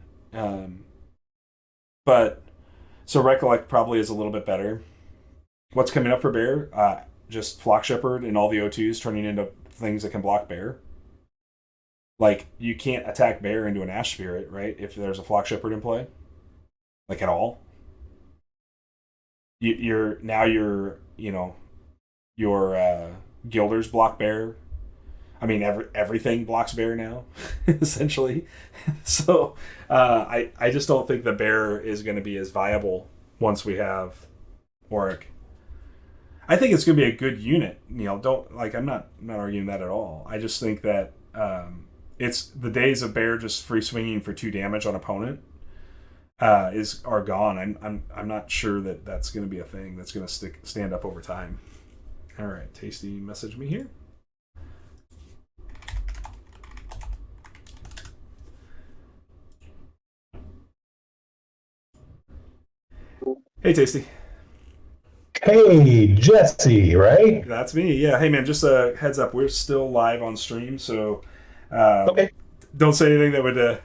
But so Recollect probably is a little bit better. What's coming up for Bear? Just Flock Shepherd and all the O2s turning into things that can block Bear. Like, you can't attack Bear into an Ash Spirit, right? If there's a Flock Shepherd in play. Like, at all. Your Guilders block Bear. I mean, everything blocks Bear now, essentially. So, I just don't think the Bear is going to be as viable once we have Auric. I think it's going to be a good unit. I'm not arguing that at all. I just think that it's the days of Bear just free swinging for 2 damage on opponent are gone. I'm not sure that that's going to be a thing that's going to stand up over time. All right, Tasty, message me here. Hey, Tasty. Hey, Jesse, right? That's me. Yeah. Hey, man, just a heads up. We're still live on stream, so okay. Don't say anything that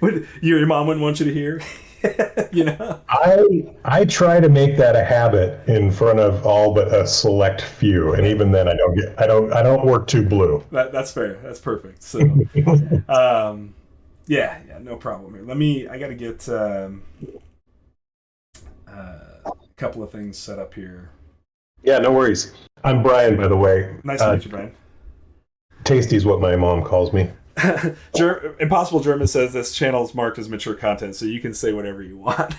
would your mom wouldn't want you to hear. I try to make that a habit in front of all but a select few, and even then, I don't work too blue. That's fair. That's perfect. So, yeah, no problem here. I got to get a couple of things set up here. Yeah, no worries. I'm Brian, by the way. Nice to meet you, Brian. Tasty is what my mom calls me. Impossible German says this channel is marked as mature content, so you can say whatever you want.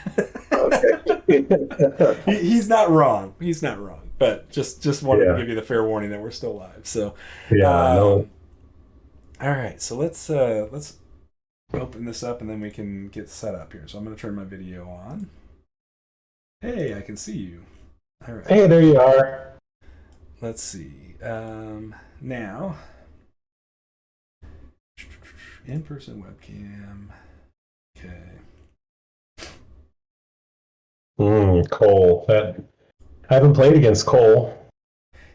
Okay. He's not wrong. He's not wrong. But just wanted to give you the fair warning that we're still live. So no. All right, so let's open this up and then we can get set up here. So I'm going to turn my video on. Hey, I can see you. All right. Hey, there you are. Let's see. Now, in-person webcam. Okay. Cole. I haven't played against Cole.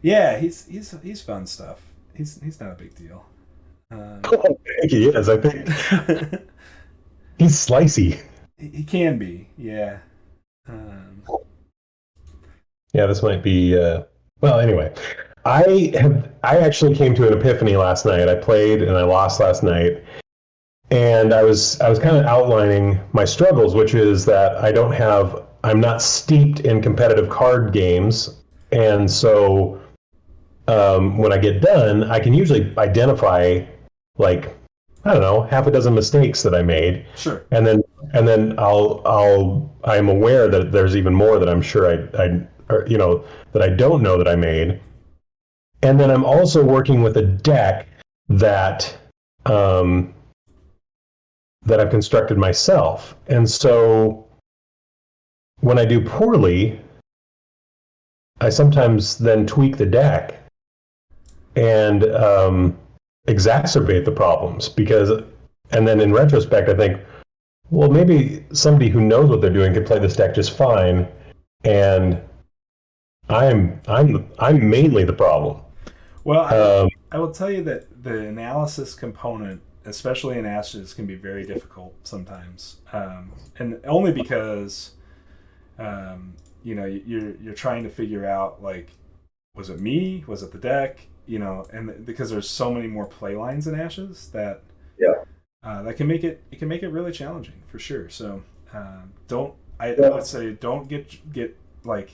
Yeah, he's fun stuff. He's not a big deal. I think he is. I think he's slicey. He can be. Yeah. Yeah, this might be. Well, anyway, I actually came to an epiphany last night. I played and I lost last night, and I was kind of outlining my struggles, which is that I'm not steeped in competitive card games, and so when I get done, I can usually identify like, I don't know, half a dozen mistakes that I made. Sure. And then I'm aware that there's even more that I'm sure that I don't know that I made. And then I'm also working with a deck that I've constructed myself. And so when I do poorly, I sometimes then tweak the deck and exacerbate the problems and then in retrospect, I think, well, maybe somebody who knows what they're doing could play this deck just fine, and I'm mainly the problem. Well, I will tell you that the analysis component, especially in Ashes, can be very difficult sometimes, and only because you're trying to figure out, like, was it me? Was it the deck? And because there's so many more play lines in Ashes that that can make it really challenging for sure. So I would say don't get like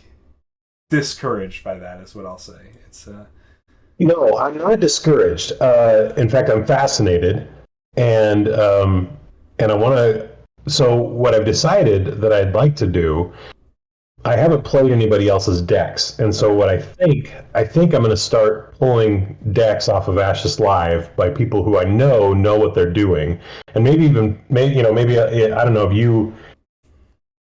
discouraged by that is what I'll say. It's No, I'm not discouraged. In fact, I'm fascinated, and I want to. So what I've decided that I'd like to do, I haven't played anybody else's decks, and so what I think I'm going to start pulling decks off of Ashes Live by people who I know what they're doing, and maybe I don't know if you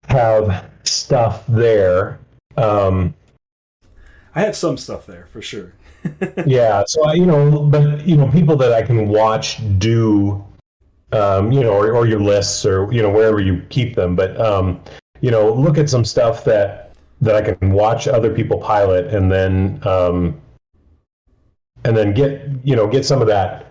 have stuff there. I have some stuff there for sure. Yeah, so but people that I can watch do, or your lists, or wherever you keep them. But look at some stuff that I can watch other people pilot, and then get some of that.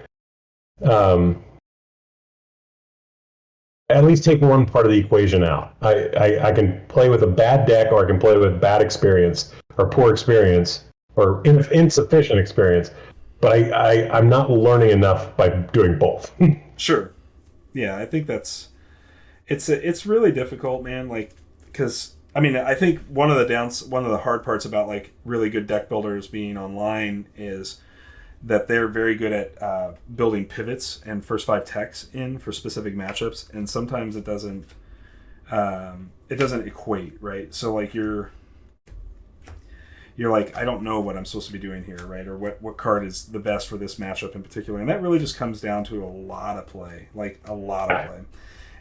At least take one part of the equation out. I can play with a bad deck, or I can play with bad experience, or poor experience, or insufficient experience. But I'm not learning enough by doing both. Sure. Yeah, I think it's really difficult, man. Like, because I mean, I think one of the hard parts about like really good deck builders being online is that they're very good at building pivots and first five techs in for specific matchups, and sometimes it doesn't equate, right? So like you're like, I don't know what I'm supposed to be doing here, right? Or what card is the best for this matchup in particular. And that really just comes down to a lot of play, like a lot of play.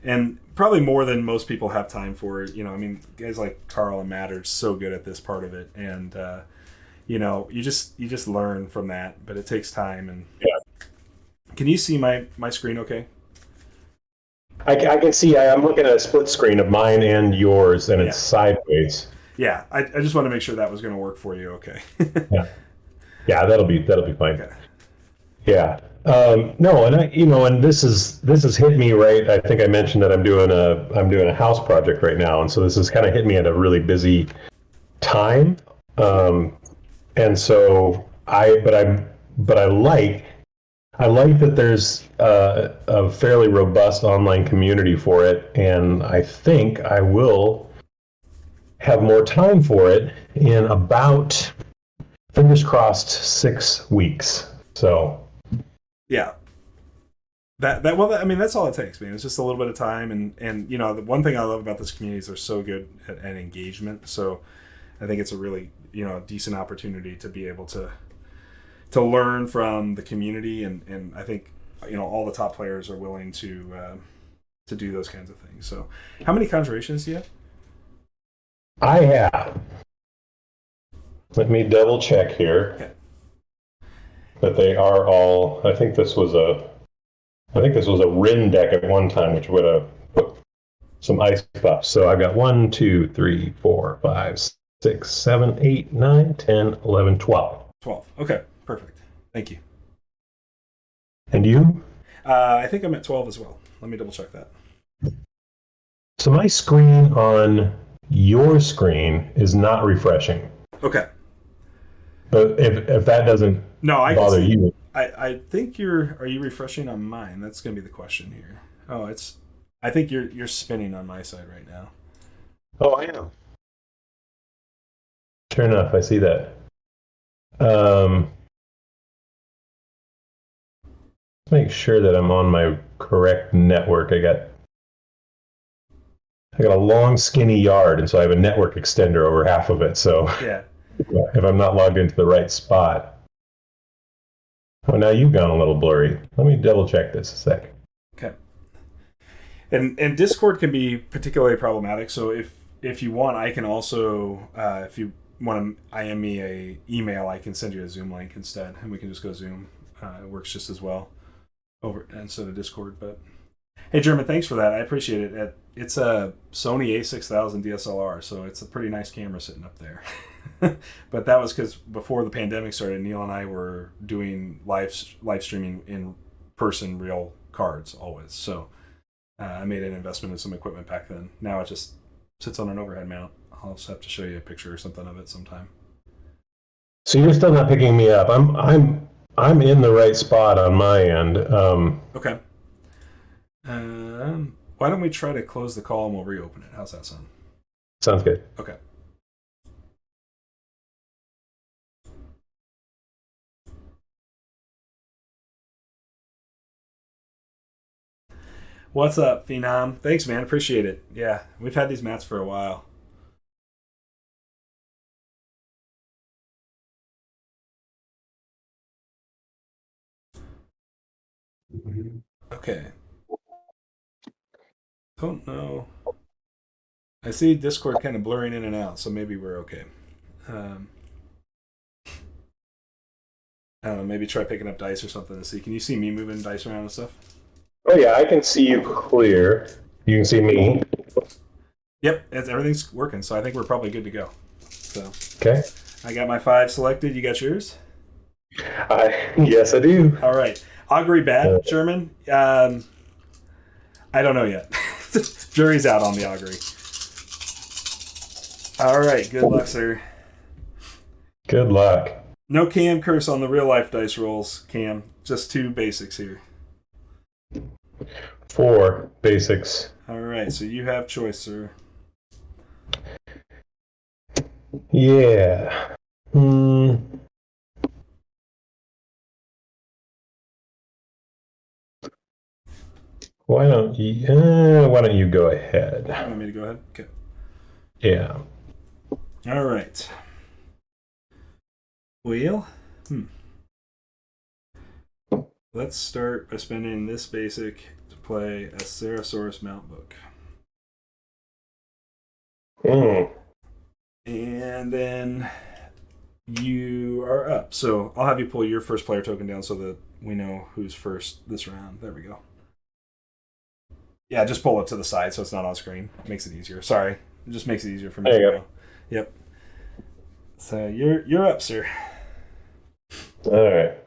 And probably more than most people have time for. I mean, guys like Carl and Matt are so good at this part of it. And, you just learn from that, but it takes time. And Yeah. Can you see my screen okay? I can see. I'm looking at a split screen of mine and yours, and it's sideways. Yeah, I just want to make sure that was going to work for you. Okay. Yeah, that'll be fine. Okay. Yeah. No, and and this has hit me right. I think I mentioned that I'm doing a house project right now, and so this has kind of hit me at a really busy time. And so I like that there's a fairly robust online community for it, and I think I will have more time for it in about, fingers crossed, 6 weeks. So yeah, I mean, that's all it takes, man. It's just a little bit of time, and the one thing I love about this community is they're so good at engagement. So I think it's a really decent opportunity to be able to learn from the community, and I think all the top players are willing to do those kinds of things. So how many conjurations do you have? I have. Let me double check here. Okay. But they are all. I think this was a Rin deck at one time, which would have put some ice buffs. So I've got 1, 2, 3, 4, 5, 6, 7, 8, 9, 10, 11, 12. 12. Okay, perfect. Thank you. And you? I think I'm at 12 as well. Let me double check that. So my screen on your screen is not refreshing. Okay. But if that doesn't bother you. I think are you refreshing on mine? That's going to be the question here. Oh, I think you're spinning on my side right now. Oh, I am. Sure enough, I see that. Let's make sure that I'm on my correct network. I got a long, skinny yard, and so I have a network extender over half of it. So yeah, if I'm not logged into the right spot. Oh, now you've gone a little blurry. Let me double check this a sec. Okay. And Discord can be particularly problematic. So if you want, I can also if you want to IM me a email, I can send you a Zoom link instead, and we can just go Zoom. It works just as well over instead of Discord. But hey, German, thanks for that. I appreciate it. It's a Sony A6000 DSLR, so it's a pretty nice camera sitting up there. But that was because before the pandemic started, Neil and I were doing live streaming in person, real cards always. So I made an investment in some equipment back then. Now it just sits on an overhead mount. I'll just have to show you a picture or something of it sometime. So you're still not picking me up. I'm in the right spot on my end. Okay. Why don't we try to close the call and we'll reopen it? How's that sound? Sounds good. Okay. What's up, Phenom? Thanks, man. Appreciate it. Yeah, we've had these mats for a while. Okay. Don't know. I see Discord kind of blurring in and out, so maybe we're okay. I don't know, maybe try picking up dice or something to see. Can you see me moving dice around and stuff? Oh yeah, I can see you clear. You can see me. Yep, everything's working, so I think we're probably good to go. So Okay. I got my 5 selected. You got yours? Yes, I do. All right. Augury bad, German? I don't know yet. Jury's out on the augury. All right. Good luck, sir. Good luck. No Cam curse on the real life dice rolls, Cam. Just 2 basics here. 4 basics. All right. So you have choice, sir. Yeah. Why don't you go ahead? You want me to go ahead? Okay. Yeah. All right. Well, let's start by spending this basic to play a Ceresaurus mount book. And then you are up. So I'll have you pull your first player token down so that we know who's first this round. There we go. Yeah, just pull it to the side so it's not on screen. It makes it easier. Sorry. It just makes it easier for me there to you go. Yep. So you're up, sir. All right.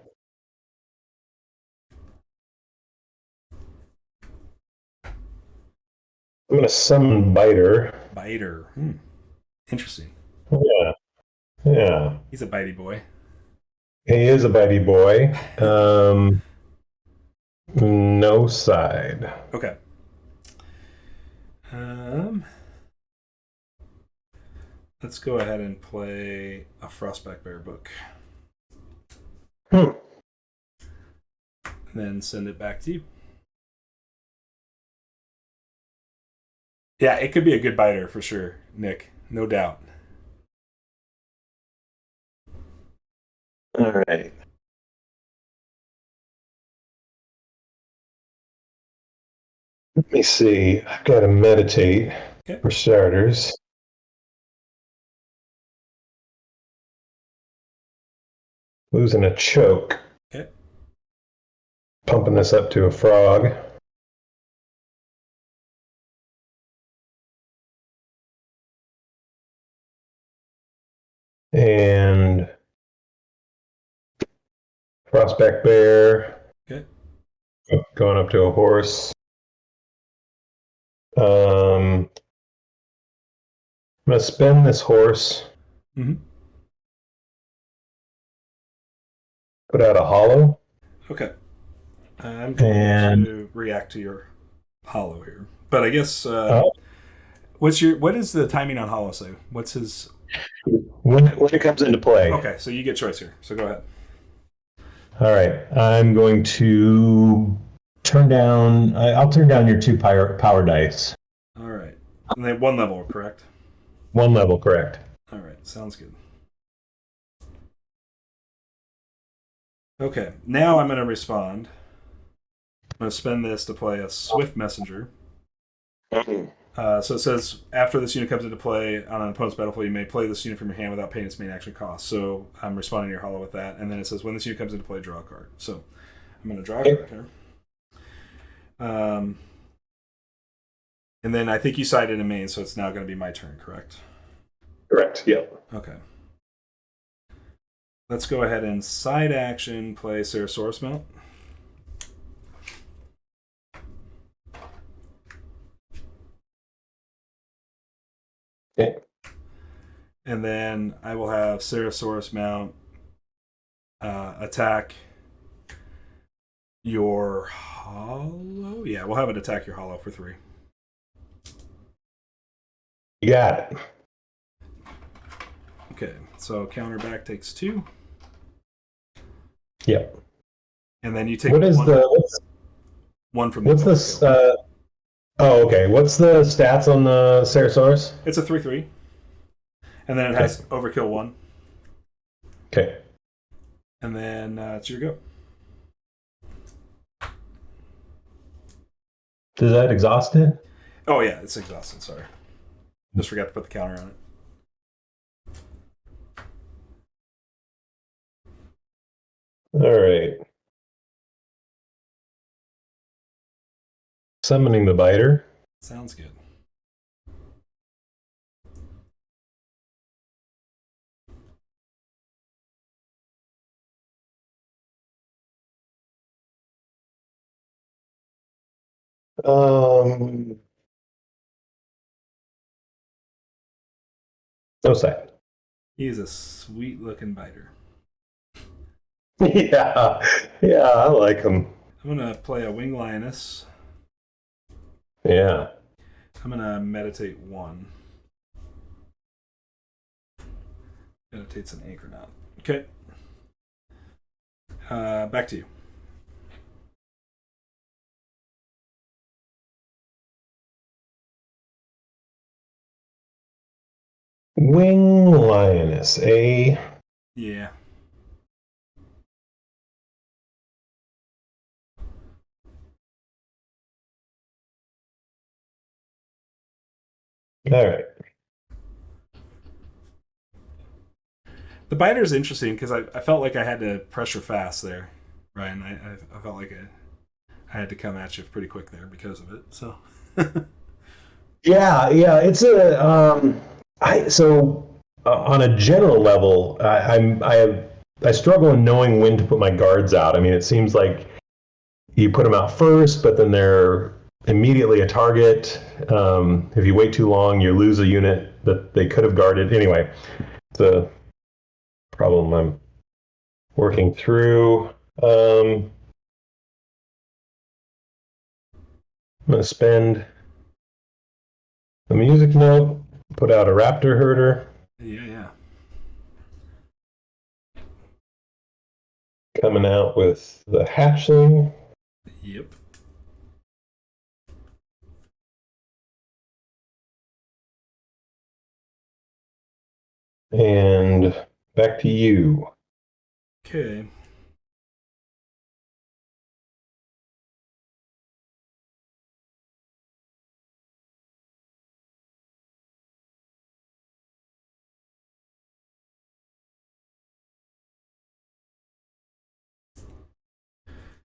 I'm going to summon Biter. Biter. Interesting. Yeah. Yeah. He's a bitey boy. He is a bitey boy. No side. Okay. Let's go ahead and play a Frostback Bear book. And then send it back to you. Yeah, it could be a good biter for sure, Nick. No doubt. All right. Let me see. I've got to meditate for starters. Losing a choke. Okay. Pumping this up to a frog. And Frostback Bear. Okay. Going up to a horse. I'm going to spin this horse. Put out a hollow. Okay. I'm going to react to your hollow here. But I guess what is the timing on hollow say? What's his when it comes into play? Okay, so you get choice here. So go ahead. All right. I'm going to turn down. I'll turn down your 2 power dice. All right. And then 1 level, correct? 1 level, correct. All right. Sounds good. Okay. Now I'm going to respond. I'm going to spend this to play a Swift Messenger. So it says, after this unit comes into play on an opponent's battlefield, you may play this unit from your hand without paying its main action cost. So I'm responding to your hollow with that. And then it says, when this unit comes into play, draw a card. So I'm going to draw a card here. And then I think you sided in main, so it's now going to be my turn, correct? Correct, yep. Okay. Let's go ahead and side action play Ceresaurus mount. Okay. And then I will have Ceresaurus mount attack your hollow. Yeah, we'll have it attack your hollow for 3. You got it. Okay, so counter back takes 2. Yep. And then you take what is one from what's this? Okay. What's the stats on the Ceresaurus? It's a 3/3. And then it has overkill 1. Okay. And then it's your go. Does that exhaust it? Oh yeah, it's exhausted. Sorry. Just forgot to put the counter on it. All right. Summoning the biter. Sounds good. No sight. He's a sweet looking biter. Yeah, yeah, I like him. I'm gonna play a wing lioness. Yeah. I'm gonna meditate 1. Meditate's an Anchornaut. Okay. Back to you. Wing lioness. Yeah. All right. The biter is interesting because I felt like I had to pressure fast there, Ryan. I felt like I had to come at you pretty quick there because of it. So. Yeah, yeah. It's a on a general level, I struggle in knowing when to put my guards out. I mean, it seems like you put them out first, but then they're immediately a target. If you wait too long, you lose a unit that they could have guarded. Anyway, it's a problem I'm working through. I'm going to spend the music note, put out a raptor herder. Yeah. Coming out with the hatchling. Yep. And back to you. Okay.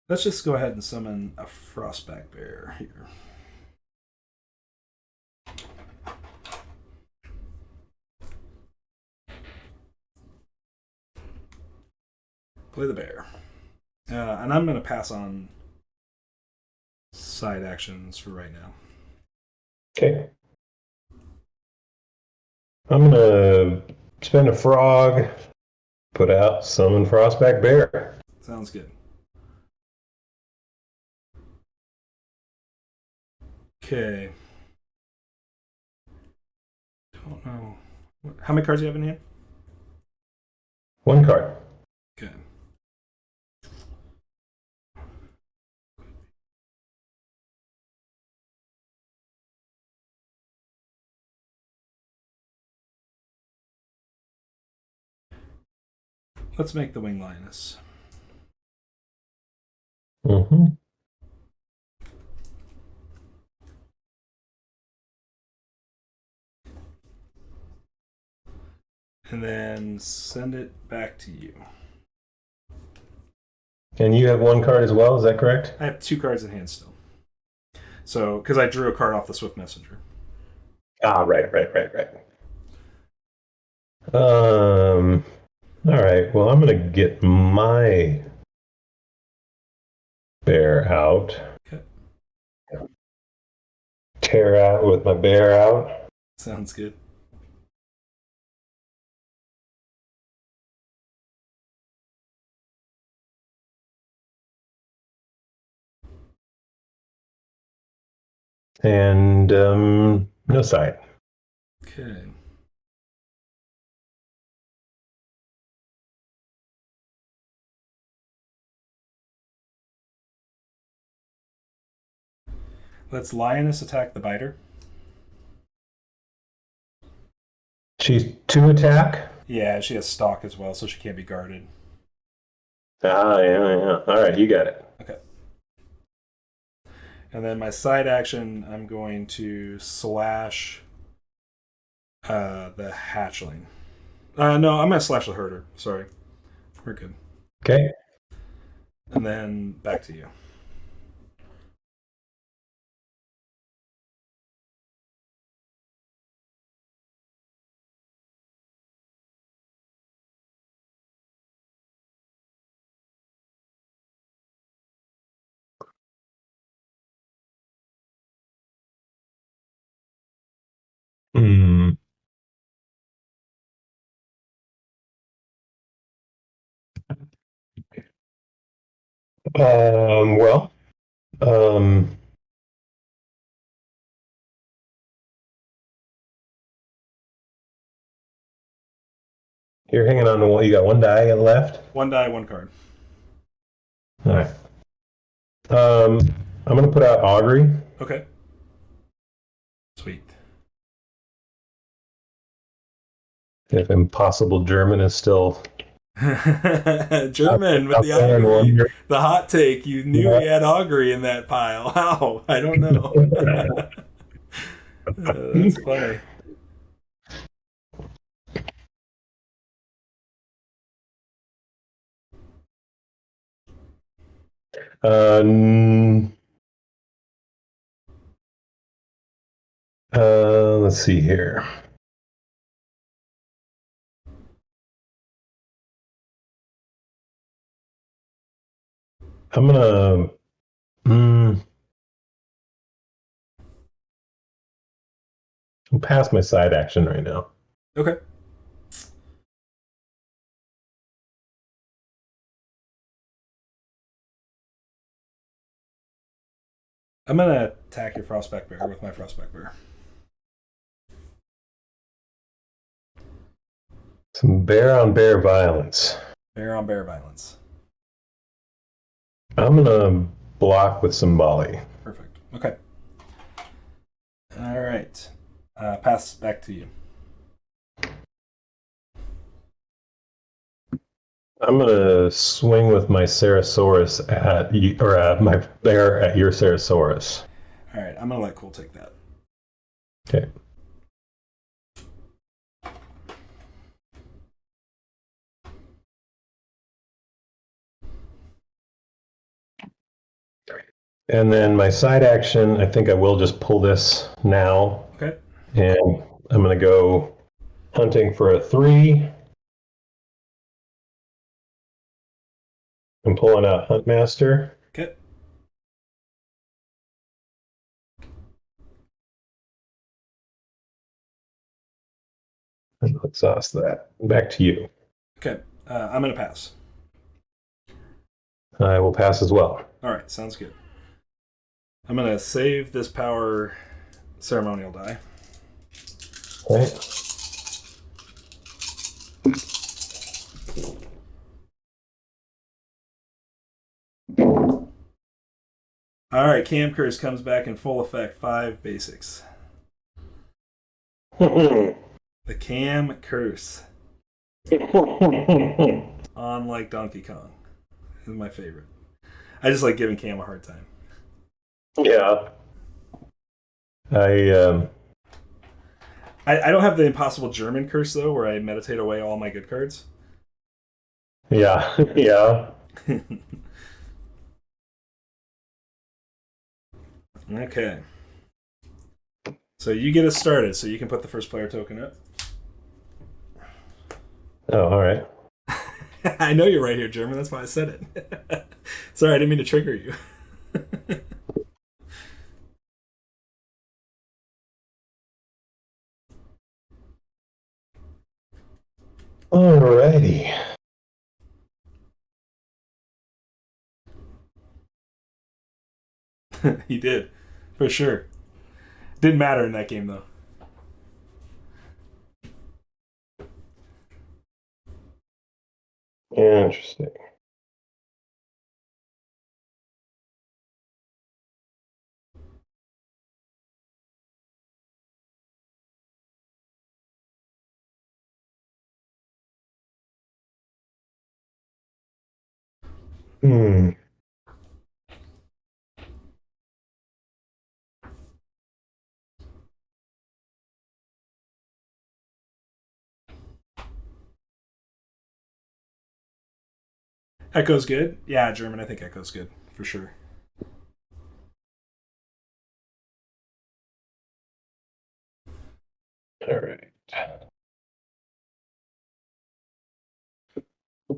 Let's just go ahead and summon a Frostback Bear here. Play the bear. And I'm going to pass on side actions for right now. Okay. I'm going to spend a frog, put out summon Frostback Bear. Sounds good. Okay. Don't know. How many cards do you have in hand? 1 card. Okay. Let's make the wing lioness. Mm-hmm. And then send it back to you. And you have 1 card as well, is that correct? I have 2 cards in hand still. So, because I drew a card off the Swift Messenger. Ah, right. All right. Well, I'm going to get my bear out. Okay. Tear out with my bear out. Sounds good. And no sight. Okay. Let's Lioness attack the biter. She's 2 attack. Yeah, she has stalk as well, so she can't be guarded. Ah, yeah. All right, you got it. Okay. And then my side action, I'm going to slash The hatchling. No, I'm gonna slash the herder. Sorry, we're good. Okay. And then back to you. Hmm. Well, um, you're hanging on to one. You got one die left. One die, one card. All right. I'm gonna put out Augury. Okay. Sweet. If Impossible German is still German with up the there in augury. wonder. The hot take. You knew Yeah. he had augury in that pile. How? I don't know. That's funny. Uh, let's see here. I'm gonna. I'm past my side action right now. Okay. I'm gonna attack your Frostback Bear with my Frostback Bear. Some bear on bear violence. Bear on bear violence. I'm gonna block with some volley. Perfect. Okay. All right. Pass back to you. I'm gonna swing with my Ceratosaurus at you, or my bear at your Ceratosaurus. All right. I'm gonna let Cool take that. Okay. And then my side action, I think I will just pull this now. Okay. And I'm going to go hunting for a 3. I'm pulling out Huntmaster. Okay. And I'll exhaust that. Back to you. Okay. I'm gonna pass. I will pass as well. All right. Sounds good. I'm gonna save this power ceremonial die. Okay. All right. Cam Curse comes back in full effect. 5 basics. Hmm. The Cam Curse. On like Donkey Kong. This is my favorite. I just like giving Cam a hard time. Yeah. I don't have the Impossible German Curse, though, where I meditate away all my good cards. Yeah. Yeah. Okay. So you get us started, so you can put the first player token up. Oh, all right. I know you're right here, German. That's why I said it. Sorry, I didn't mean to trigger you. Alrighty. He did, for sure. Didn't matter in that game, though. Interesting. Hmm. Echo's good. Yeah, German. I think Echo's good for sure. All right.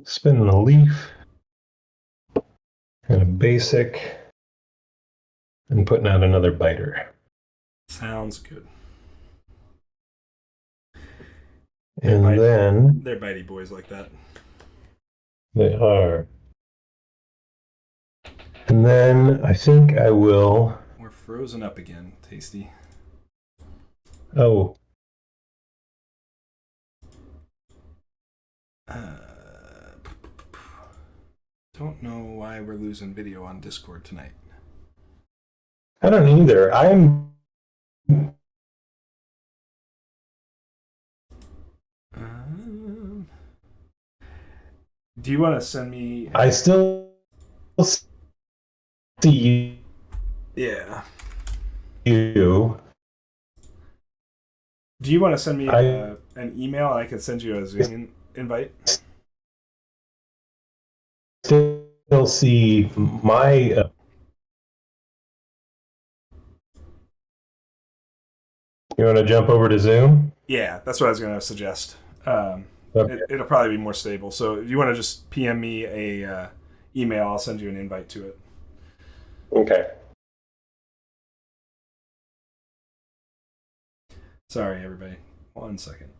Spin the leaf. And a basic. And putting out another biter. Sounds good. And then They're bitey boys like that. they are. And then I think I will. We're frozen up again, Tasty. Oh. Don't know why we're losing video on Discord tonight. I don't either. Do you want to send me? I still see Yeah. you. Do you want to send me an email? I can send you a Zoom invite. Still see my. You want to jump over to Zoom? Yeah, that's what I was going to suggest. Okay. It'll probably be more stable. So if you want to just PM me a email, I'll send you an invite to it. Okay. Sorry, everybody. 1 second.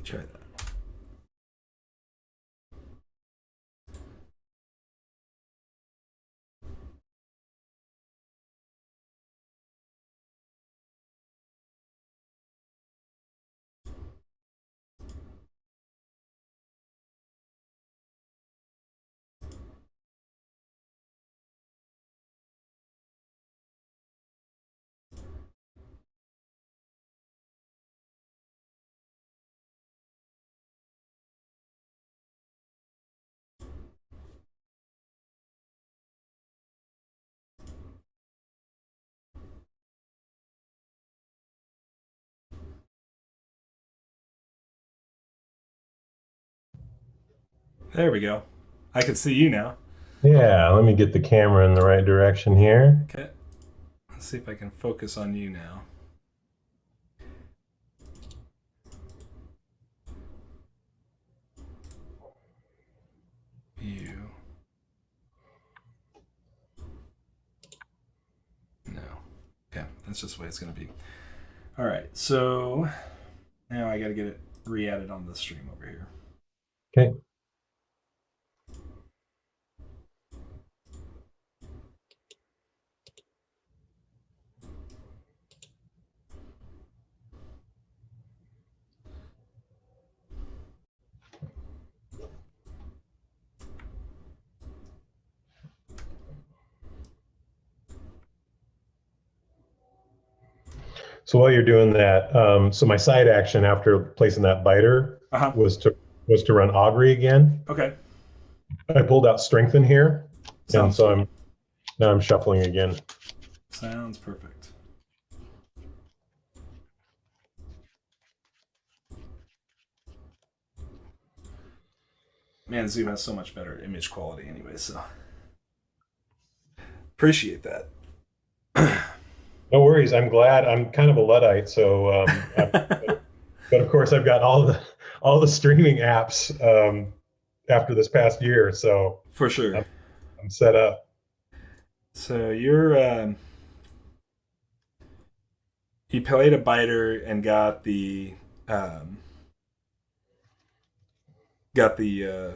Try that. There we go. I can see you now. Yeah, let me get the camera in the right direction here. Okay. Let's see if I can focus on you now. You. No. Okay, that's just the way it's going to be. All right, so now I got to get it re-added on the stream over here. Okay. So while you're doing that, so my side action after placing that biter was to run Augury again. Okay. I pulled out Strengthen here, Sounds and so I'm shuffling again. Sounds perfect. Man, Zoom has so much better image quality anyway, so appreciate that. No worries. I'm glad. I'm kind of a Luddite, so but of course I've got all the streaming apps after this past year, so for sure I'm set up. So you're you played a biter and got the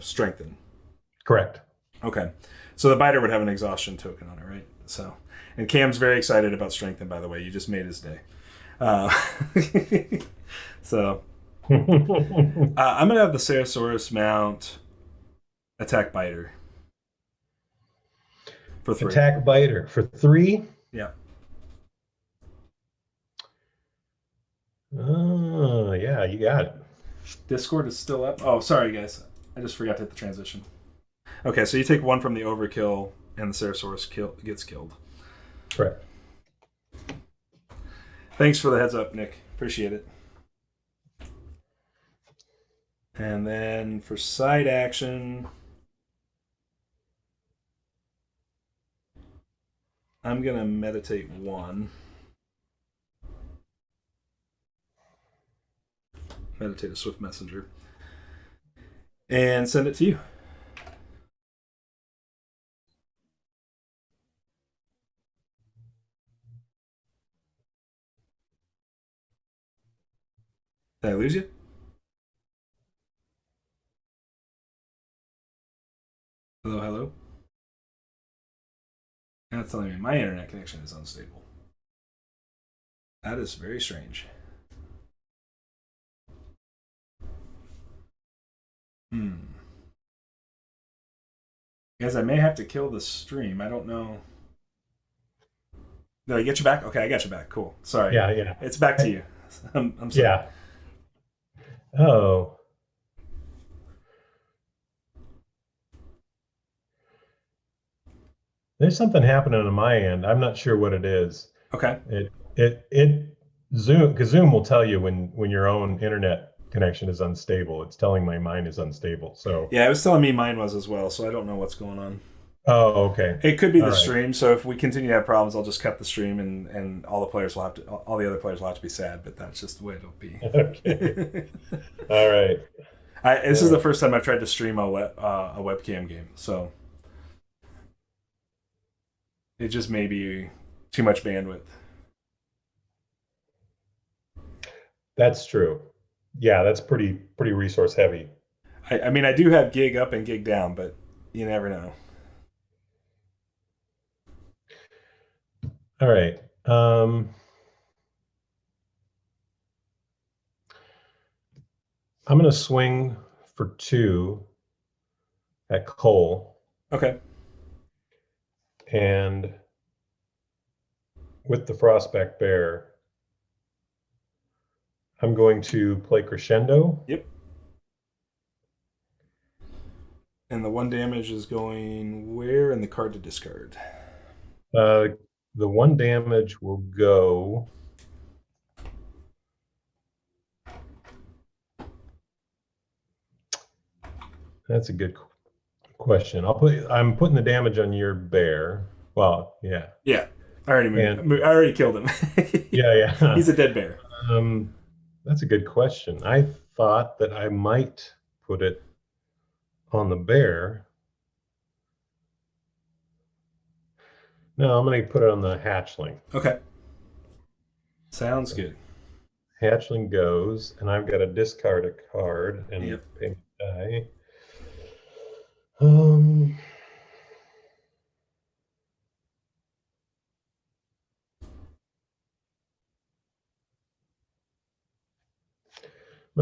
strengthen. Correct. Okay. So the biter would have an exhaustion token on it, right? So, and Cam's very excited about strengthen, by the way. You just made his day. Uh, so I'm going to have the Ceratosaurus mount attack biter for 3. Attack biter for 3. Yeah. Oh, yeah, you got it. Discord is still up. Oh, sorry, guys. I just forgot to hit the transition. Okay, so you take 1 from the overkill, and the Ceratosaurus gets killed. Correct. Thanks for the heads up, Nick. Appreciate it. And then for side action, I'm going to meditate 1. Meditate a Swift Messenger. And send it to you. Did I lose you? Hello, hello? And it's telling me my internet connection is unstable. That is very strange. Guys, I may have to kill the stream. I don't know. Did I get you back? Okay, I got you back. Cool. Sorry. Yeah. It's back to you. I'm sorry. Yeah. Oh. There's something happening on my end. I'm not sure what it is. Okay. It Zoom, because Zoom will tell you when your own internet connection is unstable. It's telling mine is unstable. So yeah, it was telling me mine was as well. So I don't know what's going on. Oh, okay. It could be the All right. stream. So if we continue to have problems, I'll just cut the stream, and all the other players will have to be sad. But that's just the way it'll be. Okay. All right. This is the first time I've tried to stream a webcam game, so it just may be too much bandwidth. That's true. Yeah, that's pretty resource heavy. I mean, I do have gig up and gig down, but you never know. All right. I'm going to swing for 2 at Cole. Okay. And with the Frostback Bear, I'm going to play Crescendo. Yep. And the 1 damage is going where in the card to discard? The 1 damage will go. That's a good question. I'm putting the damage on your bear. Well, yeah. Yeah. I already killed him. Yeah. He's a dead bear. That's a good question. I thought that I might put it on the bear. No, I'm going to put it on the hatchling. Okay. Sounds good. Hatchling goes, and I've got to discard a card and pay me die. I'm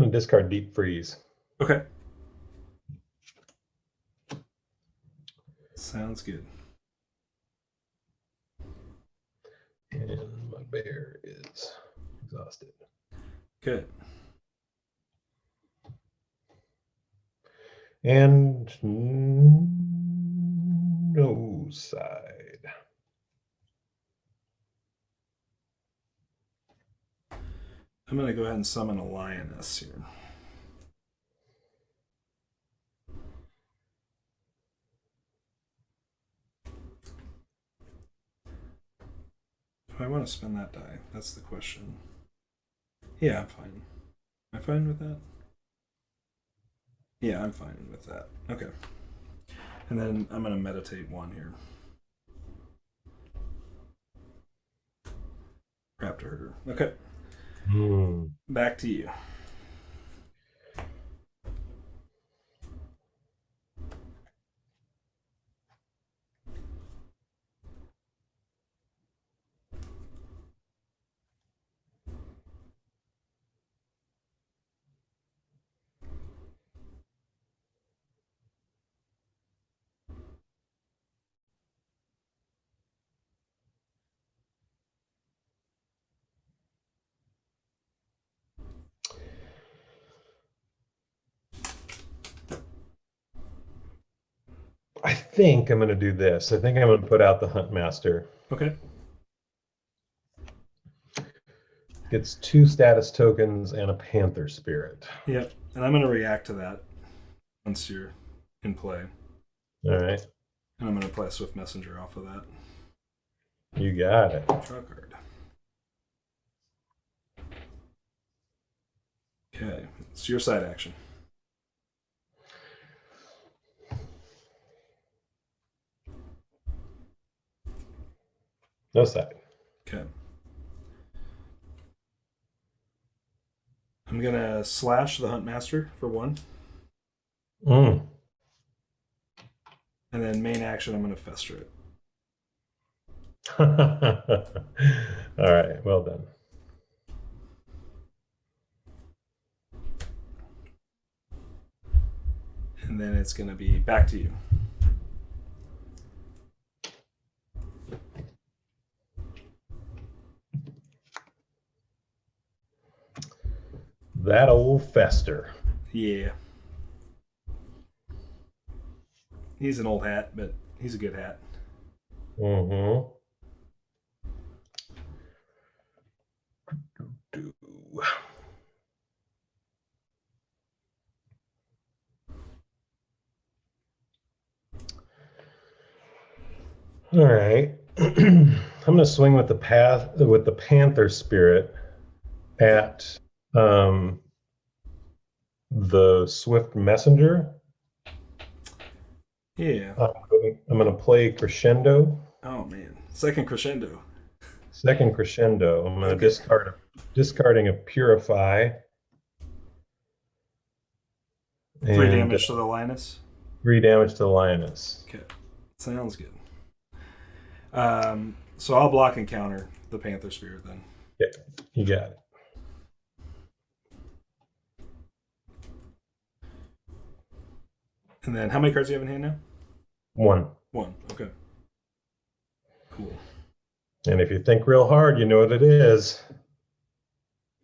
going to discard Deep Freeze. Okay. Sounds good. And my bear is exhausted. Good. And no side. I'm going to go ahead and summon a lioness here. Do I want to spend that die? That's the question. Yeah, I'm fine. Am I fine with that? Yeah, I'm fine with that. Okay. And then I'm going to meditate 1 here. Raptor Herder. Okay. Back to you. I think I'm going to do this. I think I'm going to put out the Huntmaster. Okay. Gets 2 status tokens and a Panther Spirit. Yep. And I'm going to react to that once you're in play. All right. And I'm going to play a Swift Messenger off of that. You got it. Draw a card. Okay. It's your side action. No side. Okay. I'm going to slash the Huntmaster for 1. Mm. And then main action, I'm going to fester it. All right. Well done. And then it's going to be back to you. That old Fester. Yeah. He's an old hat, but he's a good hat. Mm-hmm. All right. I'm gonna swing with the Panther Spirit at the Swift Messenger. Yeah. I'm gonna play Crescendo. Oh man. Second crescendo. Second Crescendo. I'm gonna Okay. discarding a Purify. 3 And, damage to the Linus. 3 damage to the Lioness. Okay. Sounds good. So I'll block and counter the Panther Spirit then. Yeah, you got it. And then how many cards do you have in hand now? 1. 1. Okay. Cool. And if you think real hard, you know what it is.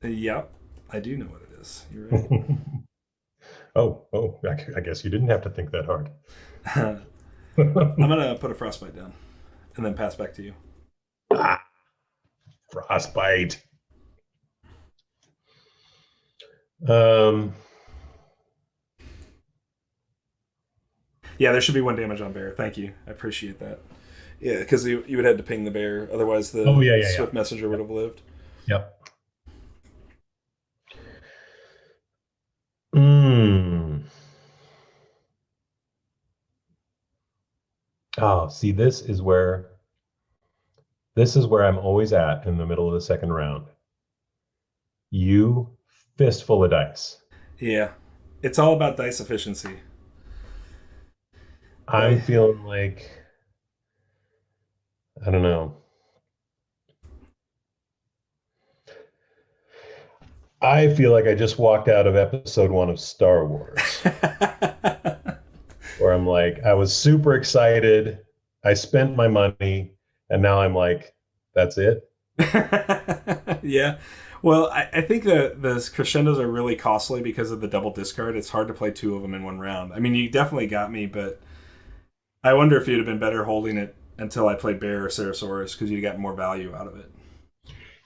Yep. I do know what it is. You're right. Oh, I guess you didn't have to think that hard. I'm gonna put a Frostbite down and then pass back to you. Frostbite. Um, Yeah, there should be 1 damage on bear. Thank you. I appreciate that. Yeah, because you would have to ping the bear. Otherwise, the Swift Messenger would have lived. Yep. Mm. Oh, see, this is where I'm always at in the middle of the second round. You fistful of dice. Yeah. It's all about dice efficiency. I'm feeling like, I don't know. I feel like I just walked out of episode 1 of Star Wars, where I'm like, I was super excited. I spent my money, and now I'm like, that's it. Yeah. Well, I think the crescendos are really costly because of the double discard. It's hard to play 2 of them in 1 round. I mean, you definitely got me, but I wonder if you'd have been better holding it until I played Bear or Sarasaurus because you'd gotten more value out of it.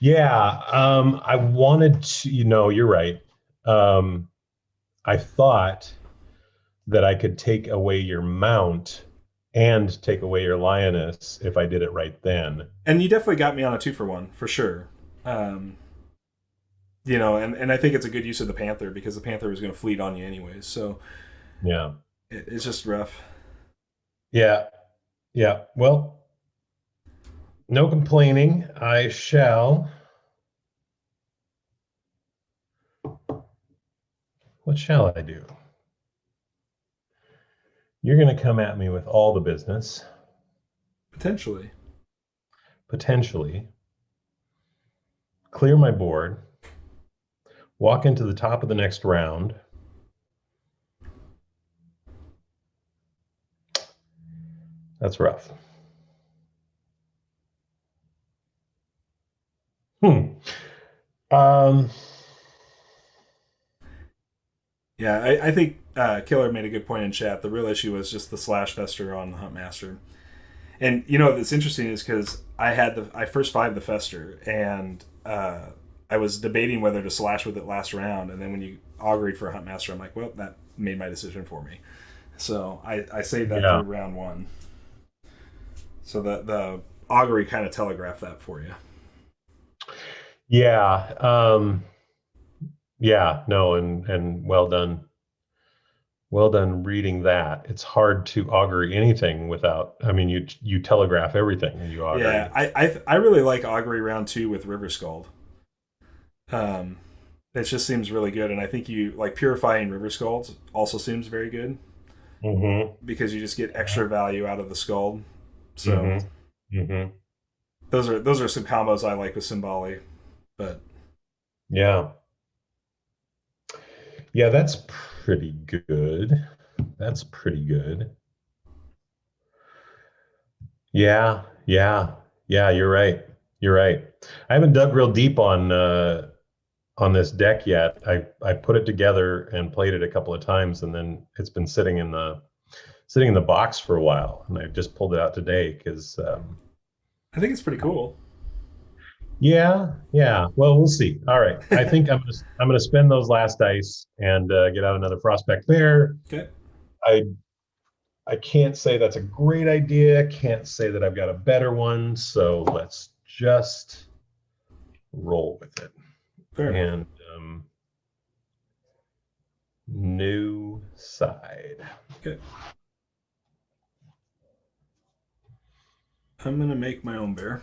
Yeah, I wanted to, you're right. I thought that I could take away your mount and take away your Lioness if I did it right then. And you definitely got me on a 2-for-1 for sure. And I think it's a good use of the Panther because the Panther was going to fleet on you anyways. So yeah, it's just rough. Yeah. Well, no complaining. I shall. What shall I do? You're going to come at me with all the business. Potentially. Clear my board. Walk into the top of the next round. That's rough. Yeah, I think Killer made a good point in chat. The real issue was just the slash fester on the Huntmaster. And you know what's interesting is because I first five the fester, and I was debating whether to slash with it last round, and then when you auguried for a Huntmaster, I'm like, well, that made my decision for me. So I saved that Yeah. for round one. So the augury kind of telegraphed that for you. Yeah. Yeah. No. And well done. Well done reading that. It's hard to augury anything without. I mean, you telegraph everything and you augury. Yeah, I really like augury round two with River Scald. Um, it just seems really good, and I think you like purifying River Scalds also seems very good Mm-hmm. because you just get extra value out of the Scald. So Mm-hmm. Mm-hmm. those are some combos I like with Symboli, but Yeah. Yeah, that's pretty good. That's pretty good. Yeah, yeah, yeah, you're right. You're right. I haven't dug real deep on this deck yet. I put it together and played it a couple of times, and then it's been sitting in the box for a while, and I just pulled it out today because I think it's pretty cool. yeah, yeah. Well, we'll see. All right, I think I'm gonna spend those last dice and get out another Frostback Bear. Okay. I I can't say that's a great idea. Can't say that I've got a better one. So let's just roll with it. Fair enough. And new side. Okay. I'm gonna make my own bear.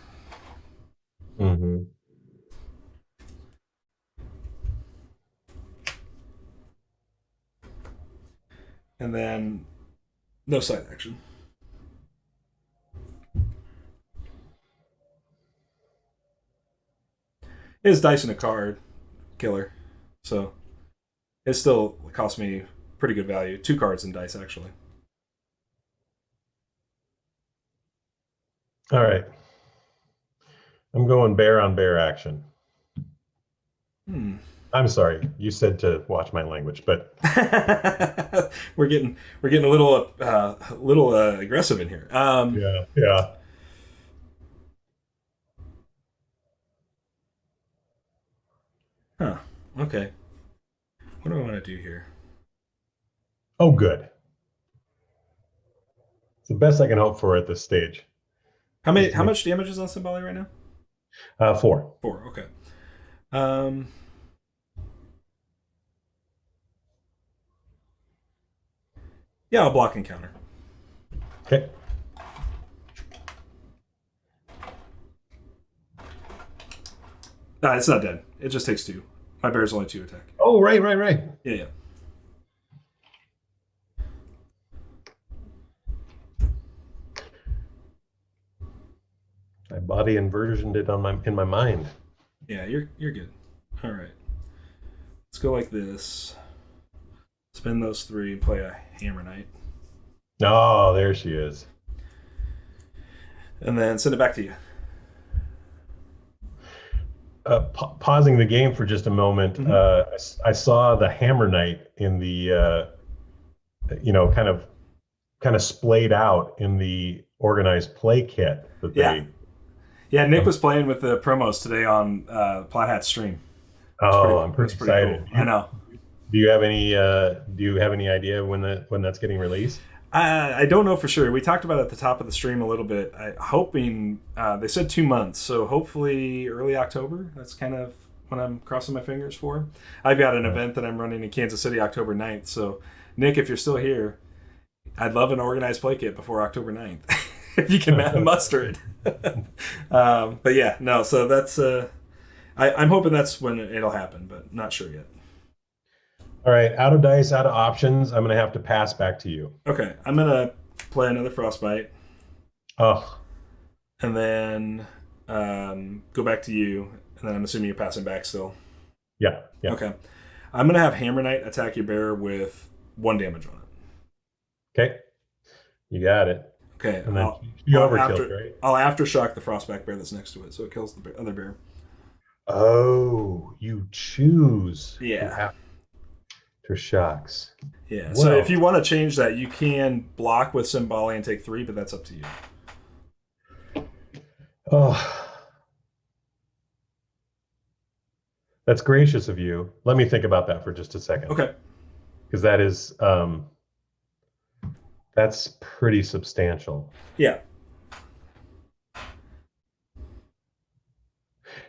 Mm-hmm. And then no side action. It's dice and a card, Killer. So it still cost me pretty good value. 2 cards and dice actually. All right. I'm going bear on bear action. Hmm. I'm sorry. You said to watch my language, but we're getting a little aggressive in here. yeah, yeah. Huh. Okay. What do I want to do here? Oh, good. It's the best I can hope for at this stage. How much damage is on Symboli right now? 4. 4. Okay. Um. Yeah, I'll block and counter. Okay. Nah, it's not dead. It just takes 2. My bear's only 2 attack. Oh, right. Yeah, yeah. I body inversioned it in my mind. Yeah, you're good. All right. Let's go like this. Spend those 3 and play a Hammer Knight. Oh, there she is. And then send it back to you. Pausing the game for just a moment, I saw the Hammer Knight in the, kind of splayed out in the organized play kit that they. Yeah, Nick was playing with the promos today on Plat Hat stream. I'm pretty excited. Cool. I know. Do you have any idea when that's getting released? I don't know for sure. We talked about it at the top of the stream a little bit. Hoping they said 2 months, so hopefully early October. That's kind of what I'm crossing my fingers for. I've got an event that I'm running in Kansas City October 9th. So Nick, if you're still here, I'd love an organized play kit before October 9th if you can muster it. But yeah, no. So that's I'm hoping that's when it'll happen, but not sure yet. All right, out of dice, out of options. I'm gonna have to pass back to you. Okay, I'm gonna play another Frostbite. Oh, and then go back to you, and then I'm assuming you're passing back still. Yeah. Okay. I'm going to have Hammer Knight attack your bear with 1 damage on it. Okay. You got it. Okay. And then you overkilled, right? I'll aftershock the Frostback bear that's next to it, so it kills the other bear. Oh, you choose. Yeah. to shocks. Yeah. So Well- if you want to change that, you can block with Symboli and take 3, but that's up to you. Oh, that's gracious of you. Let me think about that for just a second. Okay. Because that is that's pretty substantial. Yeah.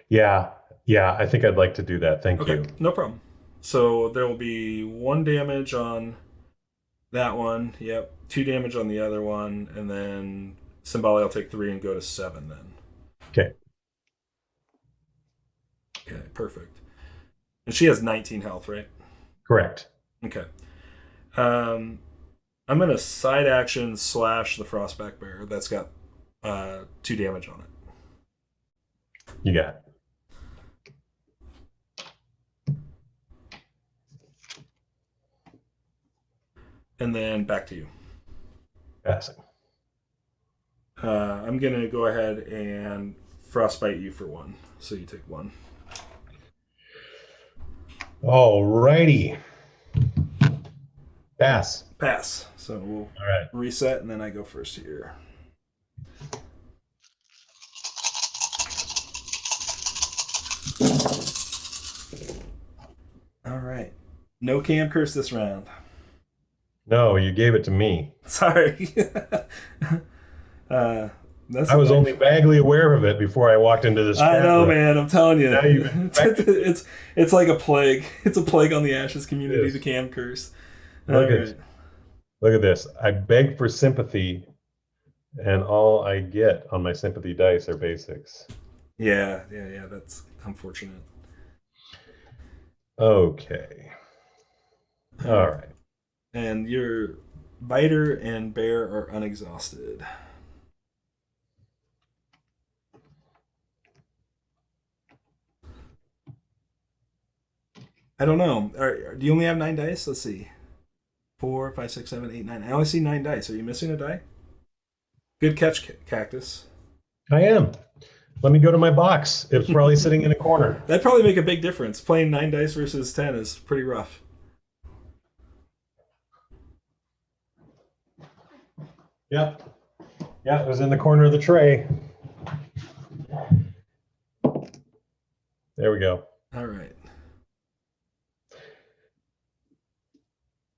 Yeah, I think I'd like to do that. Thank Okay. you. No problem. So there will be 1 damage on that one. Yep. 2 damage on the other one, and then Symboli will take 3 and go to 7 then. Okay. Okay. Perfect. And she has 19 health, right? Correct. Okay. I'm gonna side action slash the Frostback Bear. That's got 2 damage on it. You got it. And then back to you. Passing. I'm gonna go ahead and frostbite you for 1, so you take 1. All righty. Pass. Pass. So we'll All right. reset, and then I go first here. All right. No cam curse this round. No, you gave it to me. Sorry. That's I was only vaguely aware of it before I walked into this. I chat know, room. man. I'm telling you, Now you've it's like a plague. It's a plague on the Ashes community. Yes. The cam curse. Look All at- right. Look at this. I beg for sympathy, and all I get on my sympathy dice are basics. Yeah. That's unfortunate. Okay. All right. And your biter and bear are unexhausted. I don't know. Do you only have 9 dice? Let's see. 4, 5, 6, 7, 8, 9. I only see 9 dice. Are you missing a die? Good catch, Cactus. I am. Let me go to my box. It's probably sitting in a corner. That'd probably make a big difference. Playing 9 dice versus 10 is pretty rough. Yep. Yeah, it was in the corner of the tray. There we go. All right.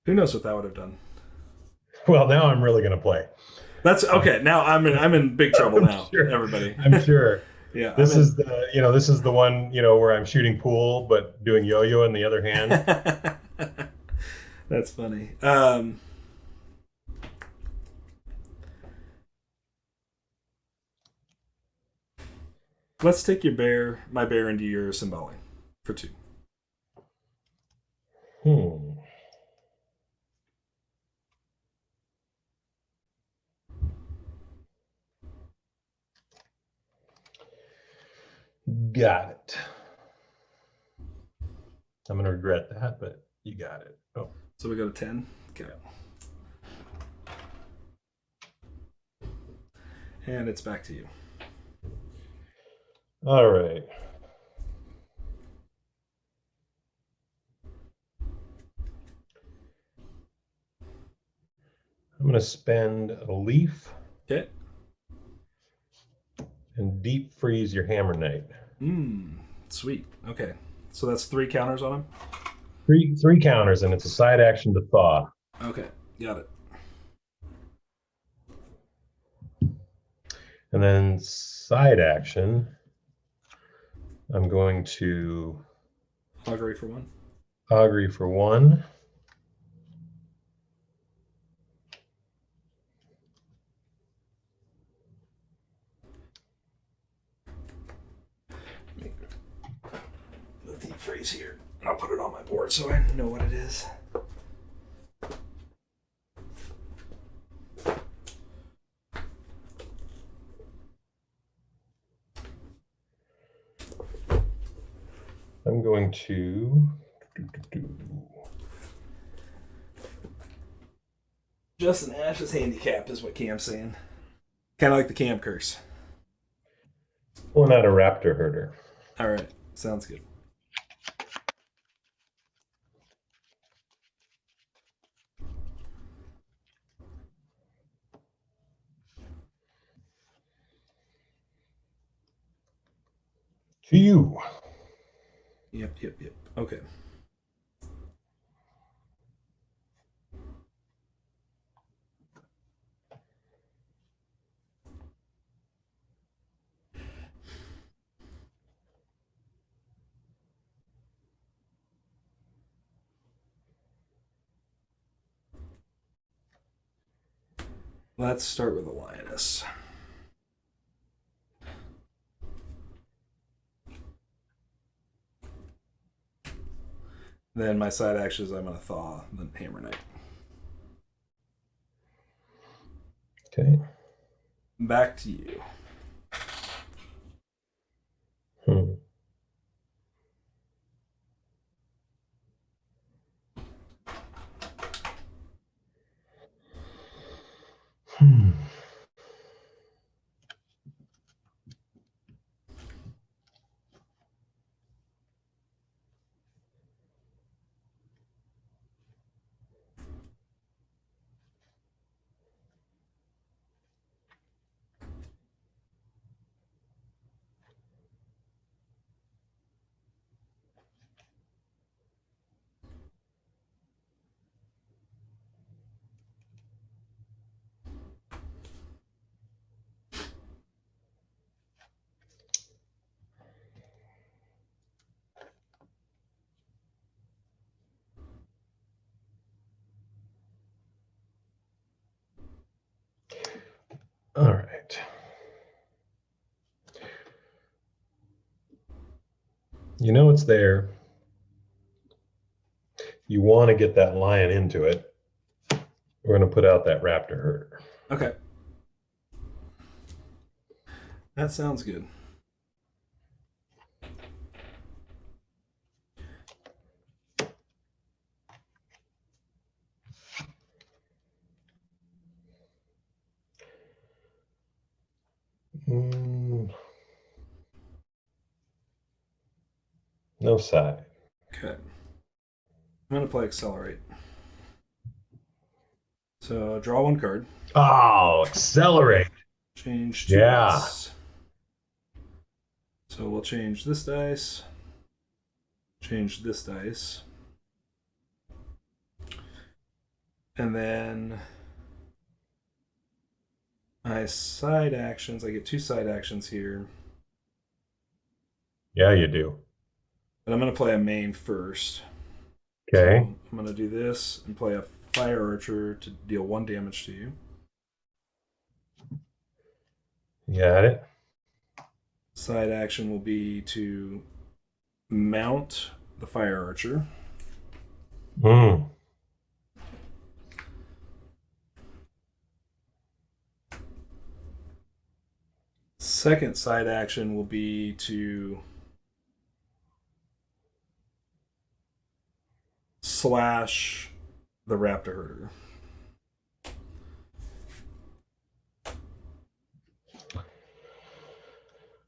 Who knows what that would have done? Well, now I'm really going to play. That's okay. Now I'm in big trouble now. Sure. Everybody. I'm sure. Yeah. This is the one, where I'm shooting pool but doing yo-yo in the other hand. That's funny. Let's take my bear into your Symboli for 2. Got it. I'm going to regret that, but you got it. Oh. So we go to 10. Okay. And it's back to you. All right. I'm going to spend a leaf Okay. and deep freeze your Hammer Knight. Sweet. Okay. So that's 3 counters on him? Three counters, and it's a side action to thaw. Okay. Got it. And then side action, I'm going to Augury for 1. Augury for 1. The deep freeze here. I'll put it on my board so I know what it is. I'm going to Justin Ash is handicapped, is what Cam's saying. Kind of like the Cam curse. pulling out a raptor herder. All right. Sounds good. To you. Yep. Okay. Let's start with a lioness. Then my side action is I'm going to thaw the Hammer Knight. Okay. Back to you. Hmm. Hmm. All right. You know it's there. You want to get that lion into it. We're going to put out that raptor herder. Okay. That sounds good. No side. Okay. I'm going to play Accelerate. So draw one card. Oh, accelerate. Change two dice. So we'll change this dice. Change this dice. And then my side actions, I get two side actions here. Yeah, you do. But I'm going to play a main first. Okay. So I'm going to do this and play a Fire Archer to deal 1 damage to you. Got it. Side action will be to mount the Fire Archer. Mm. Second side action will be to slash the Raptor Herder.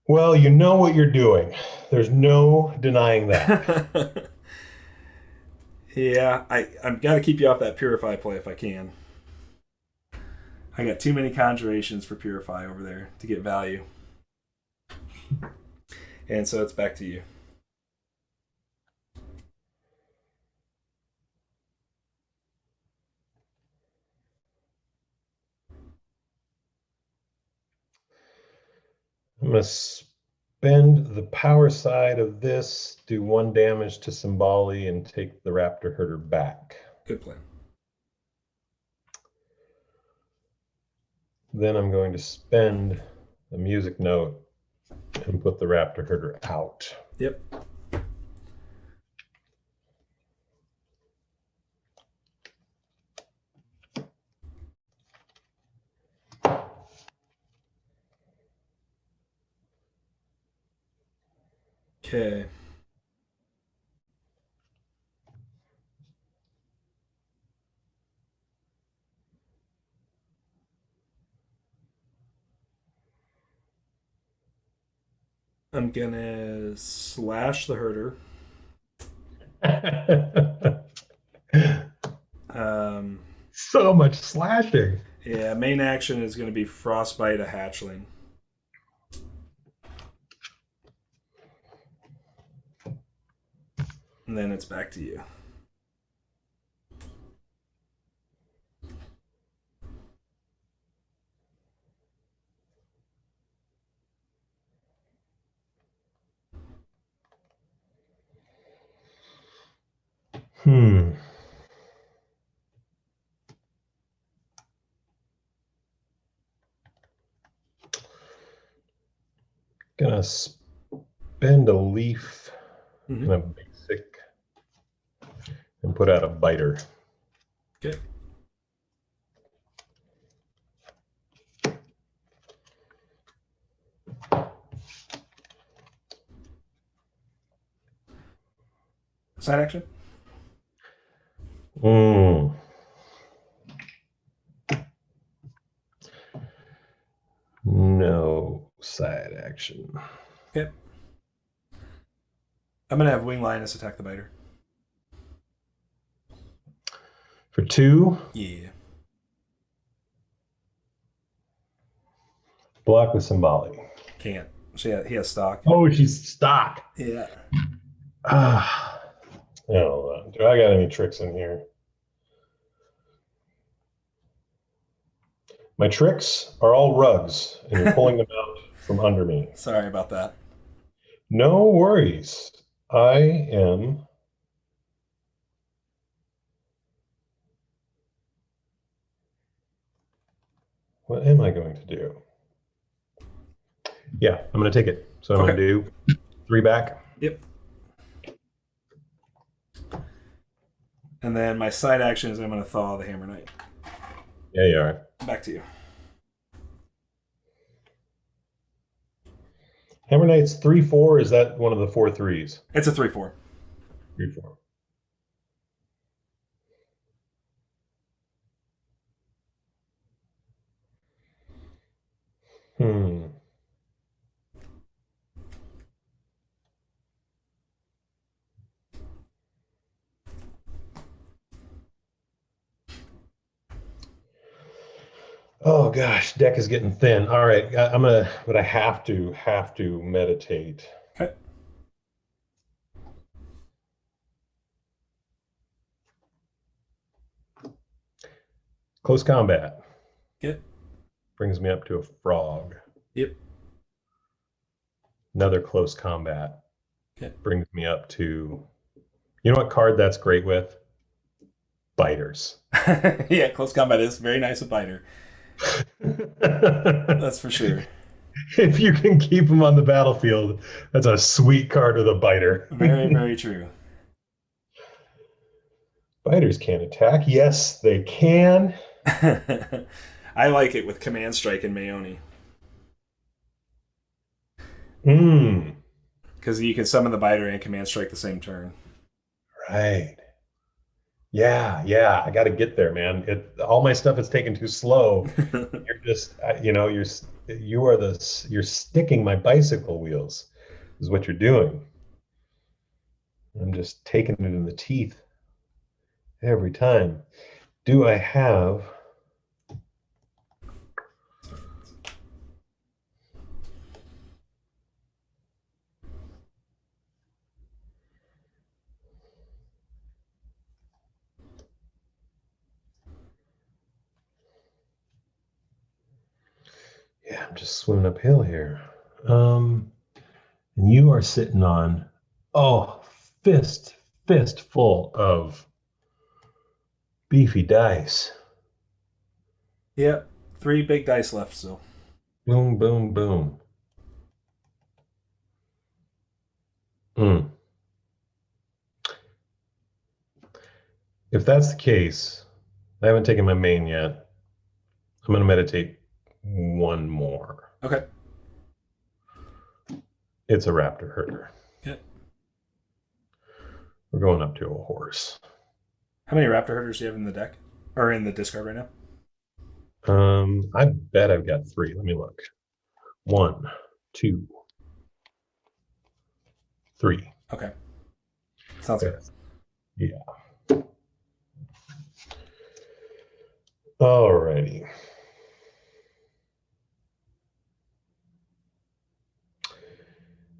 Well, you know what you're doing. There's no denying that. Yeah, I've got to keep you off that Purify play if I can. I got too many conjurations for Purify over there to get value. And so it's back to you. I'm going to spend the power side of this, do 1 damage to Symboli, and take the Raptor Herder back. Good plan. Then I'm going to spend the music note and put the Raptor Herder out. Yep. Okay. I'm gonna slash the herder. So much slashing. Yeah, main action is gonna be Frostbite a hatchling. and then it's back to you. Hmm. Gonna spend a leaf in a basic and put out a biter. Okay. Side action? No side action. Okay. I'm going to have Wing Lioness attack the biter. For 2? Yeah. Block with Symbolic. Can't. He has stock. Oh, she's stock. Yeah. Ah. Oh, do I got any tricks in here? My tricks are all rugs, and you're pulling them out from under me. Sorry about that. No worries. I am... What am I going to do? Yeah, I'm going to take it. So I'm going to do 3 back. Yep. And then my side action is I'm going to thaw the Hammer Knight. Yeah, you are. Back to you. Hammer Knight's 3/4. Is that one of the 4 3s? It's a 3/4. 3/4. Oh gosh, deck is getting thin. All right, but I have to meditate. Okay. Close combat. Yep. Brings me up to a frog. Yep. Another close combat. Okay. Brings me up to, you know what card that's great with? Biters. Yeah, close combat is very nice with biter. That's for sure. If you can keep them on the battlefield, that's a sweet card with a biter. Very, very true. Biters can't attack. Yes, they can. I like it with Command Strike and Mayoni. Because you can summon the biter and Command Strike the same turn. Right. Yeah. I got to get there, man. All my stuff is taking too slow. You're just, you're sticking my bicycle wheels, is what you're doing. I'm just taking it in the teeth every time. Do I have? Yeah, I'm just swimming uphill here. And you are sitting on, fist full of beefy dice. Yep. 3 big dice left, so. Boom, boom, boom. If that's the case, I haven't taken my main yet. I'm going to meditate 1 more. Okay. It's a raptor herder. Okay. We're going up to a horse. How many raptor herders do you have in the deck? Or in the discard right now? I bet I've got 3. Let me look. 1, 2, 3. Okay. Sounds good. Yeah. Alrighty.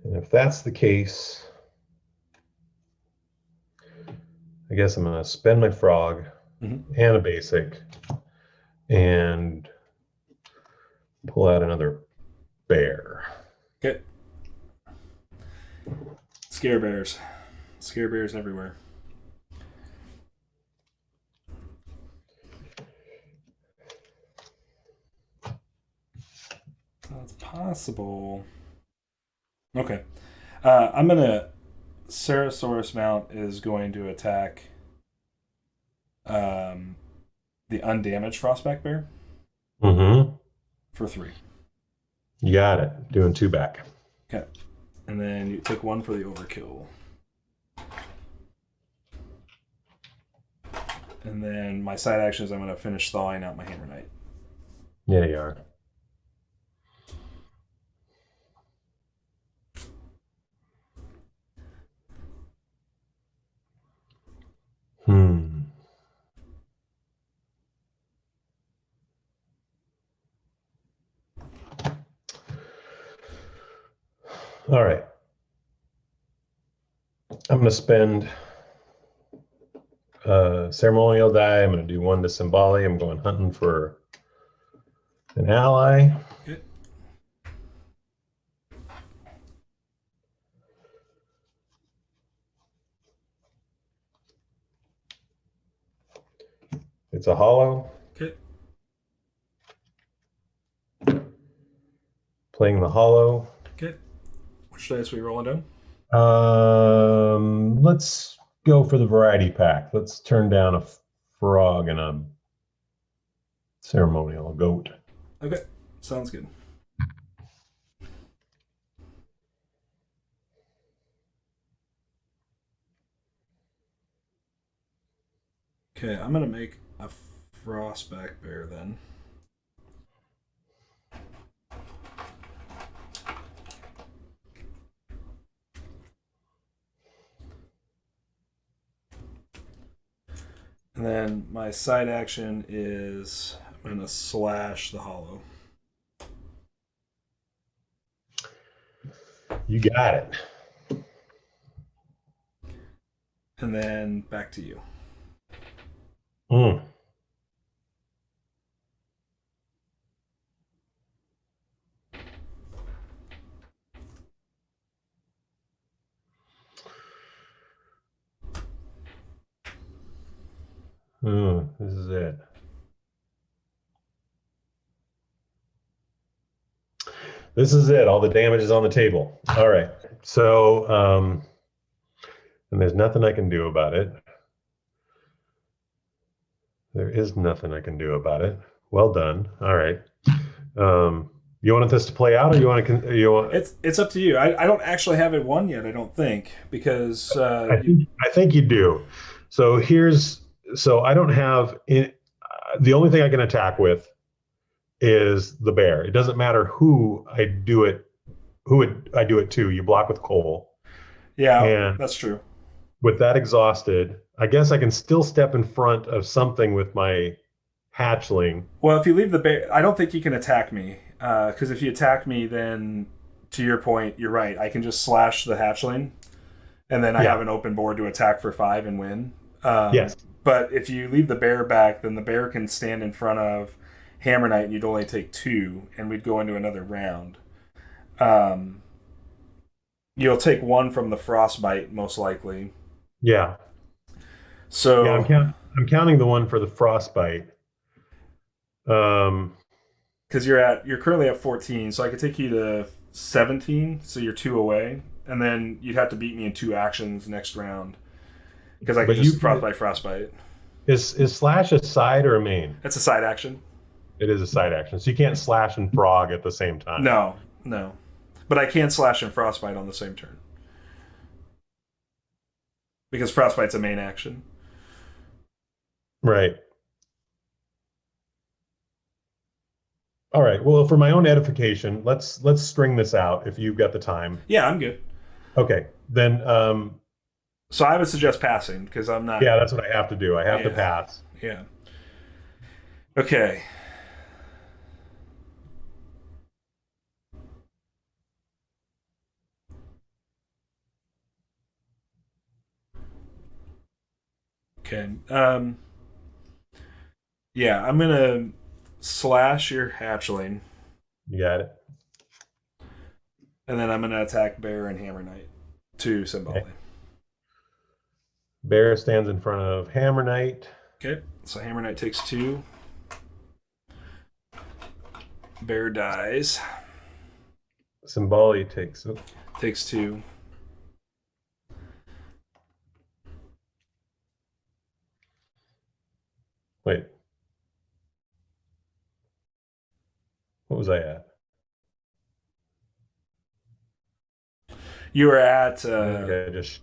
And if that's the case, I guess I'm gonna spend my frog Mhm. and a basic and pull out another bear. Okay. Scare bears. Scare bears everywhere. That's possible. Okay. I'm gonna. Ceratosaurus Mount is going to attack um, the undamaged Frostback Bear Mm-hmm. for 3. You got it. Doing 2 back. Okay. And then you take 1 for the overkill. And then my side action is I'm going to finish thawing out my Hammer Knight. Yeah, you are. Hmm. All right. I'm going to spend ceremonial die. I'm going to do 1 to Symboli. I'm going hunting for an ally. Good. It's a hollow. Okay. Playing the hollow. Okay. Which dice are we rolling down? Let's go for the variety pack. Let's turn down a frog and a ceremonial, a goat. Okay. Sounds good. Okay, I'm going to make a Frostback Bear then. And then my side action is I'm going to slash the hollow. You got it. And then back to you. Mm. This is it. This is it. All the damage is on the table. All right. So, and there's nothing I can do about it. There is nothing I can do about it. Well done. All right. You want this to play out, or you want to? You want? It's up to you. I don't actually have it won yet. I don't think because I think you do. So I don't have the only thing I can attack with is the bear. It doesn't matter who I do it to. You block with coal. Yeah, And that's true. with that exhausted, I guess I can still step in front of something with my hatchling. Well, if you leave the bear, I don't think you can attack me because if you attack me, then to your point, you're right. I can just slash the hatchling, and then I have an open board to attack for 5 and win. Yes. But if you leave the bear back, then the bear can stand in front of Hammer Knight, and you'd only take 2, and we'd go into another round. You'll take 1 from the frostbite, most likely. Yeah. So Yeah, I'm counting the one for the frostbite. Because you're currently at 14, so I could take you to 17, so you're 2 away, and then you'd have to beat me in 2 actions next round because I could just frostbite. Is slash a side or a main? It's a side action. It is a side action, so you can't slash and frog at the same time. No, but I can slash and frostbite on the same turn because frostbite's a main action. Right. All right. Well, for my own edification, let's string this out if you've got the time. Yeah, I'm good. Okay. Then so I would suggest passing because I'm not. Yeah, that's what I have to do. I have to pass. Yeah. Okay. Okay. Yeah, I'm gonna slash your hatchling, You got it. and then I'm gonna attack Bear and Hammer Knight. 2 Symboli. Okay. Bear stands in front of Hammer Knight. Okay, so Hammer Knight takes 2. Bear dies. Symboli takes it. Takes 2. Wait. What was I at? You were at. Okay, just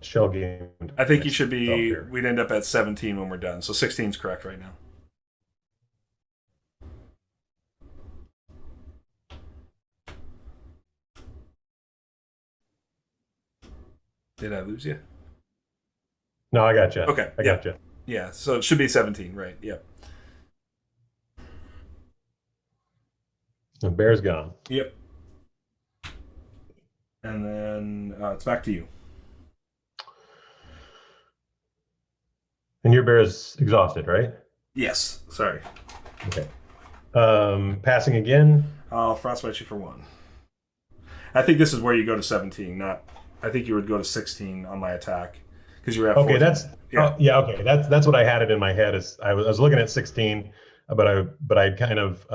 shell game. I think you should be. We'd end up at 17 when we're done. So 16 is correct right now. Did I lose you? No, I got you. Okay, I got you. Yeah, so it should be 17, right? Yep. The bear's gone. Yep. And then it's back to you. And your bear is exhausted, right? Yes. Sorry. Okay. Passing again. I'll frostbite you for 1. I think this is where you go to 17. Not. I think you would go to 16 on my attack because you were at. Okay, 14. that's okay. That's what I had it in my head. Is I was looking at 16, but I kind of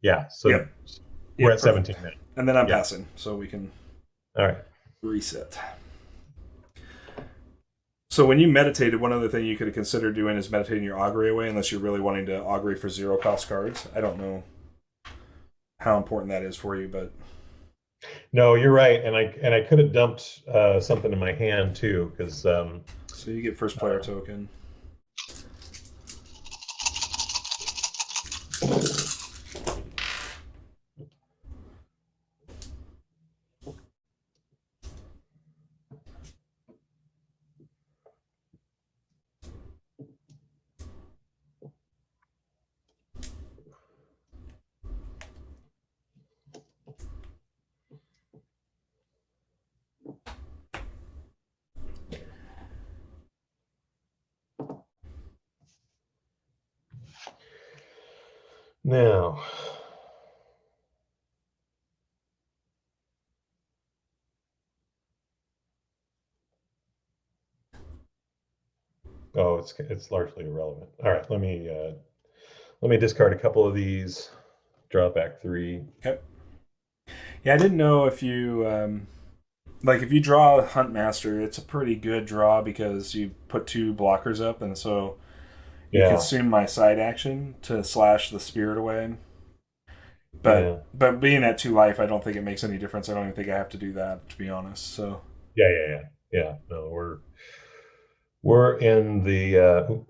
yeah. So Yep. we're at 17 now. And then I'm passing, so we can. All right. Reset. So when you meditated, one other thing you could have considered doing is meditating your augury away, unless you're really wanting to augury for 0 cost cards. I don't know how important that is for you, but No, you're right, and I could have dumped something in my hand too, because so you get first player token. now. Oh, it's largely irrelevant. All right, let me discard a couple of these. Draw back 3. Okay. Yeah, I didn't know if you like if you draw a Huntmaster, it's a pretty good draw because you put 2 blockers up, and so you consume my side action to slash the spirit away. But being at 2 life, I don't think it makes any difference. I don't even think I have to do that, to be honest. So yeah. No, we're in the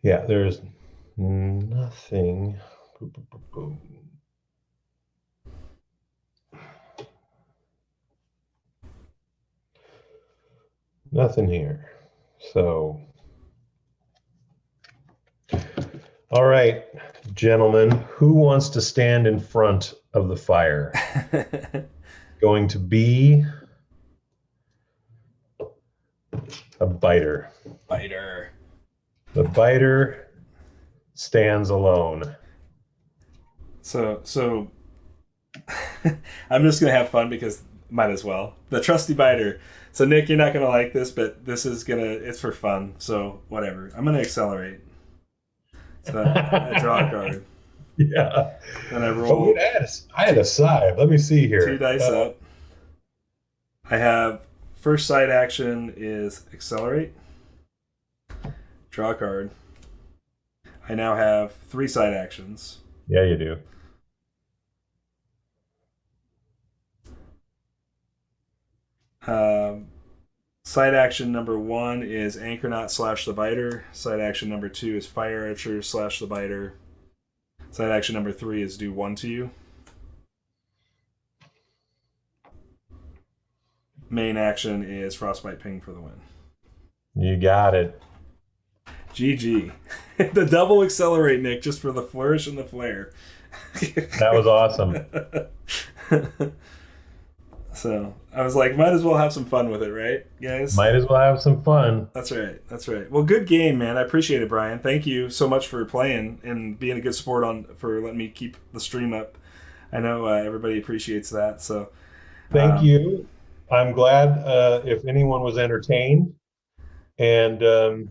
there's nothing. Nothing here. So, all right, gentlemen, who wants to stand in front of the fire? Going to be a biter. Biter. The biter stands alone. So I'm just gonna have fun because might as well. The trusty biter. So Nick, you're not gonna like this, but this is it's for fun. So whatever. I'm gonna accelerate. So I draw a card. Yeah. And I roll. I had a side. Let me see here. 2 dice up. I have first side action is accelerate. Draw a card. I now have 3 side actions. Yeah, you do. Side action number 1 is Anchornaut / the biter. Side action number 2 is Fire Archer / the biter. Side action number 3 is do 1 to you. Main action is Frostbite Ping for the win. You got it. GG. The double accelerate, Nick, just for the flourish and the flare. That was awesome. So I was like, might as well have some fun with it, right, guys? Might as well have some fun. That's right. That's right. Well, good game, man. I appreciate it, Brian. Thank you so much for playing and being a good sport for letting me keep the stream up. I know everybody appreciates that. So Thank you. I'm glad if anyone was entertained, and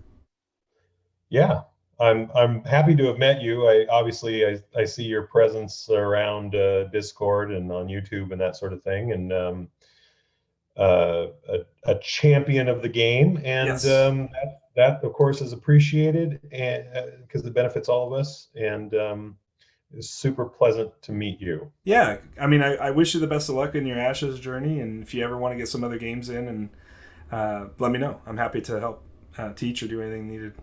yeah, I'm happy to have met you. I see your presence around Discord and on YouTube and that sort of thing, and a champion of the game, and Yes. that of course is appreciated, and because it benefits all of us, and it's super pleasant to meet you. Yeah. I mean, I wish you the best of luck in your Ashes journey. And if you ever want to get some other games in, and let me know. I'm happy to help teach or do anything needed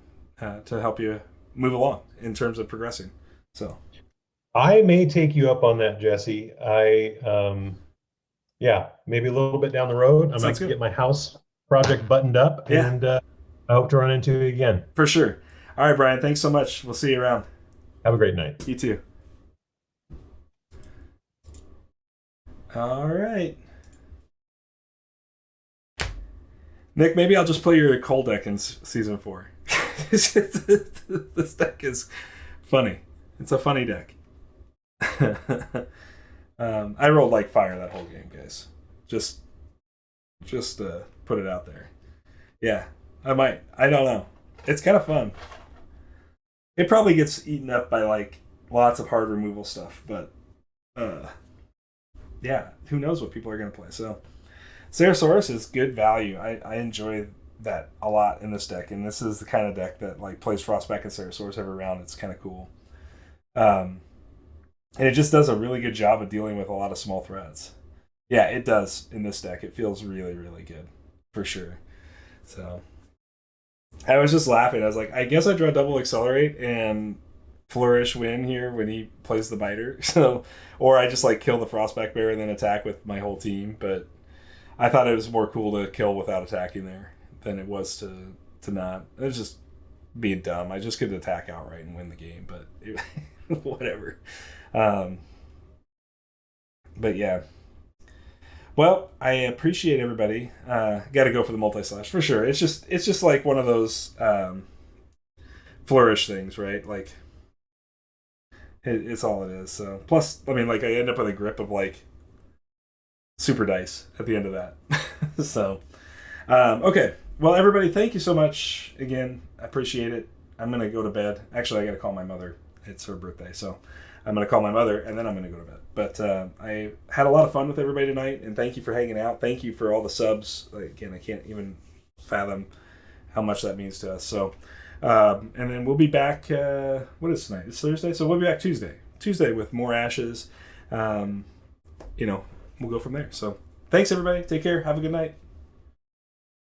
to help you move along in terms of progressing. So I may take you up on that, Jesse. Yeah, maybe a little bit down the road. I might get my house project buttoned up, Yeah. and I hope to run into you again. For sure. All right, Brian. Thanks so much. We'll see you around. Have a great night. You too. All right. Nick, maybe I'll just play your Cold deck in season 4. This deck is funny. It's a funny deck. I rolled like fire that whole game, guys. Just put it out there. Yeah, I might. I don't know. It's kind of fun. It probably gets eaten up by like lots of hard removal stuff, but yeah, who knows what people are going to play. So Ceratosaurus is good value. I enjoy that a lot in this deck, and this is the kind of deck that like plays Frostback and Ceratosaurus every round. It's kind of cool. And it just does a really good job of dealing with a lot of small threats. Yeah, it does in this deck. It feels really, really good, for sure. So I was just laughing. I was like, I guess I draw double accelerate and flourish win here when he plays the biter. So, or I just like kill the Frostback Bear and then attack with my whole team. But I thought it was more cool to kill without attacking there than it was to not. It was just being dumb. I just could attack outright and win the game, but whatever. But yeah. Well, I appreciate everybody. Got to go for the multi-slash for sure. It's just like one of those flourish things, right? Like it's all it is. So plus, I mean, like I end up with a grip of like super dice at the end of that. So okay. Well, everybody, thank you so much again. I appreciate it. I'm gonna go to bed. Actually, I got to call my mother. It's her birthday, so I'm going to call my mother, and then I'm going to go to bed. But I had a lot of fun with everybody tonight, and thank you for hanging out. Thank you for all the subs. Again, I can't even fathom how much that means to us. So, and then we'll be back, what is tonight? It's Thursday? So we'll be back Tuesday with more Ashes. We'll go from there. So thanks, everybody. Take care. Have a good night.